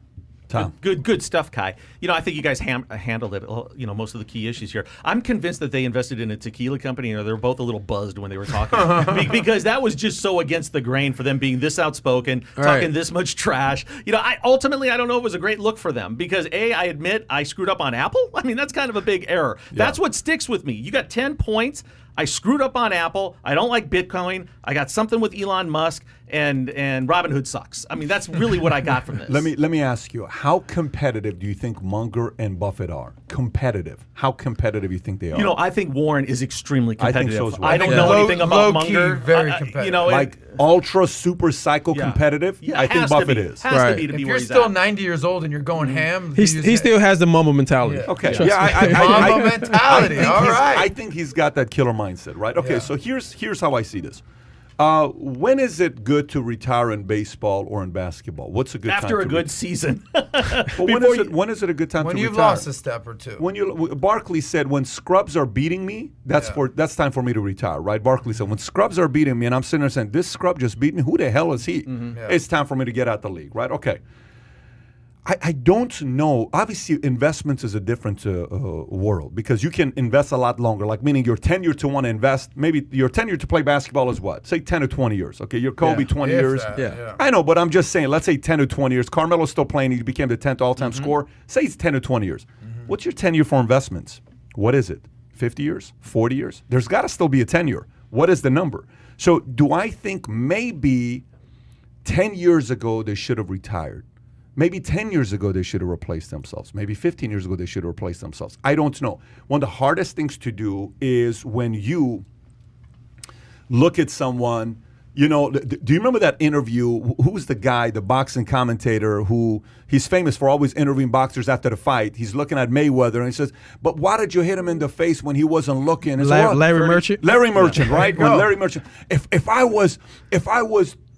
Tom. Good stuff, Kai. I think you guys handled it. Most of the key issues here. I'm convinced that they invested in a tequila company, or they were both a little buzzed when they were talking, because that was just so against the grain for them being this outspoken, talking this much trash. I don't know if it was a great look for them, because I admit I screwed up on Apple. I mean, that's kind of a big error. That's what sticks with me. You got 10 points. I screwed up on Apple. I don't like Bitcoin. I got something with Elon Musk, and Robinhood sucks. I mean, that's really what I got from this. Let me ask you, how competitive do you think Munger and Buffett are? Competitive. How competitive do you think they are? I think Warren is extremely I competitive. think so as well. I don't know anything about low-key, Munger. very competitive. Like ultra super psycho competitive? Yeah, I think Buffett is. Has to be If where you're he's still at. 90 years old and you're going ham, He still has the mama mentality. Yeah. Okay. Trust me. Mamba mentality. All right. I think he's got that killer mindset, right? Okay, so here's how I see this. When is it good to retire in baseball or in basketball? What's a good time After a to good season. But when is it a good time when to you've retire? lost a step or two. Barkley said, when scrubs are beating me, that's time for me to retire, right? Barkley said, when scrubs are beating me, and I'm sitting there saying, this scrub just beat me, who the hell is he? It's time for me to get out the league, right? Okay. I don't know. Obviously, investments is a different world, because you can invest a lot longer. Like, meaning your tenure to want to invest, maybe your tenure to play basketball is what? Say 10 to 20 years. Okay, you're Kobe, 20 years. I know, but I'm just saying, let's say 10 to 20 years. Carmelo's still playing. He became the 10th all-time scorer. Say it's 10 to 20 years. What's your tenure for investments? What is it? 50 years? 40 years? There's got to still be a tenure. What is the number? So do I think maybe 10 years ago they should have retired? Maybe 10 years ago they should have replaced themselves. Maybe 15 years ago they should have replaced themselves. I don't know. One of the hardest things to do is when you look at someone, do you remember that interview? Who was the guy, the boxing commentator, who he's famous for always interviewing boxers after the fight? He's looking at Mayweather and he says, but why did you hit him in the face when he wasn't looking? Larry Merchant? Larry Merchant, right? When Larry Merchant. If I was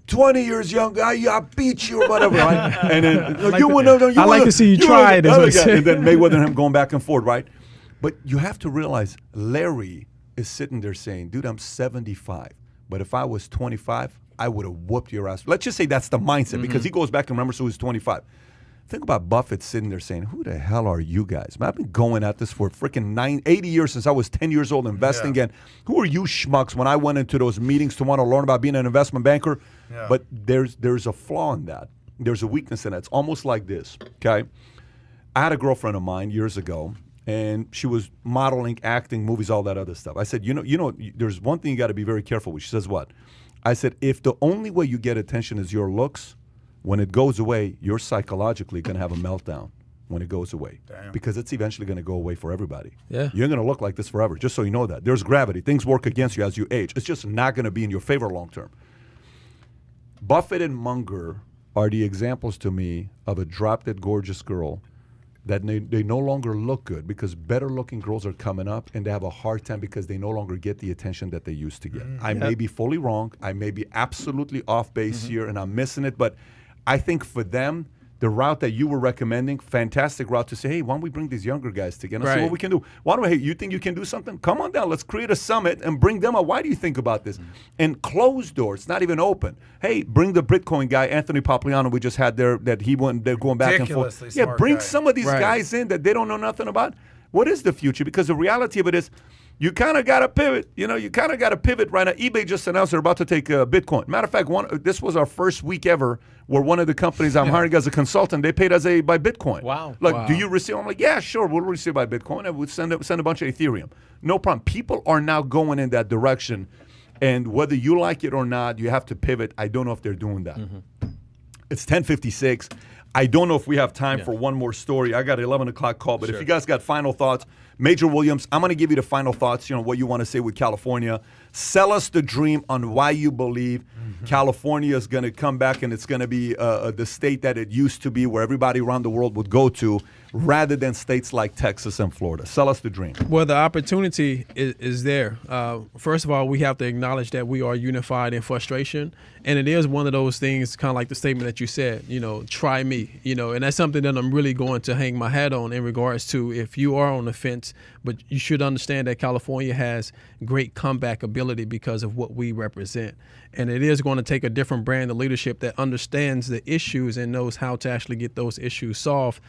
20 years younger, I beat you or whatever, right? And then I like to see you try it. And then Mayweather and him going back and forth, right? But you have to realize Larry is sitting there saying, dude, I'm 75. But if I was 25, I would have whooped your ass. Let's just say that's the mindset, because he goes back and remembers who he's 25. Think about Buffett sitting there saying, who the hell are you guys? Man, I've been going at this for freaking 80 years since I was 10 years old investing. And who are you schmucks when I went into those meetings to want to learn about being an investment banker? Yeah. But there's a flaw in that. There's a weakness in that. It's almost like this, okay? I had a girlfriend of mine years ago, and she was modeling, acting, movies, all that other stuff. I said, there's one thing you got to be very careful with. She says, what? I said, if the only way you get attention is your looks, when it goes away, you're psychologically going to have a meltdown when it goes away. Damn. Because it's eventually going to go away for everybody. Yeah. You're going to look like this forever, just so you know that. There's gravity. Things work against you as you age. It's just not going to be in your favor long term. Buffett and Munger are the examples to me of a drop-dead gorgeous girl that they no longer look good, because better-looking girls are coming up and they have a hard time because they no longer get the attention that they used to get. I may be fully wrong. I may be absolutely off base here and I'm missing it, but I think for them, the route that you were recommending, fantastic route to say, hey, why don't we bring these younger guys together and see what we can do? Why don't we, hey, you think you can do something? Come on down. Let's create a summit and bring them up. Why do you think about this? And closed doors, it's not even open. Hey, bring the Bitcoin guy, Anthony Papliano, we just had there, that they're going back and forth. Yeah, bring some of these guys in that they don't know nothing about. What is the future? Because the reality of it is, you kind of got to pivot. You kind of got to pivot right now. eBay just announced they're about to take Bitcoin. Matter of fact, this was our first week ever where one of the companies I'm hiring as a consultant, they paid us by Bitcoin. Wow. Like, do you receive? I'm like, yeah, sure, we'll receive by Bitcoin. And we'll send a bunch of Ethereum. No problem. People are now going in that direction. And whether you like it or not, you have to pivot. I don't know if they're doing that. It's 10:56. I don't know if we have time for one more story. I got an 11 o'clock call, but if you guys got final thoughts, Major Williams, I'm going to give you the final thoughts, what you want to say with California. Sell us the dream on why you believe California is going to come back and it's going to be the state that it used to be, where everybody around the world would go to, rather than states like Texas and Florida. Sell us the dream. Well, the opportunity is there. First of all, we have to acknowledge that we are unified in frustration. And it is one of those things, kind of like the statement that you said, try me, and that's something that I'm really going to hang my hat on in regards to, if you are on the fence, but you should understand that California has great comeback ability because of what we represent. And it is going to take a different brand of leadership that understands the issues and knows how to actually get those issues solved,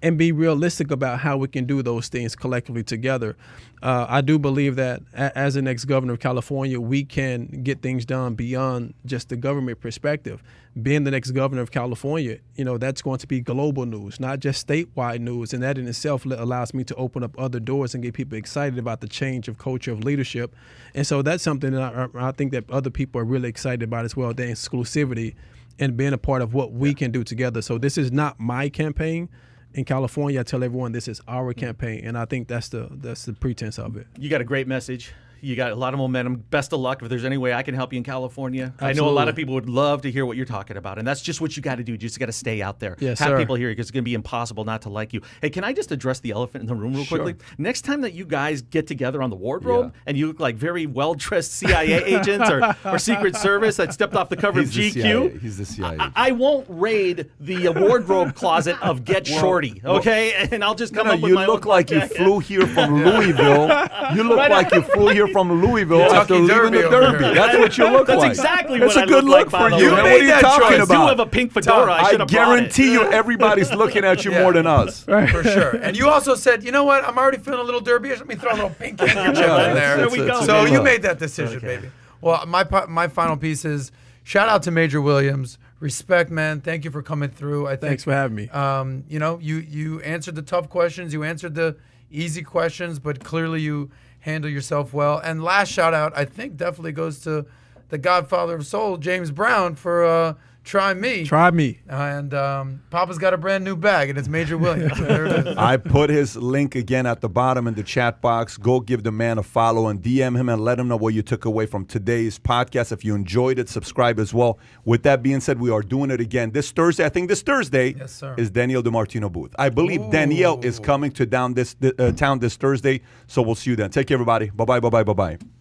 and be realistic about how we can do those things collectively together. I do believe that as the next governor of California, we can get things done beyond just the government perspective. Being the next governor of California, that's going to be global news, not just statewide news. And that in itself allows me to open up other doors and get people excited about the change of culture of leadership. And so that's something that I think that other people are really excited about as well, the exclusivity and being a part of what we can do together. So this is not my campaign. In California, I tell everyone this is our campaign, and I think that's the pretense of it. You got a great message. You got a lot of momentum. Best of luck. If there's any way I can help you in California, Absolutely. I know a lot of people would love to hear what you're talking about, and that's just what you got to do. You just got to stay out there. Yes, have sir. people here, because it's going to be impossible not to like you. Hey, can I just address the elephant in the room real quickly? Next time that you guys get together on the wardrobe and you look like very well-dressed CIA agents or Secret Service that stepped off the cover of GQ, He's the CIA. I won't raid the wardrobe closet of Get Shorty, okay? And I'll just come up with you my look own like you jacket. flew here from Louisville. You look like you flew here from Louisville after Kentucky leaving the Derby over Derby. here. That's what you look That's like. exactly That's what a I good look look like, by for the you. way. What are you that talking choice. I do about? have a pink fedora. I should I have brought it. guarantee you everybody's looking at you Yeah. more than us. For sure. And you also said, you know what? I'm already feeling a little derby. Let me throw a little pink handkerchief in there. There we go. So good you look. made that decision, baby. Well, my final piece is shout out to Major Williams. Respect, man. Thank you for coming through. I think, Thanks for having me. you answered the tough questions. You answered the easy questions, but clearly you handle yourself well. And last shout out, I think, definitely goes to the Godfather of Soul, James Brown, for Try Me. Try me. And Papa's got a brand new bag, and it's Major Williams. So there it is. I put his link again at the bottom in the chat box. Go give the man a follow and DM him and let him know what you took away from today's podcast. If you enjoyed it, subscribe as well. With that being said, we are doing it again this Thursday. I think this Thursday Yes, sir. is Danielle DeMartino booth. I believe Ooh. Danielle is coming to town this Thursday, so we'll see you then. Take care, everybody. Bye-bye, bye-bye, bye-bye.